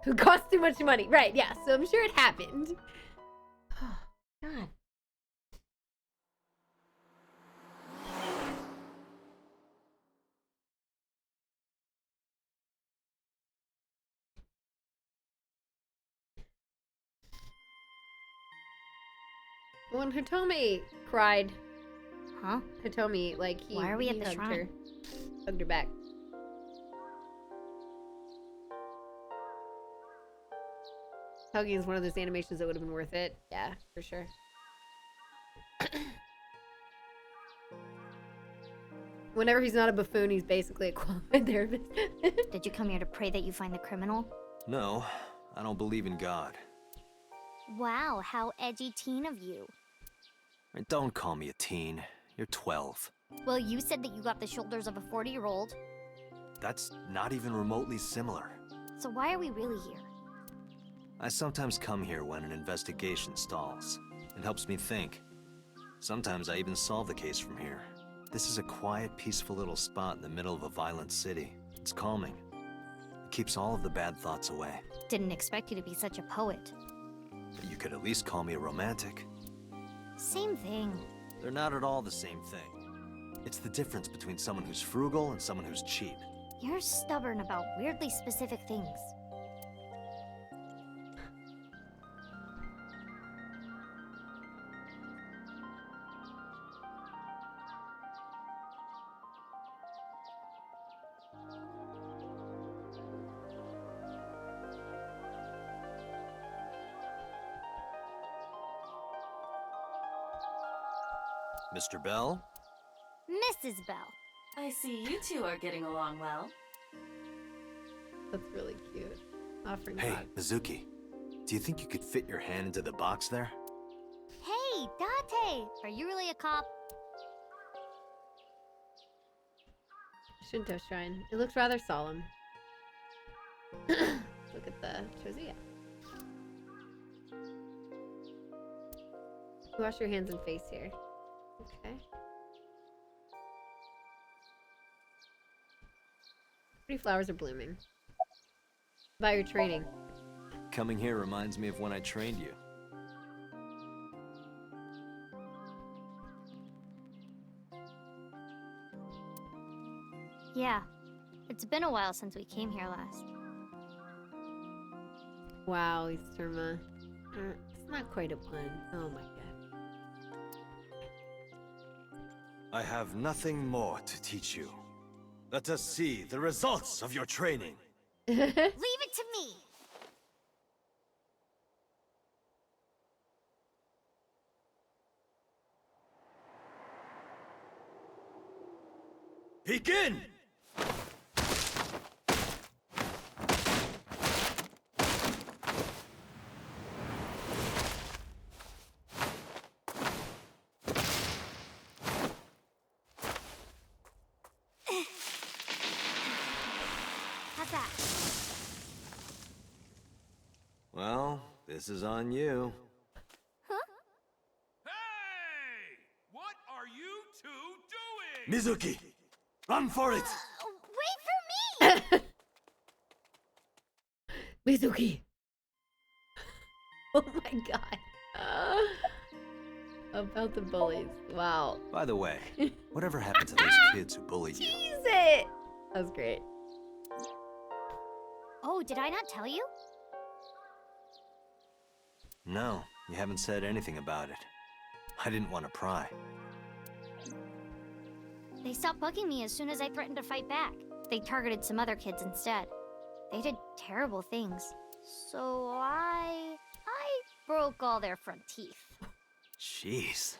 Who cost too much money. Right, yeah. So I'm sure it happened. Oh, God. When Hitomi cried. Huh? Hitomi, like, Why are we at he the hugged shrine? her. Hugged her back. Hugging is one of those animations that would have been worth it. Yeah, for sure. Whenever he's not a buffoon, he's basically a qualified therapist. Did you come here to pray that you find the criminal? No, I don't believe in God. Wow, how edgy teen of you. And don't call me a teen. You're 12. Well, you said that you got the shoulders of a 40-year-old. That's not even remotely similar. So why are we really here? I sometimes come here when an investigation stalls. It helps me think. Sometimes I even solve the case from here. This is a quiet, peaceful little spot in the middle of a violent city. It's calming. It keeps all of the bad thoughts away. Didn't expect you to be such a poet. You could at least call me a romantic. Same thing. They're not at all the same thing. It's the difference between someone who's frugal and someone who's cheap. You're stubborn about weirdly specific things. Mr. Bell? Mrs. Bell. I see you two are getting along well. That's really cute. Offering Hey, God. Mizuki. Do you think you could fit your hand into the box there? Hey, Date! Are you really a cop? Shinto shrine. It looks rather solemn. Look at the Chozuya. Wash your hands and face here. Okay. Pretty flowers are blooming. About your training. Coming here reminds me of when I trained you. Yeah. It's been a while since we came here last. Wow, Easterma. It's not quite a pun. Oh my god. I have nothing more to teach you. Let us see the results of your training. Leave it to me! Begin! How's that? Well, this is on you. Hey! What are you two doing? Mizuki! Run for it! Wait for me! Mizuki! Oh my god. About the bullies. Wow. By the way, whatever happened to those kids who bullied you? Tease it! That was great. Oh, did I not tell you? No, you haven't said anything about it. I didn't want to pry. They stopped bugging me as soon as I threatened to fight back. They targeted some other kids instead. They did terrible things. So I broke all their front teeth. Jeez.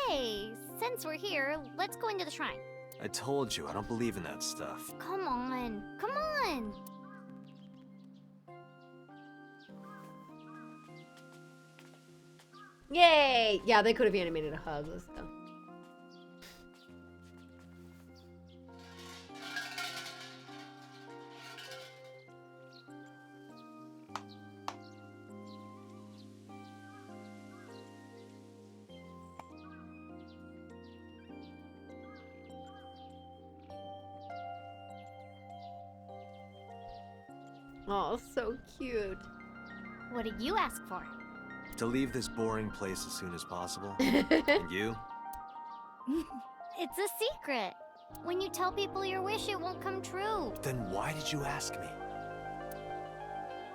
Hey, since we're here, let's go into the shrine. I told you, I don't believe in that stuff. Come on, come on! Yay! Yeah, they could have animated a hug. Let's go. Oh, so cute. What did you ask for? To leave this boring place as soon as possible. And you? It's a secret. When you tell people your wish, it won't come true. Then why did you ask me?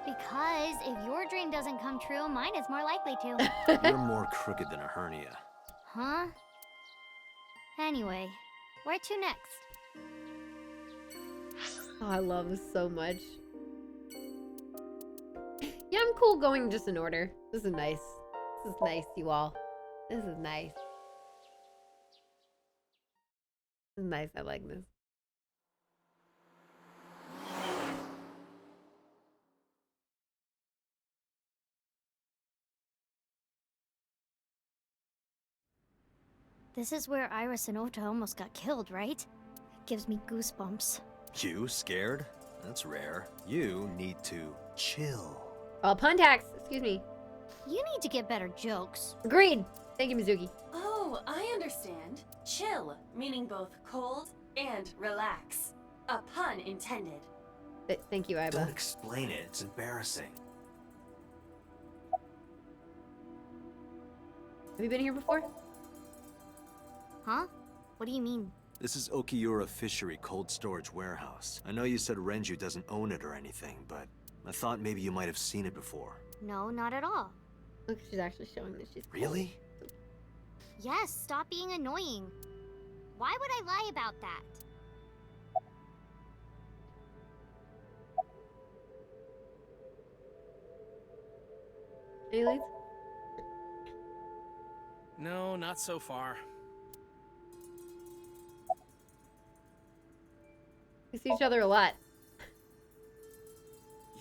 Because if your dream doesn't come true, mine is more likely to. You're more crooked than a hernia. Huh? Anyway, where to next? Oh, I love this so much. Yeah, I'm cool going just in order. This is nice. This is nice, you all. This is nice. This is nice. I like this. This is where Iris and Ota almost got killed, right? It gives me goosebumps. You scared? That's rare. You need to chill. Pun tax. Excuse me. You need to get better jokes. Agreed. Thank you, Mizuki. Oh, I understand. Chill, meaning both cold and relax. A pun intended. Thank you, Iba. Don't explain it. It's embarrassing. Have you been here before? Huh? What do you mean? This is Okiura Fishery Cold Storage Warehouse. I know you said Renju doesn't own it or anything, but I thought maybe you might have seen it before. No, not at all. Look, she's actually showing that she's cool. Really? Yes, stop being annoying. Why would I lie about that? Any leads? No, not so far. We see each other a lot.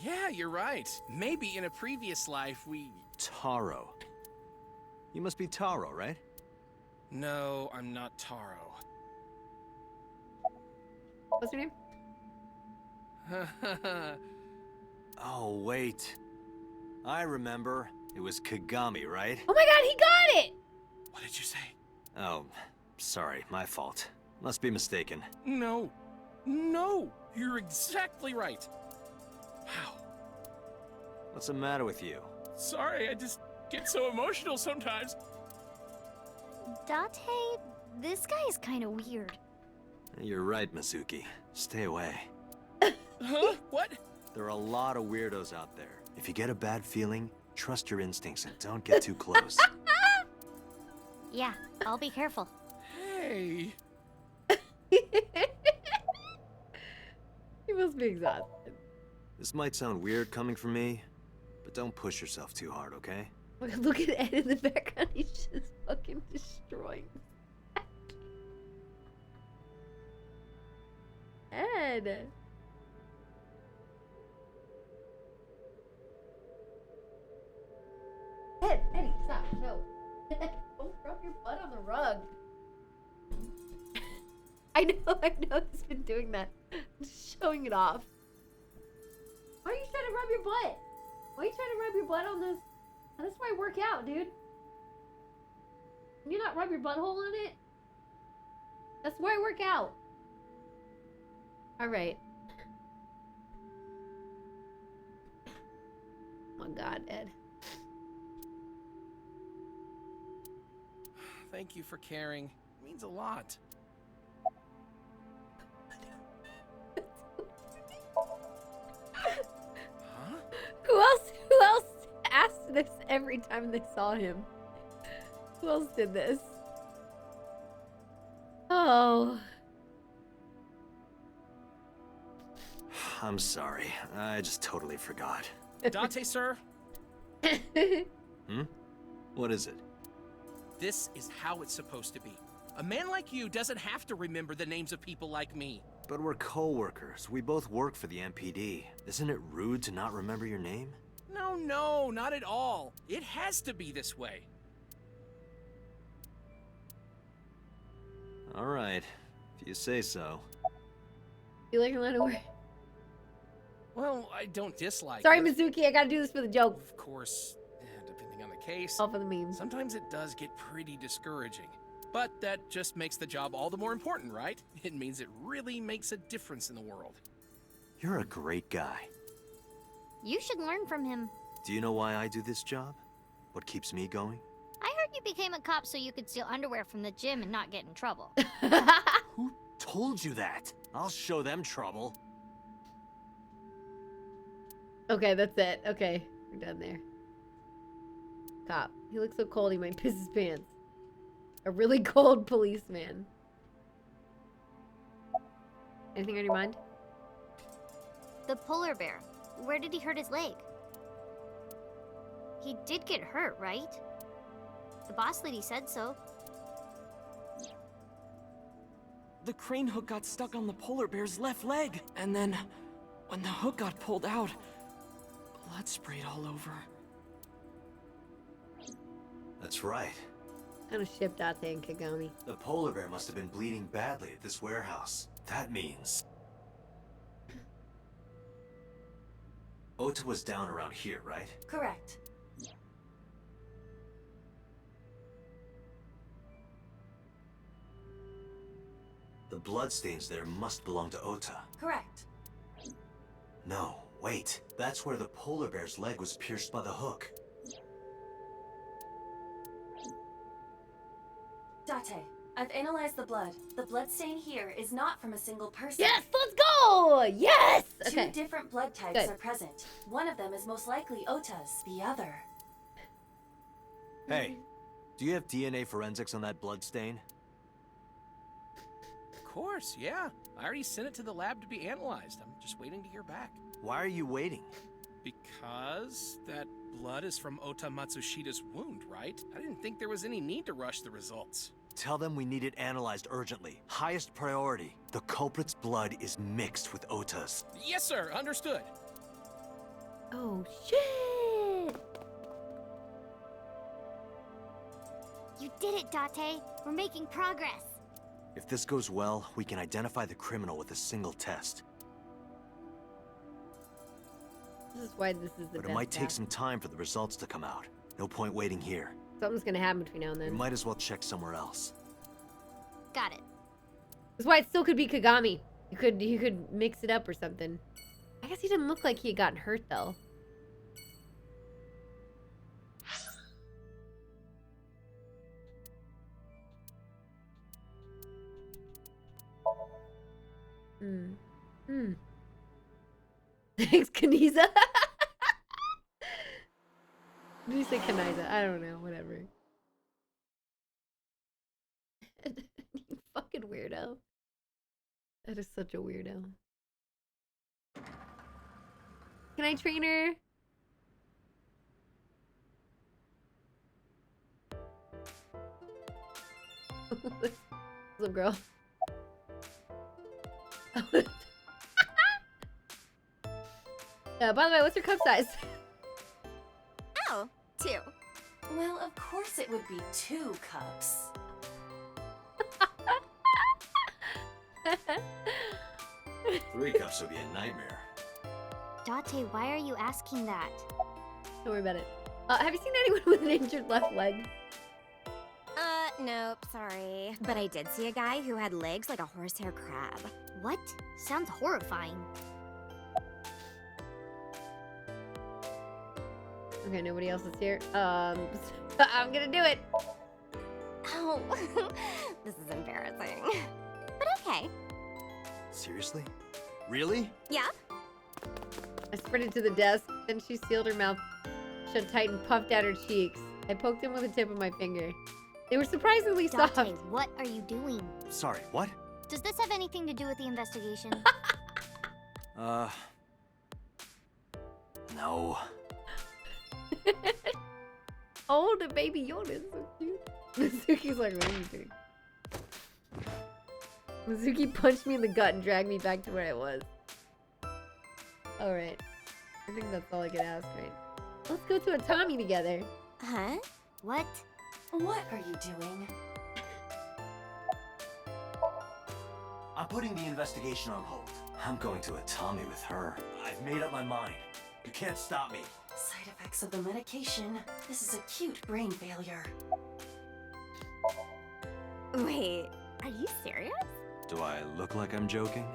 Yeah, you're right. Maybe in a previous life we... Taro. You must be Taro, right? No, I'm not Taro. What's your name? Oh, wait. I remember. It was Kagami, right? Oh my god, he got it! What did you say? Oh, sorry. My fault. Must be mistaken. No. No! You're exactly right. Wow. What's the matter with you? Sorry, I just get so emotional sometimes. Date, this guy is kind of weird. You're right, Mizuki. Stay away. Huh? What? There are a lot of weirdos out there. If you get a bad feeling, trust your instincts and don't get too close. Yeah, I'll be careful. Hey. He must be exhausted. This might sound weird coming from me, but don't push yourself too hard, okay? Look at Ed in the background. He's just fucking destroying. Ed. Eddie, stop. No. Don't rub your butt on the rug. I know he's been doing that. Just showing it off. Why are you trying to rub your butt? Why are you trying to rub your butt on this? That's why I work out, dude. Can you not rub your butthole on it? That's where I work out. Alright. Oh my god, Ed. Thank you for caring. It means a lot. Huh? Who else asked this every time they saw him? Who else did this? Oh. I'm sorry. I just totally forgot. Date, sir, Hmm? What is it? this is how it's supposed to be. A man like you doesn't have to remember the names of people like me. But we're co-workers. We both work for the MPD. Isn't it rude to not remember your name? No, not at all. It has to be this way. All right, if you say so. You like a lot of work. Well, I don't dislike Sorry, it. Mizuki, I gotta do this for the joke. Of course, depending on the case, All for the memes. sometimes it does get pretty discouraging. But that just makes the job all the more important, right? It means it really makes a difference in the world. You're a great guy. You should learn from him. Do you know why I do this job? What keeps me going? I heard you became a cop so you could steal underwear from the gym and not get in trouble. Who told you that? I'll show them trouble. Okay, that's it. Okay, we're done there. Cop. He looks so cold he might piss his pants. A really cold policeman. Anything on your mind? The polar bear. Where did he hurt his leg? He did get hurt, right? The boss lady said so. The crane hook got stuck on the polar bear's left leg. And then, when the hook got pulled out, blood sprayed all over. That's right. I'm gonna ship Date and Kagami. The polar bear must have been bleeding badly at this warehouse. That means... Ota was down around here, right? Correct. The bloodstains there must belong to Ota. Correct. No, wait. That's where the polar bear's leg was pierced by the hook. Date, I've analyzed the blood. The bloodstain here is not from a single person. Yes, let's go! Yes! Okay. Two different blood types Good. are present. One of them is most likely Ota's, the other. Hey, do you have DNA forensics on that bloodstain? Of course, yeah. I already sent it to the lab to be analyzed. I'm just waiting to hear back. Why are you waiting? Because that blood is from Ota Matsushida's wound, right? I didn't think there was any need to rush the results. Tell them we need it analyzed urgently. Highest priority. The culprit's blood is mixed with Ota's. Yes, sir. Understood. Oh, shit! You did it, Date. We're making progress. If this goes well, we can identify the criminal with a single test. This is why this is the But best it might take app. some time for the results to come out. No point waiting here. Something's gonna happen between now and We then. might as well check somewhere else. Got it. That's why it still could be Kagami. You could mix it up or something. I guess he didn't look like he had gotten hurt though. Thanks, Kaniza. Did you say Kaniza? I don't know, whatever. You fucking weirdo. That is such a weirdo. Can I train her? What's up, girl? By the way, what's your cup size? Oh, 2. Well, of course it would be 2 cups. 3 cups would be a nightmare. Date, why are you asking that? Don't worry about it. Have you seen anyone with an injured left leg? Nope, sorry. But I did see a guy who had legs like a horsehair crab. What? Sounds horrifying. Okay, nobody else is here. I'm gonna do it. Oh, this is embarrassing. But okay. Seriously? Really? Yeah? I sprinted to the desk, then she sealed her mouth shut tight and puffed out her cheeks. I poked them with the tip of my finger. They were surprisingly Date, soft. what are you doing? Sorry, what? Does this have anything to do with the investigation? No. Oh, the baby Yoda is so cute. Mizuki's like, what are you doing? Mizuki punched me in the gut and dragged me back to where I was. Alright. I think that's all I can ask, right? Let's go to a Tommy together. Huh? What? What are you doing? I'm putting the investigation on hold. I'm going to a Tommy with her. I've made up my mind. You can't stop me. Side effects of the medication. This is acute brain failure. Wait, are you serious? Do I look like I'm joking?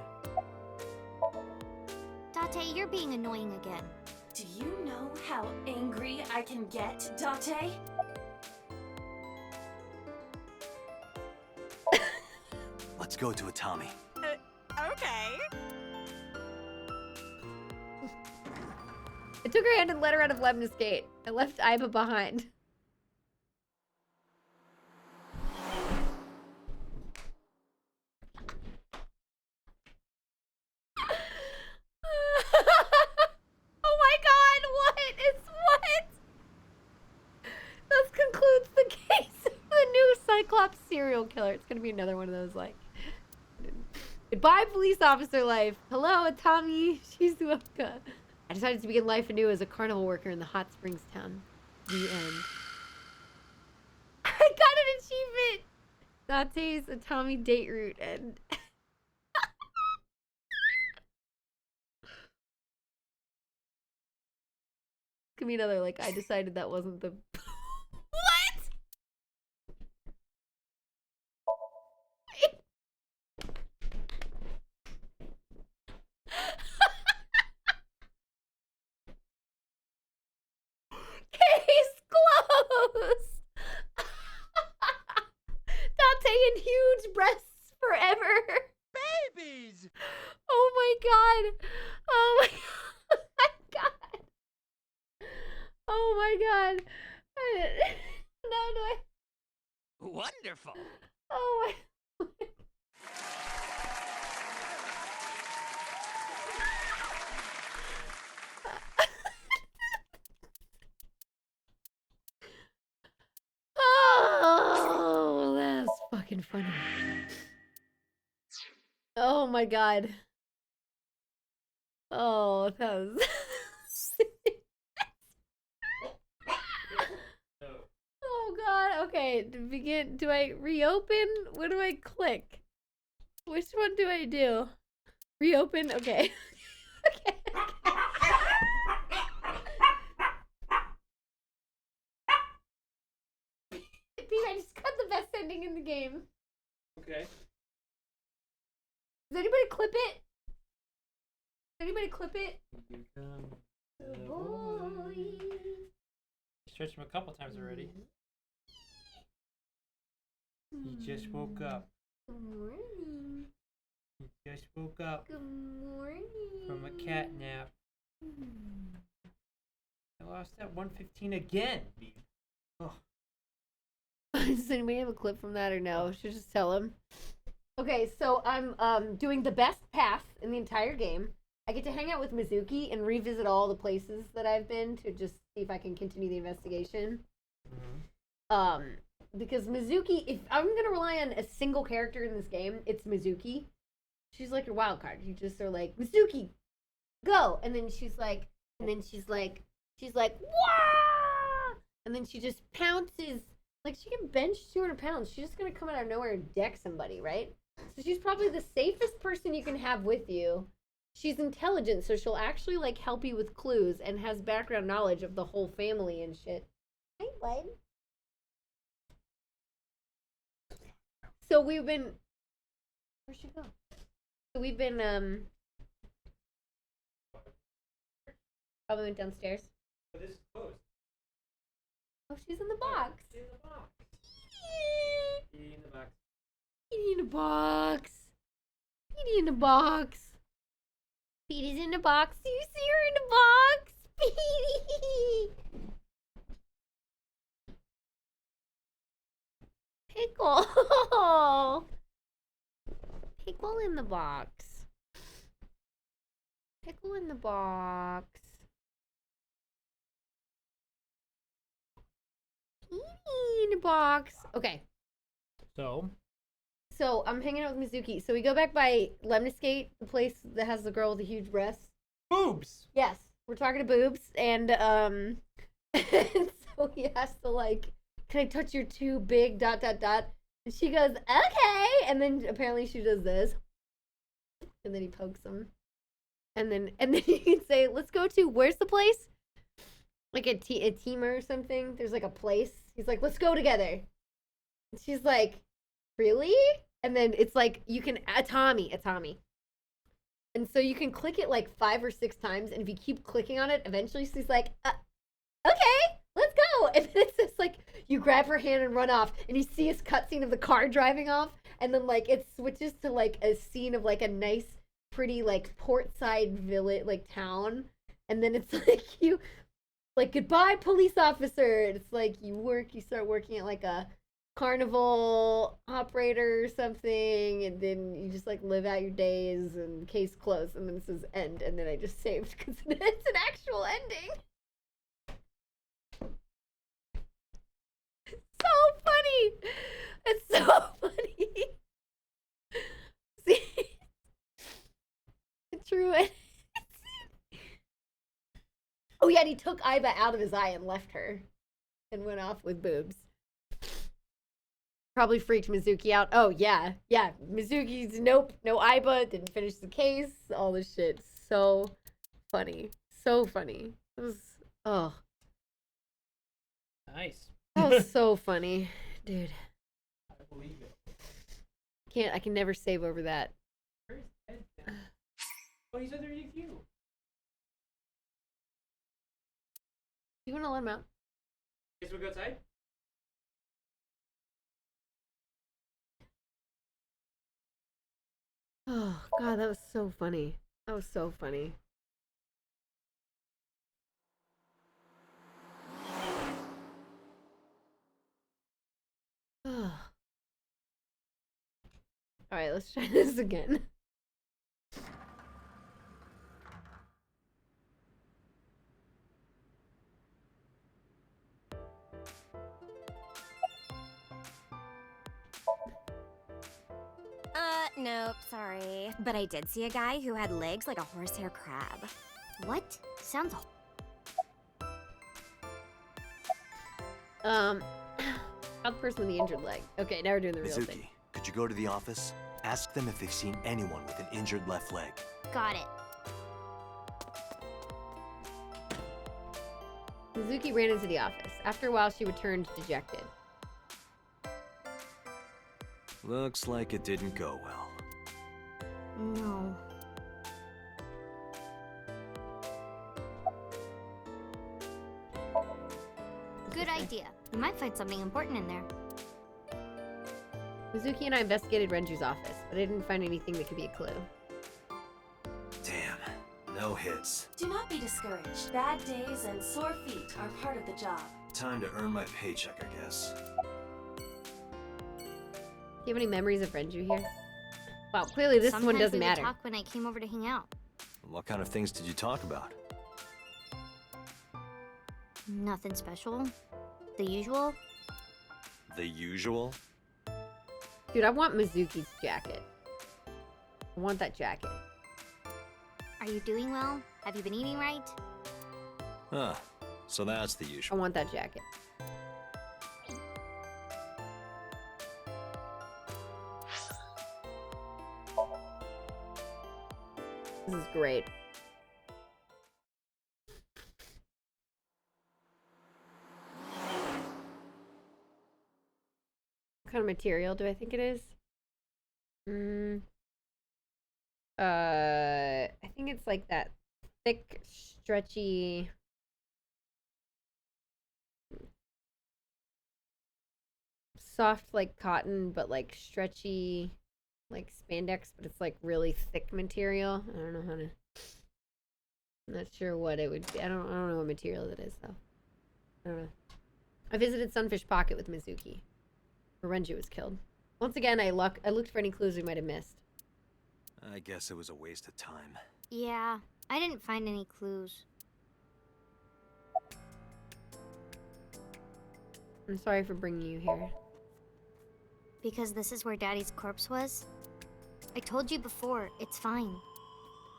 Date, you're being annoying again. Do you know how angry I can get, Date? Let's go to Atami. Okay. I took her hand and led her out of Lemnis Gate. I left Iba behind. Oh my god, what? It's what? This concludes the case of the new Cyclops serial killer. It's gonna be another one of those, like... Goodbye, police officer life. Hello, Atami Shizuoka. I decided to begin life anew as a carnival worker in the hot springs town. The end. I got an achievement! Date's Atami date route and... Give me another, like, I decided that wasn't the... What? Case closed! Date and huge breasts forever! Babies! Oh my god! Oh my god! Oh my god! Now do I... Wonderful! Oh my... Oh, that's fucking funny. Oh my god. Oh, that was... Oh god, okay, to begin, do I reopen? What do I click? Which one do I do? Reopen? Okay. Okay. Pete, I just got the best ending in the game. Okay. Does anybody clip it? Does anybody clip it? Stretched him a couple times already. He just woke up. Good morning. He just woke up Good morning. from a cat nap. I lost that 115 again. Oh. Does anybody have a clip from that or no? Should I just tell him? Okay, so I'm doing the best path in the entire game. I get to hang out with Mizuki and revisit all the places that I've been to just see if I can continue the investigation. Because Mizuki, if I'm gonna rely on a single character in this game, it's Mizuki. She's like your wild card. You just are like, Mizuki, go! And then she's like, wah! And then she just pounces. Like, she can bench 200 pounds. She's just gonna come out of nowhere and deck somebody, right? So she's probably the safest person you can have with you. She's intelligent, so she'll actually, like, help you with clues and has background knowledge of the whole family and shit. Hi, bud. So we've been... Where'd she go? So we've been, probably went downstairs. But this is closed. Oh, she's in the box. She's in the box. Kitty in the box. Petey in a box. Petey in a box. Petey's in the box. Do you see her in the box? Petey. Pickle. Pickle in the box. Pickle in the box. Petey in the box. Okay. So I'm hanging out with Mizuki. So we go back by Lemnis Gate, the place that has the girl with the huge breasts. Boobs. Yes, we're talking to boobs, and and so he has to like, can I touch your two big ... And she goes, okay, and then apparently she does this, and then he pokes him, and then you can say, let's go to, where's the place? Like a teamer or something. There's like a place. He's like, let's go together. And she's like, really? And then it's like, you can, Atami. And so you can click it like 5 or 6 times, and if you keep clicking on it, eventually she's like, okay, let's go. And then it's just like, you grab her hand and run off, and you see this cutscene of the car driving off, and then like it switches to like a scene of like a nice, pretty like portside village, like town, and then it's like you, like, goodbye police officer. And it's like you start working at like a carnival operator or something, and then you just like live out your days and case closed, and then it says end, and then I just saved because it's an actual ending. So funny. It's so funny. See? True. Oh yeah, and he took Aiba out of his eye and left her and went off with boobs. Probably freaked Mizuki out. Oh yeah. Yeah. Mizuki's nope, no Aiba, didn't finish the case, all this shit. So funny. So funny. It was Nice. That was so funny. Dude. I believe it. I can never save over that. Where's Ed then? Oh, he's underneath you. You wanna let him out? Guess we'll go outside? Oh god, that was so funny. That was so funny. Alright, let's try this again. Nope, sorry. But I did see a guy who had legs like a horsehair crab. What? Sounds... How the person with the injured leg. Okay, now we're doing the real thing. Mizuki, could you go to the office? Ask them if they've seen anyone with an injured left leg. Got it. Mizuki ran into the office. After a while, she returned dejected. Looks like it didn't go well. No. Good idea. We might find something important in there. Mizuki and I investigated Renju's office, but I didn't find anything that could be a clue. Damn, no hits. Do not be discouraged. Bad days and sore feet are part of the job. Time to earn my paycheck, I guess. Do you have any memories of Renju here? Wow, clearly this one doesn't matter. Sometimes we would talk when I came over to hang out. What kind of things did you talk about? Nothing special. The usual. The usual? Dude, I want Mizuki's jacket. I want that jacket. Are you doing well? Have you been eating right? Huh. So that's the I usual. want that jacket. This is great. What kind of material do I think it is? I think it's like that thick, stretchy... soft like cotton, but like stretchy like spandex, but it's like really thick material. I don't know how to... I'm not sure what it would be. I don't know what material that is though. I don't know. I visited Sunfish Pocket with Mizuki, where Renju was killed. Once again, I looked for any clues we might have missed. I guess it was a waste of time. Yeah, I didn't find any clues. I'm sorry for bringing you here. Because this is where Daddy's corpse was? I told you before, it's fine.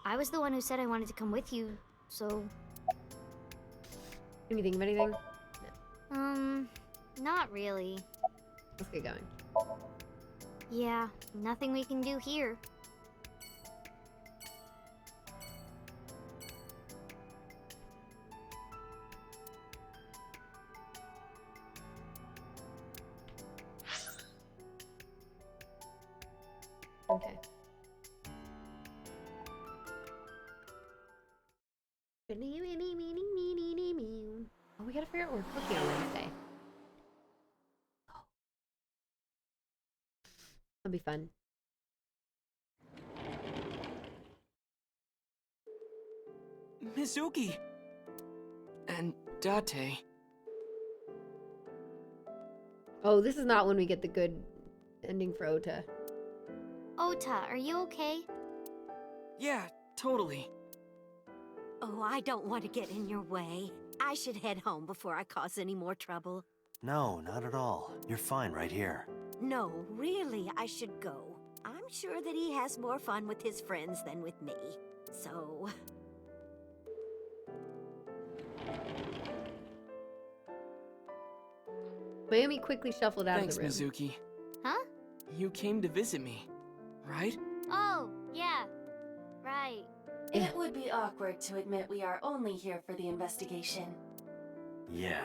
I was the one who said I wanted to come with you, so... Can you think of anything? Not really. Let's get going. Yeah, nothing we can do here. Okay. Oh, we gotta figure out where we're cooking on Wednesday. That'll be fun. Mizuki! And Date. Oh, this is not when we get the good ending for Ota. Ota, are you okay? Yeah, totally. Oh, I don't want to get in your way. I should head home before I cause any more trouble. No, not at all. You're fine right here. No, really, I should go. I'm sure that he has more fun with his friends than with me. So... Mayumi quickly shuffled out Thanks, of the room. Mizuki. Huh? You came to visit me, right? Oh, yeah. Right. It would be awkward to admit we are only here for the investigation. Yeah.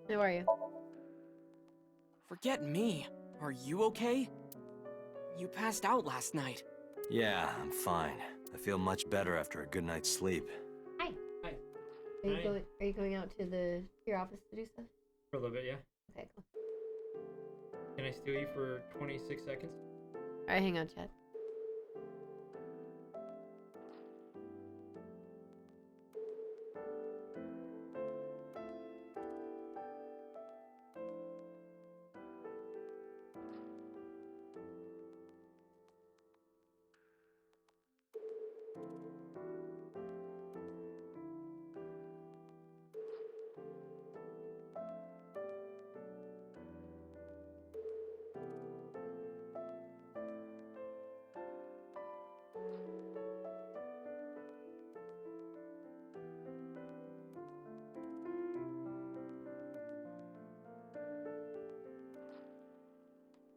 How are you? Forget me. Are you okay? You passed out last night. Yeah, I'm fine. I feel much better after a good night's sleep. Hi. Hi. Are you going out to your office to do stuff? For a little bit, yeah. Okay, cool. Can I steal you for 26 seconds? Alright, hang on, Chad.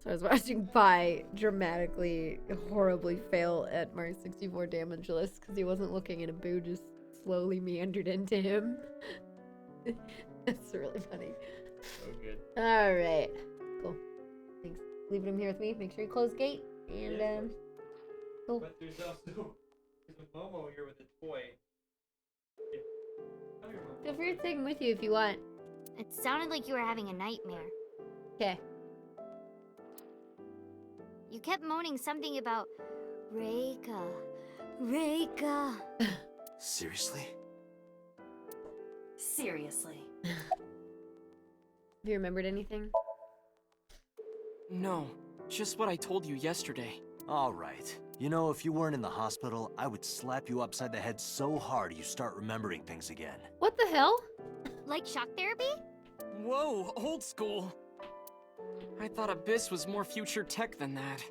So I was watching Pi dramatically, horribly fail at Mario 64 damage list because he wasn't looking and a boo just slowly meandered into him. That's really funny. So good. Alright. Cool. Thanks. Leaving him here with me. Make sure you close the gate. And, cool. But there's also Momo here with a toy. Feel free to take him with you if you want. It sounded like you were having a nightmare. Okay. You kept moaning something about Reika. Reika. Seriously? Seriously. Have you remembered anything? No, just what I told you yesterday. All right. You know, if you weren't in the hospital, I would slap you upside the head so hard you start remembering things again. What the hell? Like shock therapy? Whoa, old school. I thought Abyss was more future tech than that.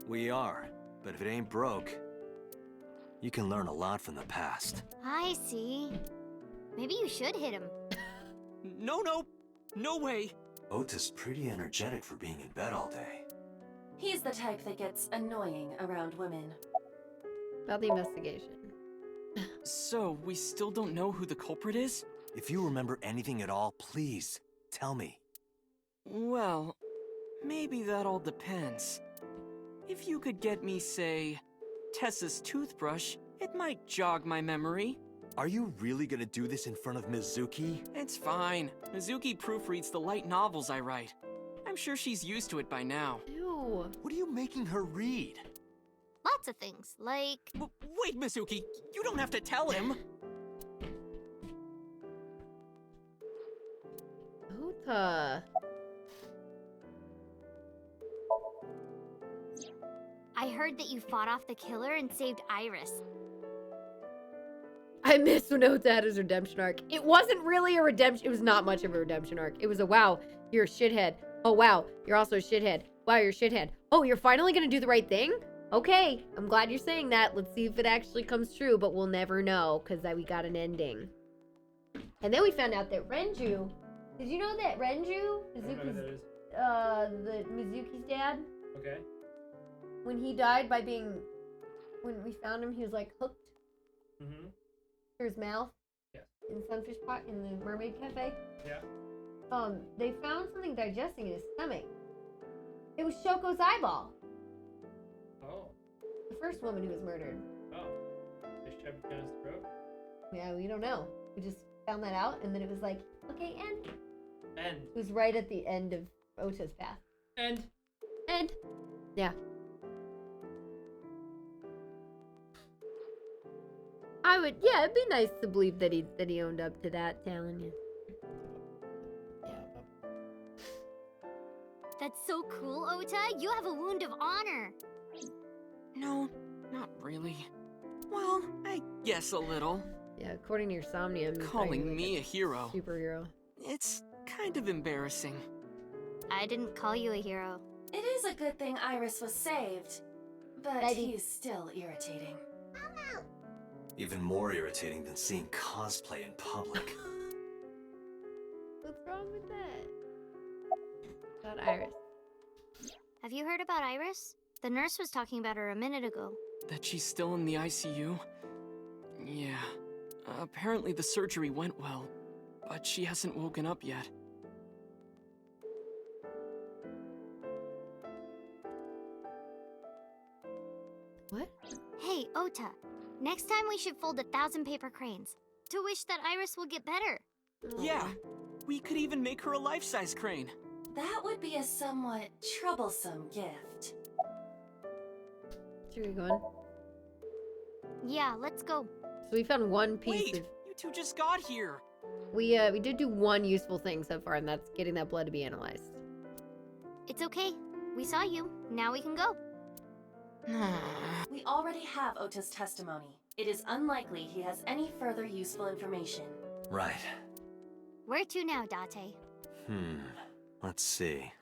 We are, but if it ain't broke, you can learn a lot from the past. I see. Maybe you should hit him. No way. Ota's pretty energetic for being in bed all day. He's the type that gets annoying around women. About the investigation. So, we still don't know who the culprit is? If you remember anything at all, please, tell me. Well, maybe that all depends. If you could get me, say, Tessa's toothbrush, it might jog my memory. Are you really gonna do this in front of Mizuki? It's fine. Mizuki proofreads the light novels I write. I'm sure she's used to it by now. Ew. What are you making her read? Lots of things, like... Wait, Mizuki, you don't have to tell him! Ota. I heard that you fought off the killer and saved Iris. I miss when Ota had his redemption arc. It wasn't really a redemption. It was not much of a redemption arc. It was a wow, you're a shithead. Oh wow, you're also a shithead. Wow, you're a shithead. Oh, you're finally gonna do the right thing? Okay, I'm glad you're saying that. Let's see if it actually comes true, but we'll never know because we got an ending. And then we found out that Renju. Did you know that Renju, the Mizuki's dad? Okay. When he died by being, when we found him, he was like hooked through his mouth. Yeah. In Sunfish Pot in the Mermaid Cafe. Yeah. They found something digesting in his stomach. It was Shoko's eyeball. Oh. The first woman who was murdered. Oh. They shoved it down his throat? Yeah, we don't know. We just found that out, and then it was like, okay, end. End. It was right at the end of Ota's path. End. End. Yeah. I would, yeah, it'd be nice to believe that he owned up to that, telling you. That's so cool, Ota. You have a wound of honor. No, not really. Well, I guess a little. Yeah, according to your Somnium, you're Calling like me a hero. Superhero. It's kind of embarrassing. I didn't call you a hero. It is a good thing Iris was saved, but he's still irritating. Even more irritating than seeing cosplay in public. What's wrong with that? About Iris. Have you heard about Iris? The nurse was talking about her a minute ago. That she's still in the ICU? Yeah. Apparently the surgery went well, but she hasn't woken up yet. What? Hey, Ota. Next time we should fold 1,000 paper cranes to wish that Iris will get better. Yeah. We could even make her a life-size crane. That would be a somewhat troublesome gift. Should we go in? Yeah, let's go. So we found one piece Wait, of... you two just got here. We did do one useful thing so far, and that's getting that blood to be analyzed. It's okay. We saw you. Now we can go. We already have Ota's testimony. It is unlikely he has any further useful information. Right. Where to now, Date? Let's see.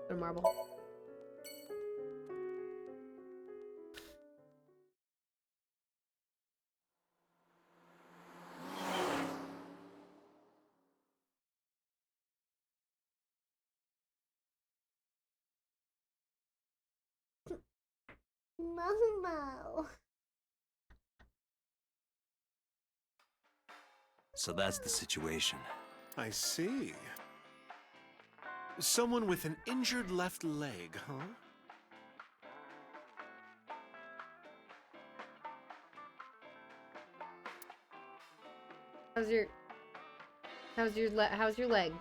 A marble. Momo. So that's the situation. I see. Someone with an injured left leg, huh? How's your leg,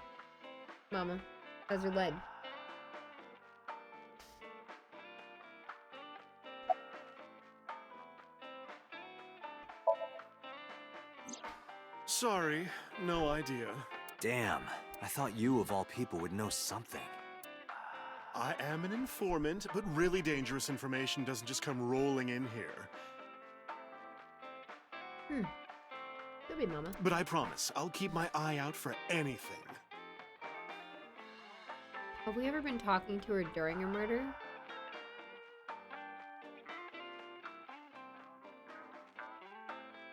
Mama? How's your leg? Sorry, no idea. Damn, I thought you of all people would know something. I am an informant, but really dangerous information doesn't just come rolling in here. Could be, Mama. But I promise, I'll keep my eye out for anything. Have we ever been talking to her during her murder?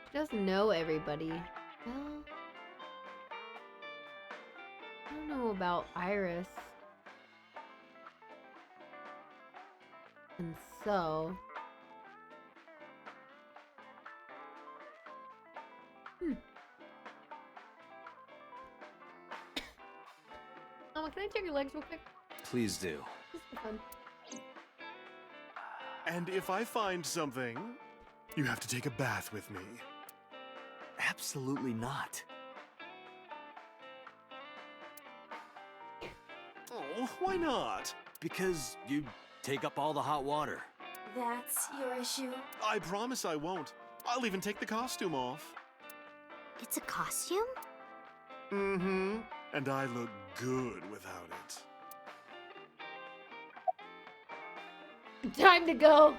She doesn't know everybody. Well, I don't know about Iris. And so... Mama, can I check your legs real quick? Please do. Just for fun. And if I find something, you have to take a bath with me. Absolutely not. Oh, why not? Because you take up all the hot water. That's your issue? I promise I won't. I'll even take the costume off. It's a costume? Mm-hmm. And I look good without it. Time to go!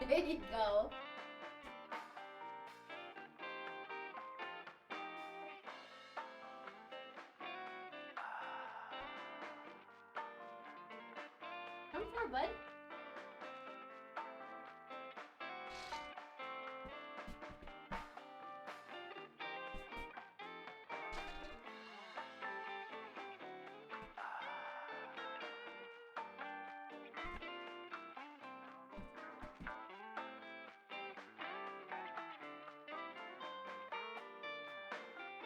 There you go. more, bud.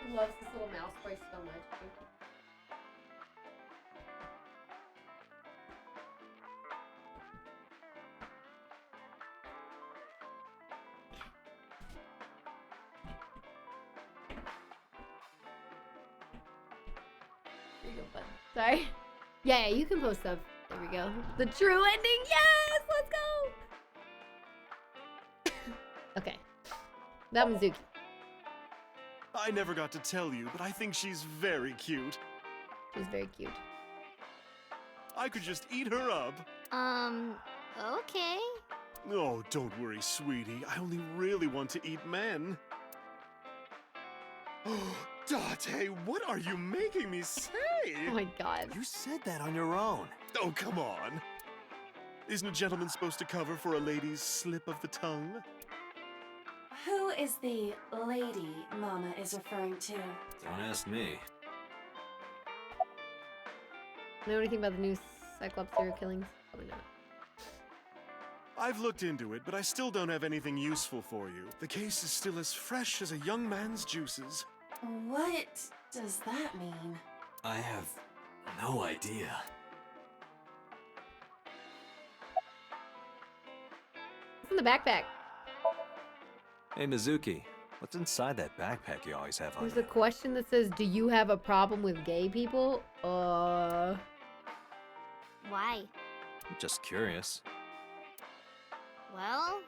He loves this little mouse boy so much. There you go, bud. Sorry. Yeah, you can post stuff. There we go. The true ending. Yes, let's go. Okay. That one's Zuki. I never got to tell you, but I think she's very cute. She's very cute. I could just eat her up. Okay. Oh, don't worry, sweetie. I only really want to eat men. Oh, Date, what are you making me say? Oh my god. You said that on your own. Oh, come on. Isn't a gentleman supposed to cover for a lady's slip of the tongue? Who is the lady Mama is referring to? Don't ask me. Know anything about the new Cyclops serial killings? Probably not. I've looked into it, but I still don't have anything useful for you. The case is still as fresh as a young man's juices. What does that mean? I have no idea. What's in the backpack? Hey, Mizuki, what's inside that backpack you always have on There's you? a question that says, do you have a problem with gay people? Why? I'm just curious. Well,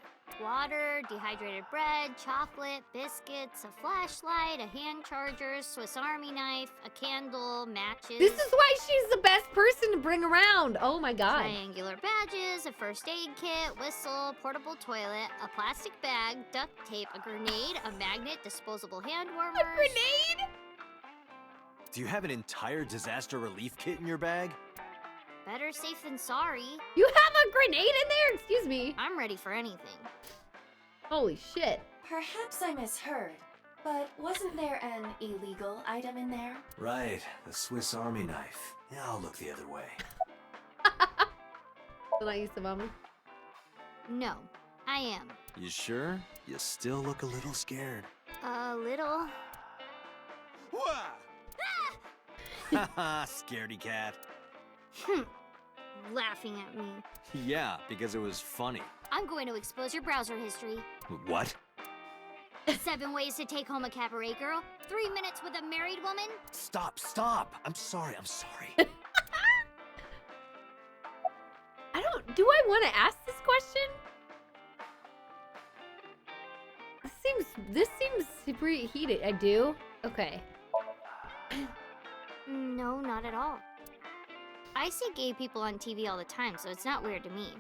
water, dehydrated bread, chocolate, biscuits, a flashlight, a hand charger, Swiss Army knife, a candle, matches. This is why she's the best person to bring around. Oh my god. Triangular badges, a first aid kit, whistle, portable toilet, a plastic bag, duct tape, a grenade, a magnet, disposable hand warmers. A grenade? Do you have an entire disaster relief kit in your bag? Better safe than sorry. You have a grenade in there? Excuse me. I'm ready for anything. Holy shit. Perhaps I misheard, but wasn't there an illegal item in there? Right, the Swiss Army knife. Yeah, I'll look the other way. Still not used to mommy? No, I am. You sure? You still look a little scared. A little. Haha, scaredy cat. Laughing at me. Yeah, because it was funny. I'm going to expose your browser history. What? 7 ways to take home a cabaret girl. 3 minutes with a married woman. Stop, stop! I'm sorry, I'm sorry. Do I want to ask this question? This seems super heated. I do? Okay. No, not at all. I see gay people on TV all the time, so it's not weird to me.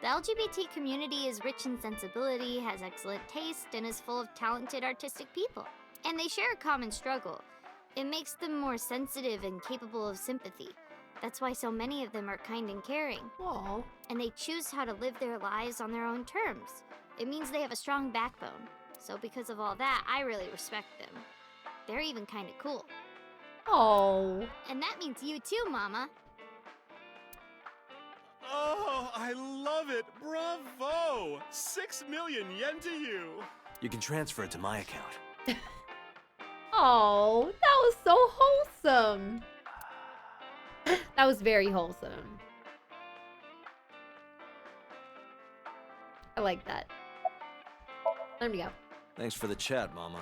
The LGBT community is rich in sensibility, has excellent taste, and is full of talented artistic people. And they share a common struggle. It makes them more sensitive and capable of sympathy. That's why so many of them are kind and caring. Aww. And they choose how to live their lives on their own terms. It means they have a strong backbone. So because of all that, I really respect them. They're even kind of cool. Oh. And that means you too, Mama. Oh, I love it! Bravo! 6 million yen to you! You can transfer it to my account. Oh, that was so wholesome. That was very wholesome. I like that. Time to go. Thanks for the chat, Mama.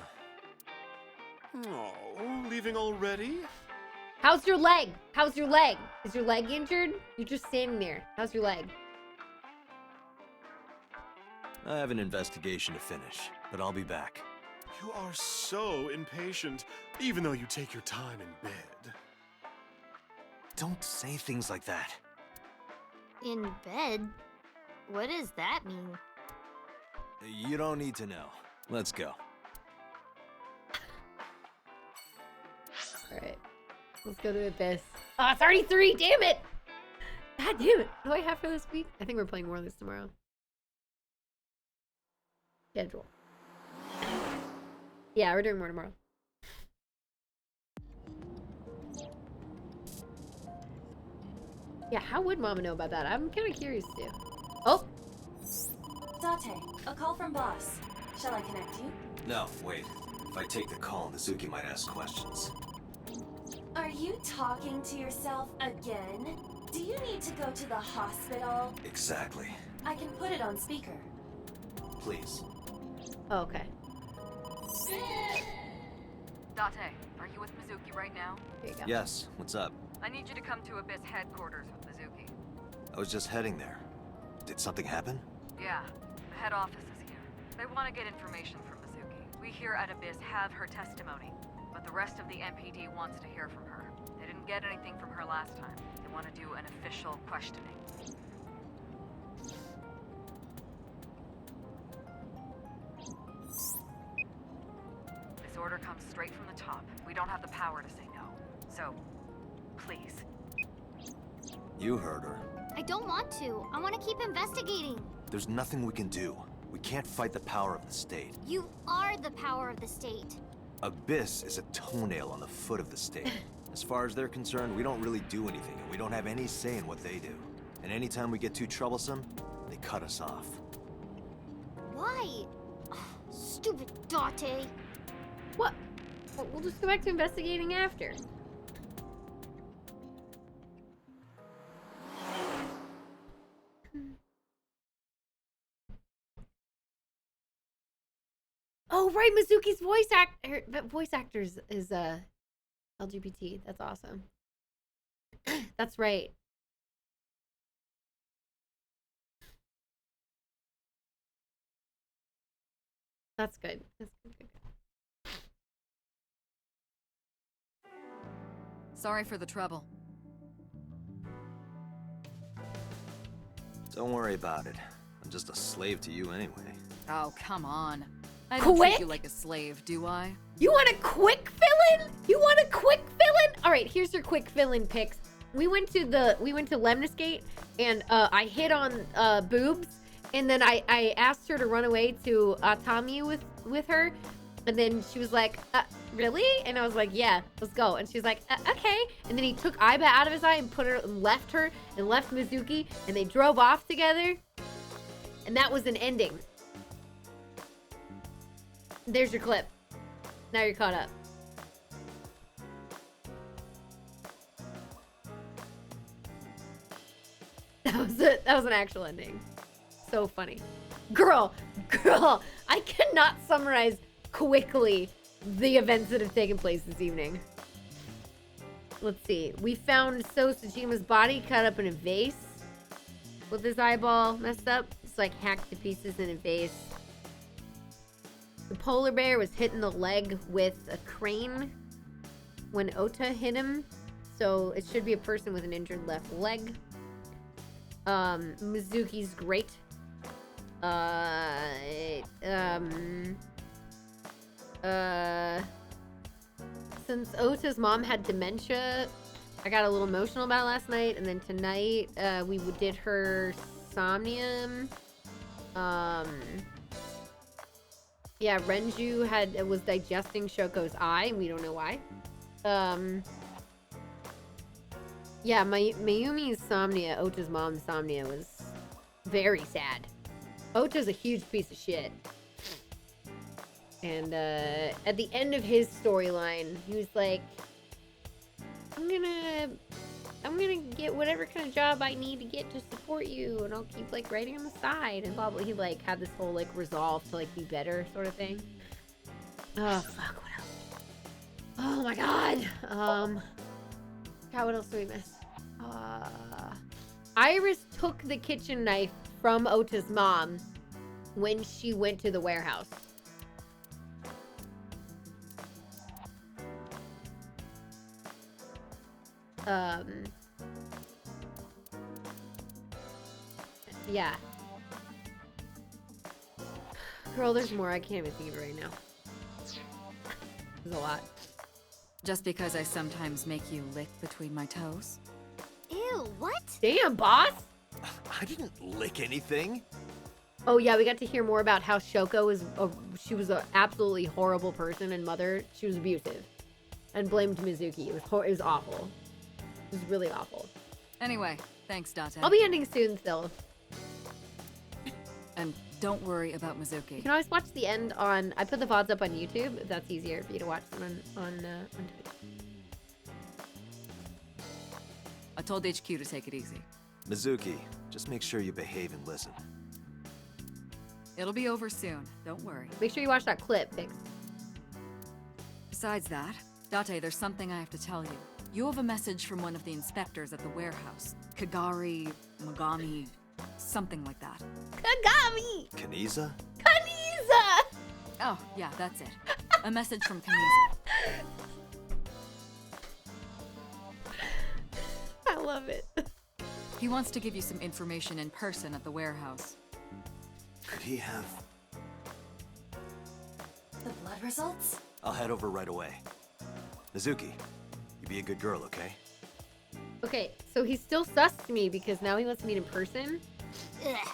Oh, leaving already? How's your leg? How's your leg? Is your leg injured? You're just standing there. How's your leg? I have an investigation to finish, but I'll be back. You are so impatient, even though you take your time in bed. Don't say things like that. In bed? What does that mean? You don't need to know. Let's go. Alright. Let's go to the abyss. Oh, it's already 3! Damn it! God damn it. What do I have for this week? I think we're playing more of this tomorrow. Schedule. Yeah, we're doing more tomorrow. Yeah, how would Mama know about that? I'm kind of curious too. Oh! Date, a call from boss. Shall I connect you? No, wait. If I take the call, Mizuki might ask questions. Are you talking to yourself again? Do you need to go to the hospital? Exactly. I can put it on speaker. Please. Oh, okay. Date, are you with Mizuki right now? Here you go. Yes, what's up? I need you to come to Abyss headquarters with Mizuki. I was just heading there. Did something happen? Yeah, the head office is here. They want to get information from Mizuki. We here at Abyss have her testimony, but the rest of the MPD wants to hear from her. They didn't get anything from her last time. They want to do an official questioning. This order comes straight from the top. We don't have the power to say no. So, please. You heard her. I don't want to. I want to keep investigating. There's nothing we can do. We can't fight the power of the state. You are the power of the state. Abyss is a toenail on the foot of the state. As far as they're concerned, we don't really do anything, and we don't have any say in what they do. And anytime we get too troublesome, they cut us off. Why? Stupid Date. What? Well, we'll just go back to investigating after. Oh, right, Mizuki's voice actors is LGBT. That's awesome. That's right. That's good. That's good. Sorry for the trouble. Don't worry about it. I'm just a slave to you anyway. Oh, come on. I don't Quick? treat you like a slave, do I? You want a quick fill-in? You want a quick fill-in? All right, here's your quick fill-in picks. We went to Lemniscate, and I hit on boobs, and then I asked her to run away to Atami with her, and then she was like, really? And I was like, yeah, let's go. And she was like, okay. And then he took Aiba out of his eye and left her and left Mizuki, and they drove off together, and that was an ending. There's your clip. Now you're caught up. That was an actual ending. So funny. Girl, I cannot summarize quickly the events that have taken place this evening. Let's see. We found So Tsujima's body cut up in a vase with his eyeball messed up. It's like hacked to pieces in a vase. The polar bear was hit in the leg with a crane when Ota hit him. So it should be a person with an injured left leg. Mizuki's great. Since Ota's mom had dementia, I got a little emotional about it last night, and then tonight, we did her Somnium. Yeah, Renju was digesting Shoko's eye, and we don't know why. Yeah, Mayumi's Somnia, Ota's mom's Somnia, was very sad. Ota's a huge piece of shit. And at the end of his storyline, he was like, I'm gonna get whatever kind of job I need to get to support you, and I'll keep like writing on the side and blah blah. He like had this whole like resolve to like be better sort of thing. Oh fuck, what else? Oh my god. God, what else do we miss? Iris took the kitchen knife from Ota's mom when she went to the warehouse. Yeah. Girl, there's more. I can't even think of it right now. There's a lot. Just because I sometimes make you lick between my toes? Ew, what? Damn, boss! I didn't lick anything. Oh yeah, we got to hear more about how Shoko she was an absolutely horrible person and mother. She was abusive, and blamed Mizuki. It was awful. It was really awful. Anyway, thanks, Date. I'll be ending soon still. And don't worry about Mizuki. You can always watch the end on. I put the VODs up on YouTube if that's easier for you to watch them on Twitch. I told HQ to take it easy. Mizuki, just make sure you behave and listen. It'll be over soon. Don't worry. Make sure you watch that clip, Vix. Besides that, Date, there's something I have to tell you. You have a message from one of the inspectors at the warehouse. Kagari, Magami, something like that. Kagami! Kaniza? Kaniza! Oh, yeah, that's it. A message from Kaniza. I love it. He wants to give you some information in person at the warehouse. Could he have... The blood results? I'll head over right away. Mizuki, you be a good girl, okay? Okay, so he's still sus to me because now he wants to meet in person. Ugh.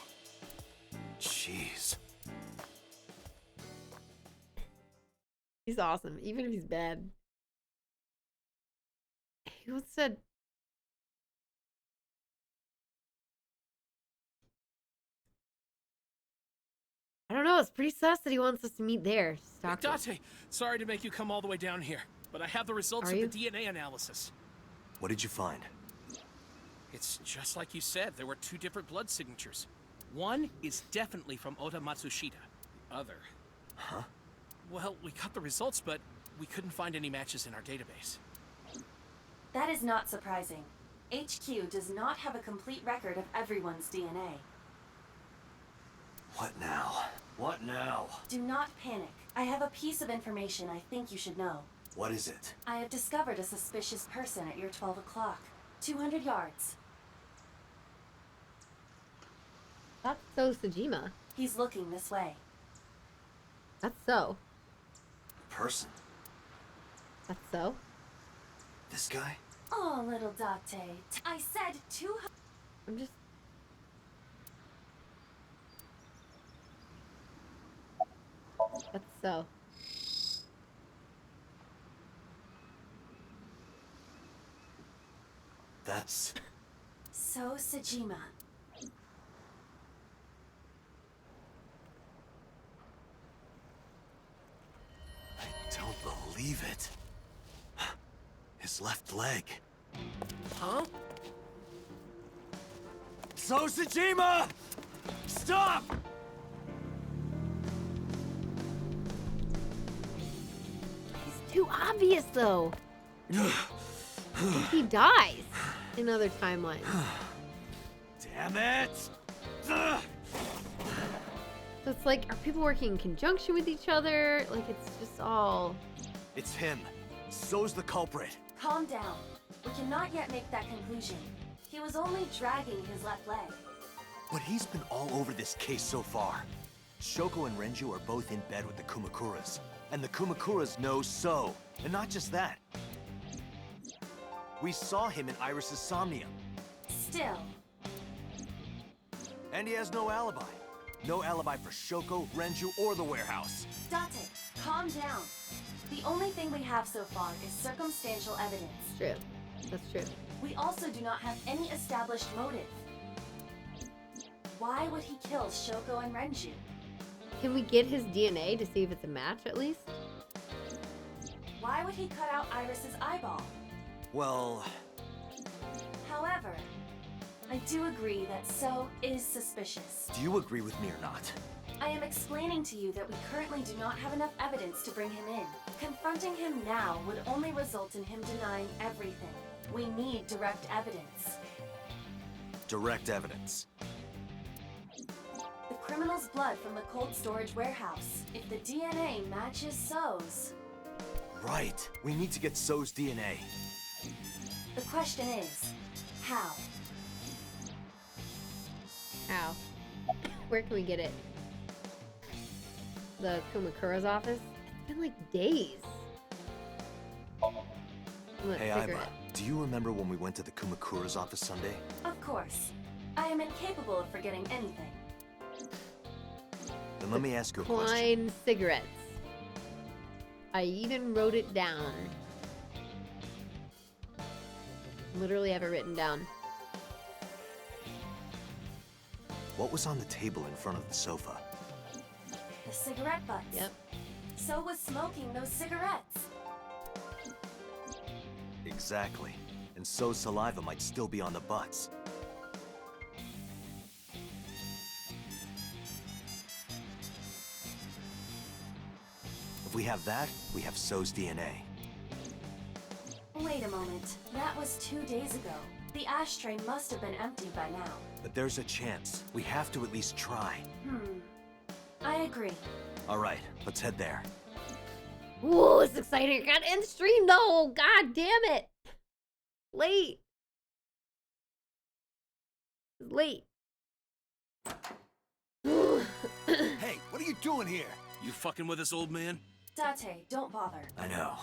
Jeez. He's awesome, even if he's bad. He once said... I don't know, it's pretty sus that he wants us to meet there. Date, sorry to make you come all the way down here, but I have the results of the DNA analysis. What did you find? It's just like you said, there were 2 different blood signatures. One is definitely from Ota Matsushita. The other... Huh? Well, we got the results, but we couldn't find any matches in our database. That is not surprising. HQ does not have a complete record of everyone's DNA. What now? What now? Do not panic. I have a piece of information I think you should know. What is it? I have discovered a suspicious person at your 12 o'clock. 200 yards. That's so Sejima. He's looking this way. That's so. Person? That's so. This guy? Oh, little Date. I said 200. I'm just... That's so. That's... So Sejima. I don't believe it. His left leg. Huh? So Sejima! Stop! It's too obvious, though. He dies in other timelines. Damn it! So it's like, are people working in conjunction with each other? Like, it's just all... It's him. So's the culprit. Calm down. We cannot yet make that conclusion. He was only dragging his left leg. But he's been all over this case so far. Shoko and Renju are both in bed with the Kumakuras. And the Kumakuras know So. And not just that. We saw him in Iris's Somnium. Still. And he has no alibi. No alibi for Shoko, Renju, or the warehouse. Date, calm down. The only thing we have so far is circumstantial evidence. True. That's true. We also do not have any established motive. Why would he kill Shoko and Renju? Can we get his DNA to see if it's a match, at least? Why would he cut out Iris's eyeball? Well... However, I do agree that So is suspicious. Do you agree with me or not? I am explaining to you that we currently do not have enough evidence to bring him in. Confronting him now would only result in him denying everything. We need direct evidence. Direct evidence. The criminal's blood from the cold storage warehouse. If the DNA matches So's... Right. We need to get So's DNA. The question is, how? How? Where can we get it? The Kumakura's office? It's been like days. that Hey, cigarette. Aiba, do you remember when we went to the Kumakura's office Sunday? Of course. I am incapable of forgetting anything. Then let me ask you a question. Klein cigarettes. I even wrote it down. Literally have it written down. What was on the table in front of the sofa? The cigarette butts. Yep. So was smoking those cigarettes. Exactly. And so saliva might still be on the butts. If we have that, we have So's DNA. Wait a moment. That was 2 days ago. The ashtray must have been empty by now. But there's a chance. We have to at least try. I agree. All right, let's head there. Ooh, it's exciting. I got to end stream though. God damn it. Late. It's late. Hey, what are you doing here? You fucking with us, old man? Date, don't bother. I know.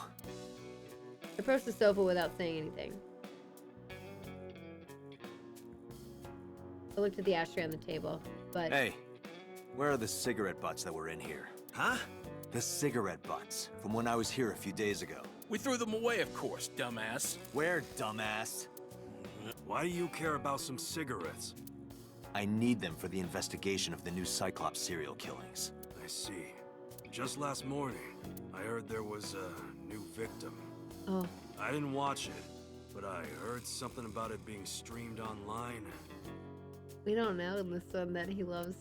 I approached the sofa without saying anything. I looked at the ashtray on the table, but... Hey, where are the cigarette butts that were in here? Huh? The cigarette butts, from when I was here a few days ago. We threw them away, of course, dumbass. Where, dumbass? Why do you care about some cigarettes? I need them for the investigation of the new Cyclops serial killings. I see. Just last morning, I heard there was a new victim. Oh. I didn't watch it, but I heard something about it being streamed online. We don't know in this one that he loves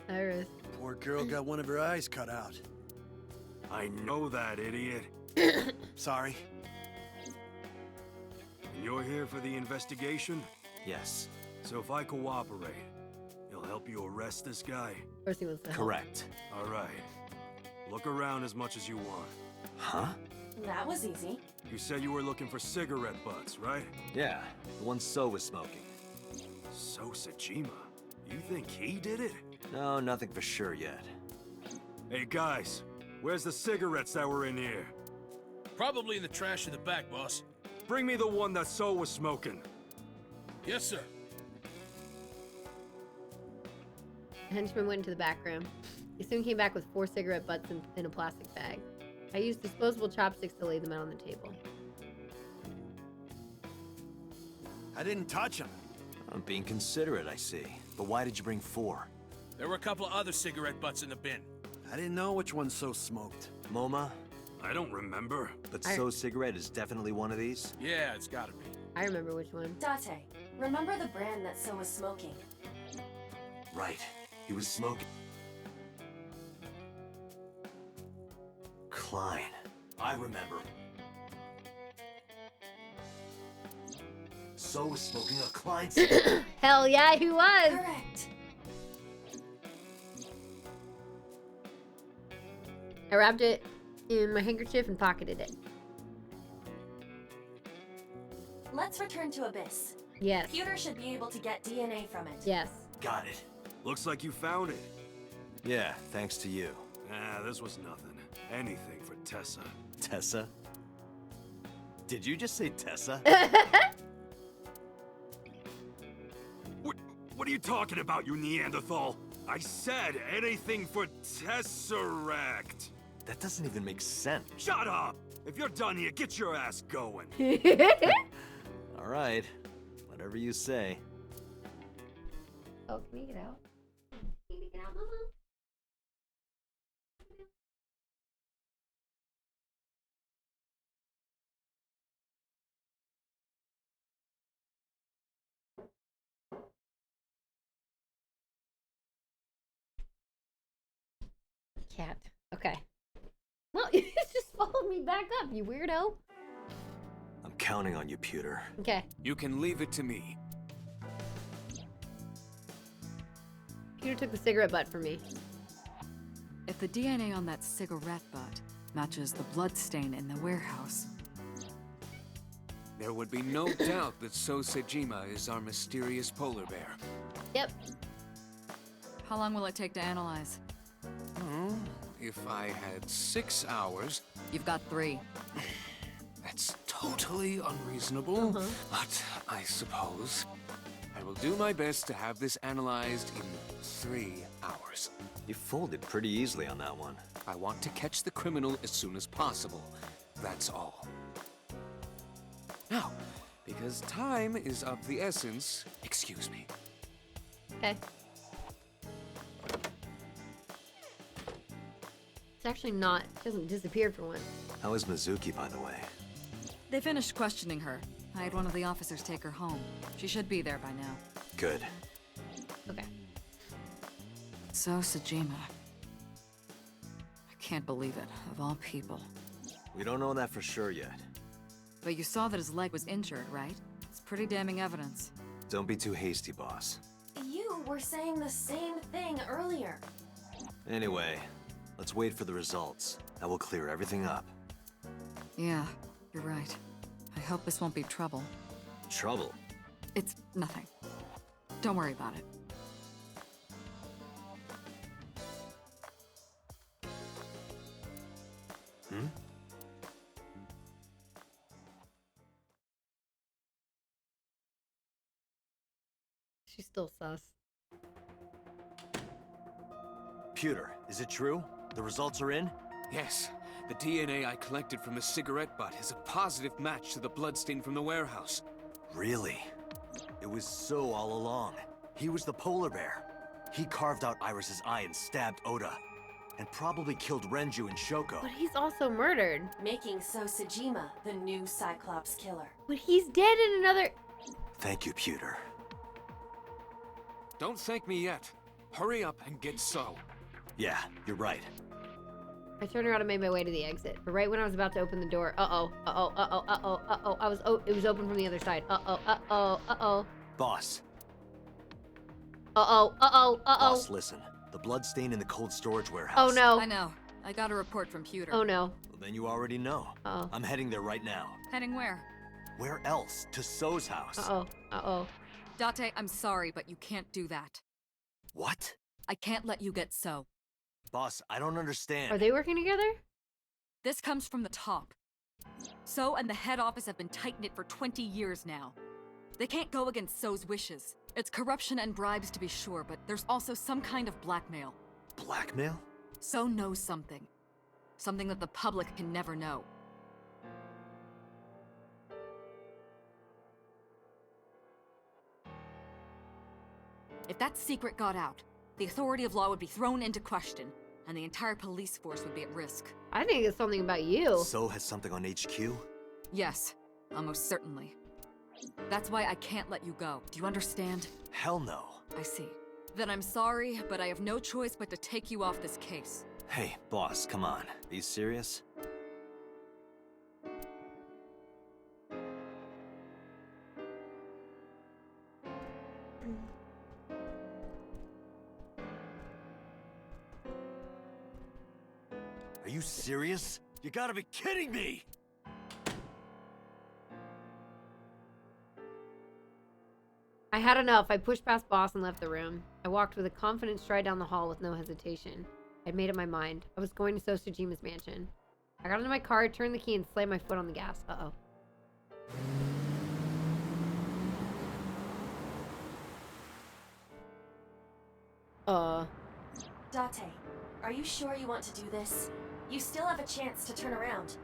Iris. Poor girl got one of her eyes cut out. I know that, idiot. Sorry. And you're here for the investigation? Yes. So if I cooperate, you'll help you arrest this guy? Of course he wants to help. Correct. All right. Look around as much as you want. Huh? That was easy. You said you were looking for cigarette butts, right? Yeah, the one So was smoking. So Sejima? You think he did it? No, nothing for sure yet. Hey guys, where's the cigarettes that were in here? Probably in the trash in the back, boss. Bring me the one that So was smoking. Yes, sir. The henchman went into the back room. He soon came back with 4 cigarette butts in a plastic bag. I used disposable chopsticks to lay them out on the table. I didn't touch him. I'm being considerate, I see. But why did you bring 4? There were a couple of other cigarette butts in the bin. I didn't know which one So smoked. MoMA? I don't remember. But So's cigarette is definitely one of these? Yeah, it's gotta be. I remember which one. Date, remember the brand that So was smoking? Right. He was smoking. Klein. I remember. So was smoking a Klein cigarette. Hell yeah, he was! Correct. I wrapped it in my handkerchief and pocketed it. Let's return to Abyss. Yes. Pewter should be able to get DNA from it. Yes. Got it. Looks like you found it. Yeah, thanks to you. Ah, this was nothing. Anything for Tessa. Tessa? Did you just say Tessa? What are you talking about, you Neanderthal? I said anything for Tesseract. That doesn't even make sense. Shut up! If you're done here, get your ass going. All right. Whatever you say. Oh, can we get out? Can we get out, Mama? Cat. Okay. Well, you just followed me back up, you weirdo. I'm counting on you, Pewter. Okay. You can leave it to me. Peter took the cigarette butt from me. If the DNA on that cigarette butt matches the bloodstain in the warehouse, There would be no doubt that So Sejima is our mysterious polar bear. Yep. how long will it take to analyze? If I had 6 hours... You've got 3. That's totally unreasonable, but I suppose I will do my best to have this analyzed in 3 hours. You folded pretty easily on that one. I want to catch the criminal as soon as possible. That's all. Now, because time is of the essence, excuse me. Okay. It's actually not. She hasn't disappeared for once. How is Mizuki, by the way? They finished questioning her. I had one of the officers take her home. She should be there by now. Good. Okay. So, Sejima. I can't believe it, of all people. We don't know that for sure yet. But you saw that his leg was injured, right? It's pretty damning evidence. Don't be too hasty, boss. You were saying the same thing earlier. Anyway, let's wait for the results. That will clear everything up. Yeah, you're right. I hope this won't be trouble. Trouble? It's nothing. Don't worry about it. Hmm? She's still sus. Pewter, is it true? The results are in? Yes, the DNA I collected from the cigarette butt is a positive match to the bloodstain from the warehouse. Really? It was So all along. He was the polar bear. He carved out Iris's eye and stabbed Oda. And probably killed Renju and Shoko. But he's also murdered. Making So Sejima the new Cyclops killer. But he's dead in another... Thank you, Pewter. Don't thank me yet. Hurry up and get So. Yeah, you're right. I turned around and made my way to the exit. But right when I was about to open the door, it was open from the other side. Boss. Boss, Boss, listen. The blood stain in the cold storage warehouse. Oh no. I know. I got a report from Pewter. Oh no. Well, then you already know. Uh-oh. I'm heading there right now. Heading where? Where else? To So's house. Date, I'm sorry, but you can't do that. What? I can't let you get So. Boss, I don't understand. Are they working together? This comes from the top. So and the head office have been tight-knit for 20 years now. They can't go against So's wishes. It's corruption and bribes to be sure, but there's also some kind of blackmail. Blackmail? So knows something. Something that the public can never know. If that secret got out, the authority of law would be thrown into question, and the entire police force would be at risk. I think it's something about you. So has something on HQ? Yes, almost certainly. That's why I can't let you go. Do you understand? Hell no. I see. Then I'm sorry, but I have no choice but to take you off this case. Hey, boss, come on. Are you serious? Are you serious? You gotta be kidding me! I had enough. I pushed past boss and left the room. I walked with a confident stride down the hall with no hesitation. I'd made up my mind. I was going to So Tsujima's mansion. I got into my car, turned the key, and slammed my foot on the gas. Date, are you sure you want to do this? You still have a chance to turn around.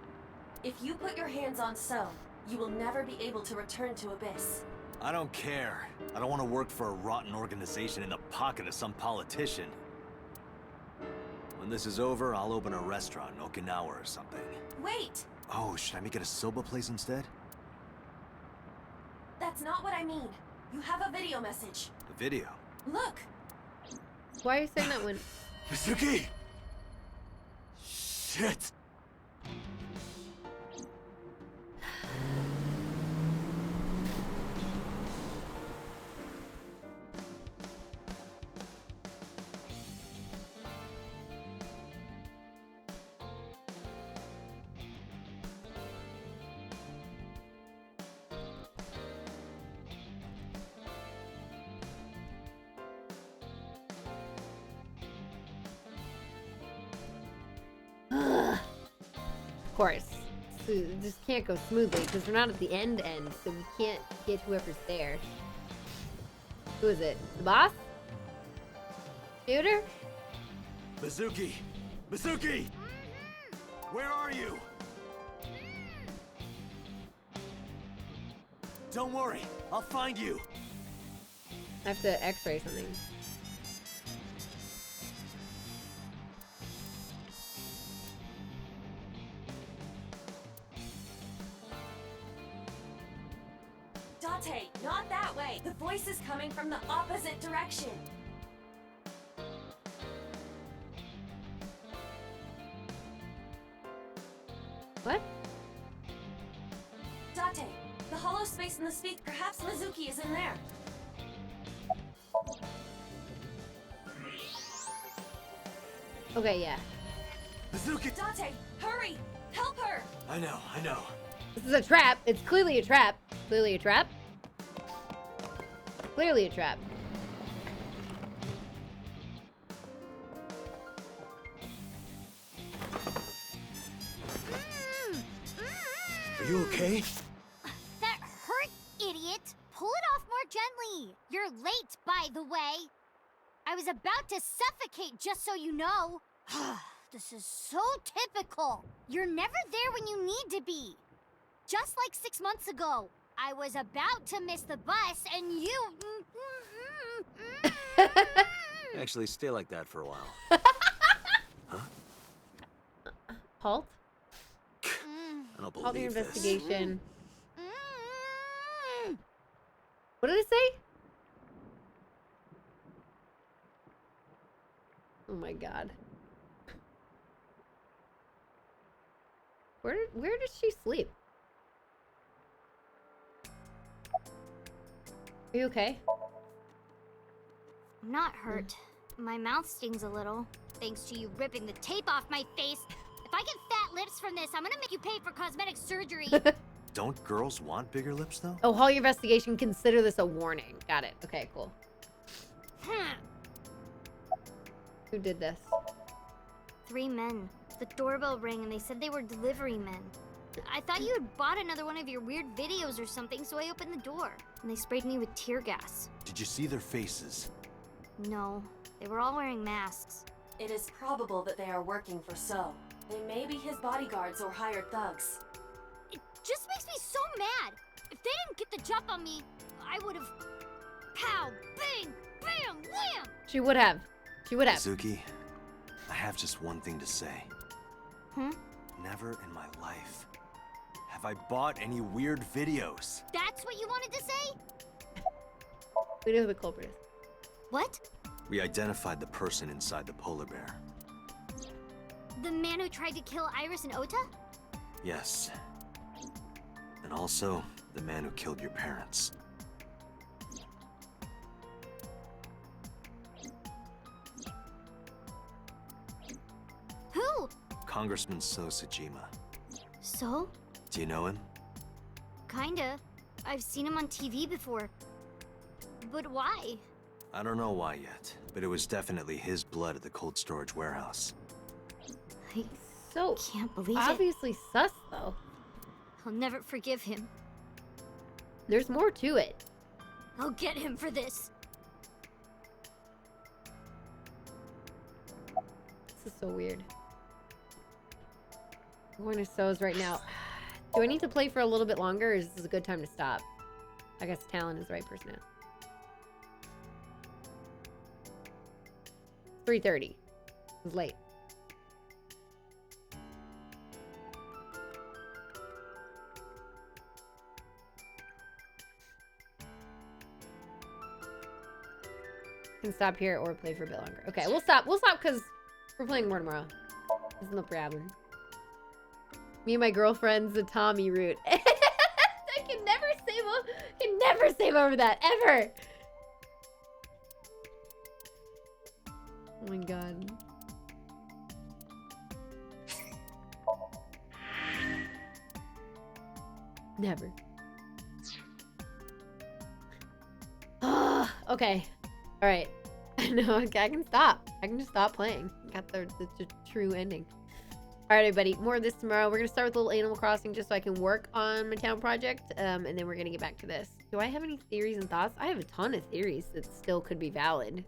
If you put your hands on So, you will never be able to return to Abyss. I don't care. I don't want to work for a rotten organization in the pocket of some politician. When this is over, I'll open a restaurant in Okinawa or something. Wait! Oh, should I make it a soba place instead? That's not what I mean. You have a video message. A video? Look! Why are you saying that when... Mizuki! Shit! Of course. it just can't go smoothly because we're not at the end, so we can't get whoever's there. Who is it? The boss? Shooter? Mizuki! Mizuki! Where are you? Don't worry, I'll find you. I have to x-ray something. Date, not that way. The voice is coming from the opposite direction. What? Date, the hollow space in the speak. Perhaps Mizuki is in there. Okay, yeah. Mizuki! Date, hurry! Help her! I know. This is a trap. It's clearly a trap. Clearly a trap. Clearly a trap. Are you okay? That hurt, idiot! Pull it off more gently. You're late, by the way. I was about to suffocate, just so you know. This is so typical. You're never there when you need to be. Just like 6 months ago. I was about to miss the bus, and you... Actually, stay like that for a while. Huh? Halt? I don't Halt the believe this. investigation. What did it say? Oh my god. Where does she sleep? Are you okay? I'm not hurt. My mouth stings a little, thanks to you ripping the tape off my face. If I get fat lips from this, I'm gonna make you pay for cosmetic surgery. Don't girls want bigger lips, though? Oh, halt your investigation. Consider this a warning. Got it. Okay, cool. Who did this? 3 men. The doorbell rang and they said they were delivery men. I thought you had bought another one of your weird videos or something, so I opened the door. And they sprayed me with tear gas. Did you see their faces? No, they were all wearing masks. It is probable that they are working for So. They may be his bodyguards or hired thugs. It just makes me so mad. If they didn't get the jump on me, I would have... Pow! Bang! Bam! Wham! She would have. She would have. Mizuki, I have just one thing to say. Never in my life have I bought any weird videos. That's what you wanted to say? We know who the culprit is. What? We identified the person inside the polar bear. The man who tried to kill Iris and Ota? Yes. And also, the man who killed your parents. Who? Congressman So Sajima. So? Do you know him? Kinda. I've seen him on TV before. But why? I don't know why yet, but it was definitely his blood at the cold storage warehouse. I So can't believe it. obviously sus, though. I'll never forgive him. There's more to it. I'll get him for this. This is so weird. I'm going to So's right now. Do I need to play for a little bit longer, or is this a good time to stop? I guess Talon is the right person now. 3:30. It was late. Can stop here or play for a bit longer. Okay, we'll stop. We'll stop because we're playing more tomorrow. There's no problem. Me and my girlfriend's a Tommy root. I can never save over that ever. Oh my god. Never. Okay. All right. No, I can stop. I can just stop playing. Got the true ending. Alright, everybody. More of this tomorrow. We're gonna start with a little Animal Crossing just so I can work on my town project. And then we're gonna get back to this. Do I have any theories and thoughts? I have a ton of theories that still could be valid.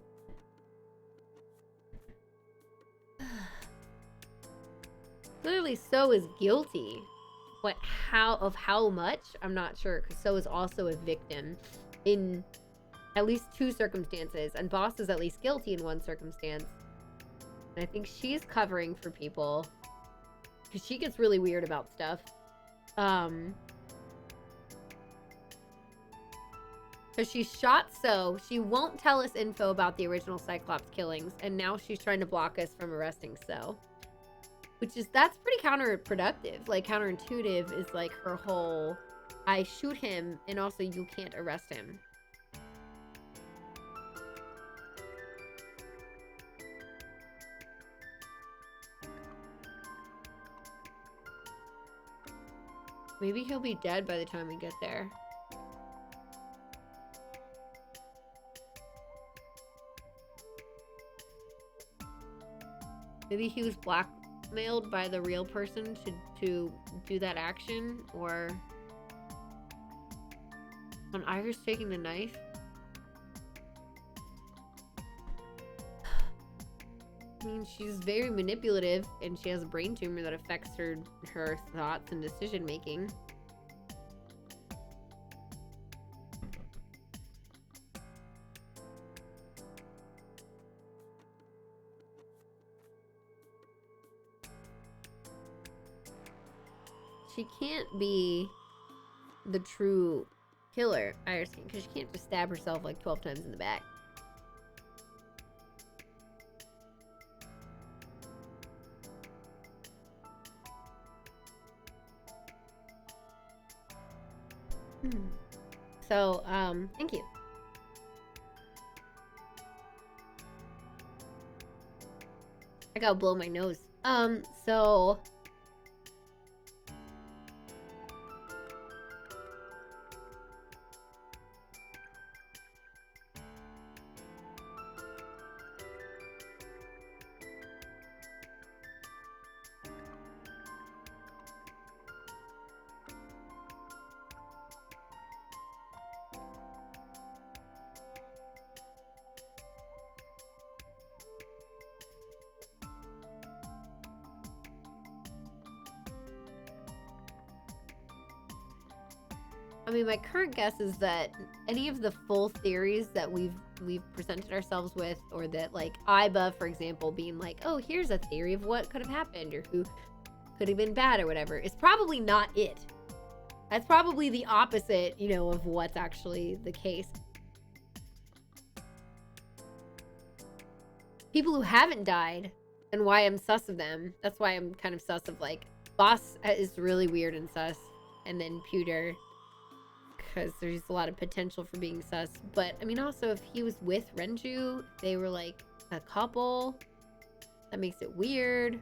Clearly, So is guilty. But how much? I'm not sure, because So is also a victim in at least 2 circumstances, and Boss is at least guilty in 1 circumstance. And I think she's covering for people, because she gets really weird about stuff. Because she shot So, she won't tell us info about the original Cyclops killings, and now she's trying to block us from arresting So. That's pretty counterproductive. Like, counterintuitive is like her whole, I shoot him, and also you can't arrest him. Maybe he'll be dead by the time we get there. Maybe he was blackmailed by the real person to do that action, or on Iris taking the knife. I mean, she's very manipulative, and she has a brain tumor that affects her thoughts and decision making. She can't be the true killer, Iris, because she can't just stab herself like 12 times in the back. So, thank you. I gotta blow my nose. So... I mean, my current guess is that any of the full theories that we've presented ourselves with, or that, like, Iba, for example, being like, oh, here's a theory of what could have happened, or who could have been bad, or whatever, is probably not it. That's probably the opposite, you know, of what's actually the case. People who haven't died, and why I'm sus of them, that's why I'm kind of sus of, like, Boss is really weird and sus, and then Pewter, because there's a lot of potential for being sus. But I mean, also, if he was with Renju, they were like a couple, that makes it weird.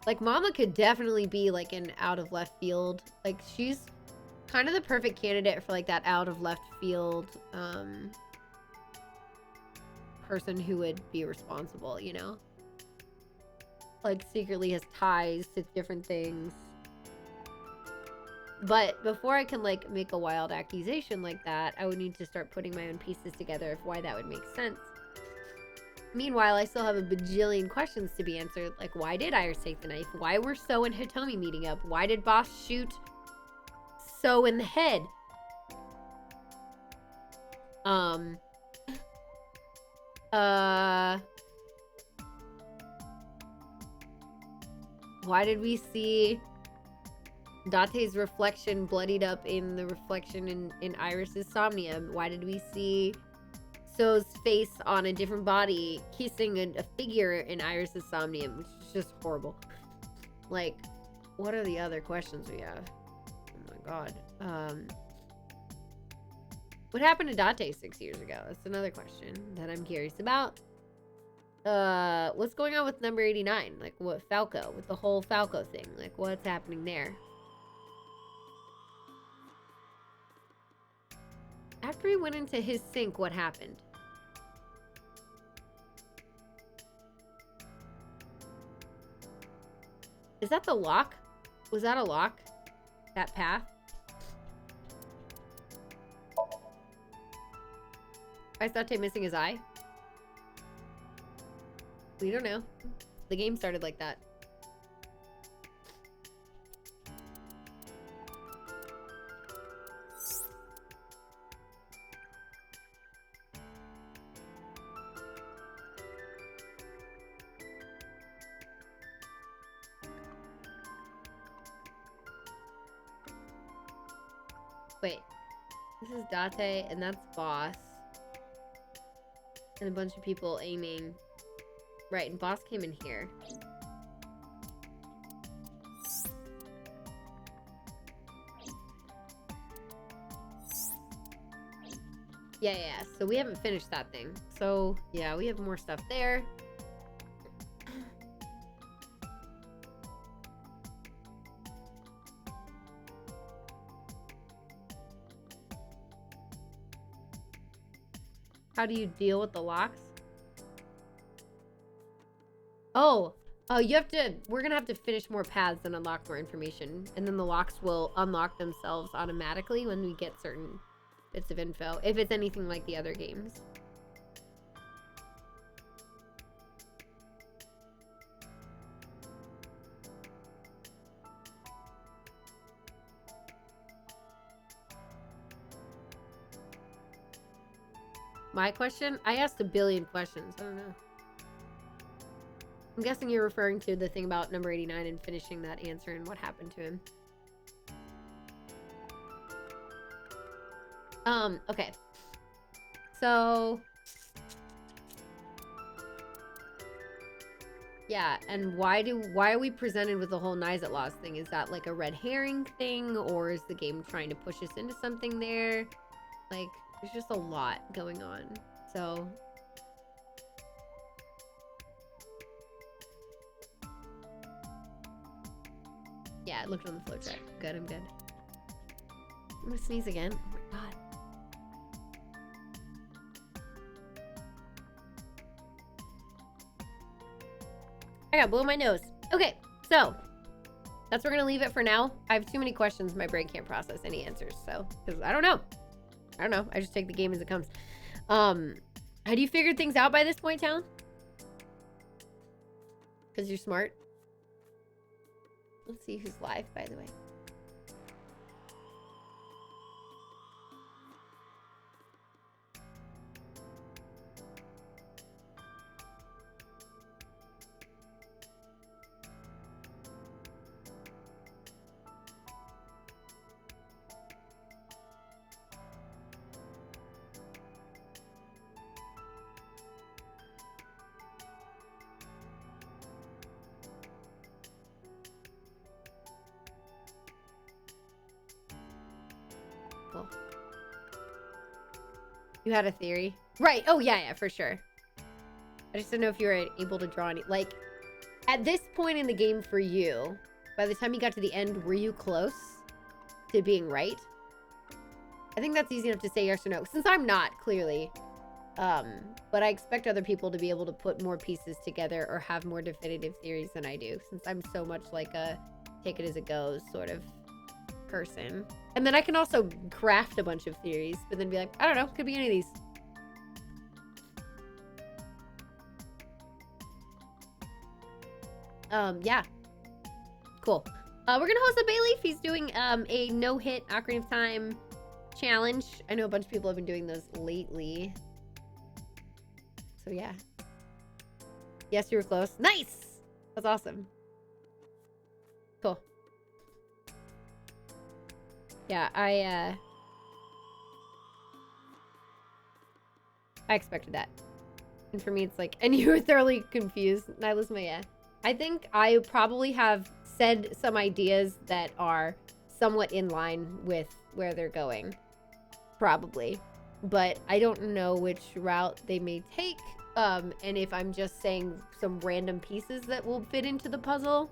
Like, Mama could definitely be like an out of left field, like she's kind of the perfect candidate for like that out of left field person who would be responsible, you know, like secretly has ties to different things. But before I can, like, make a wild accusation like that, I would need to start putting my own pieces together of why that would make sense. Meanwhile, I still have a bajillion questions to be answered, like, why did Iris take the knife? Why were So and Hitomi meeting up? Why did Boss shoot So in the head? Why did we see Date's reflection bloodied up in the reflection in Iris's Somnium? Why did we see So's face on a different body kissing a figure in Iris's Somnium, which is just horrible? Like, what are the other questions we have? Oh my god. What happened to Date 6 years ago? That's another question that I'm curious about. What's going on with number 89? Like, what, Falco, with the whole Falco thing? Like, what's happening there? After he went into his sink, what happened? Is that the lock? Was that a lock? That path? Why is Date missing his eye? We don't know. The game started like that. Wait. This is Date, and that's Boss. And a bunch of people aiming. Right, and Boss came in here. Yeah, so we haven't finished that thing. So, yeah, we have more stuff there. How do you deal with the locks? Oh, you have to, we're gonna have to finish more paths and unlock more information. And then the locks will unlock themselves automatically when we get certain bits of info. If it's anything like the other games. My question? I asked a billion questions. I don't know. I'm guessing you're referring to the thing about number 89 and finishing that answer and what happened to him. Okay. So... yeah, and why are we presented with the whole Nizet Laws thing? Is that like a red herring thing? Or is the game trying to push us into something there? Like, there's just a lot going on. So... yeah, it looked on the flow chart. Good, I'm good. I'm gonna sneeze again. Oh my god. I got blow in my nose. Okay, so that's where we're gonna leave it for now. I have too many questions. My brain can't process any answers, so because I don't know. I just take the game as it comes. Had you figured things out by this point, Talon? Because you're smart. Let's see who's live, by the way. Cool. You had a theory? Right. Oh, yeah, for sure. I just didn't know if you were able to draw any... like, at this point in the game for you, by the time you got to the end, were you close to being right? I think that's easy enough to say yes or no, since I'm not, clearly. But I expect other people to be able to put more pieces together or have more definitive theories than I do, since I'm so much like a take it as it goes sort of person. And then I can also craft a bunch of theories, but then be like, I don't know, could be any of these. Yeah. Cool. We're gonna host a Bayleaf. He's doing a no-hit Ocarina of Time challenge. I know a bunch of people have been doing those lately. So yeah. Yes, you were close. Nice! That's awesome. Cool. Yeah, I expected that. And for me, it's like, and you were thoroughly confused. Nihilisma, yeah. I think I probably have said some ideas that are somewhat in line with where they're going. Probably. But I don't know which route they may take. And if I'm just saying some random pieces that will fit into the puzzle.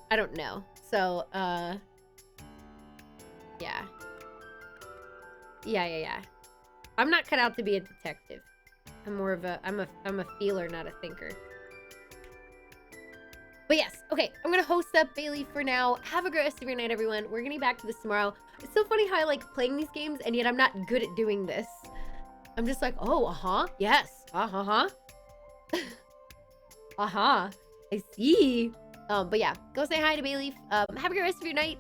I don't know. So, yeah. Yeah. I'm not cut out to be a detective. I'm more of a, I'm a feeler, not a thinker. But yes, okay, I'm gonna host up Bailey for now. Have a great rest of your night, everyone. We're gonna be back to this tomorrow. It's so funny how I like playing these games, and yet I'm not good at doing this. I'm just like, oh, yes, I see. But yeah, go say hi to Bailey. Have a great rest of your night.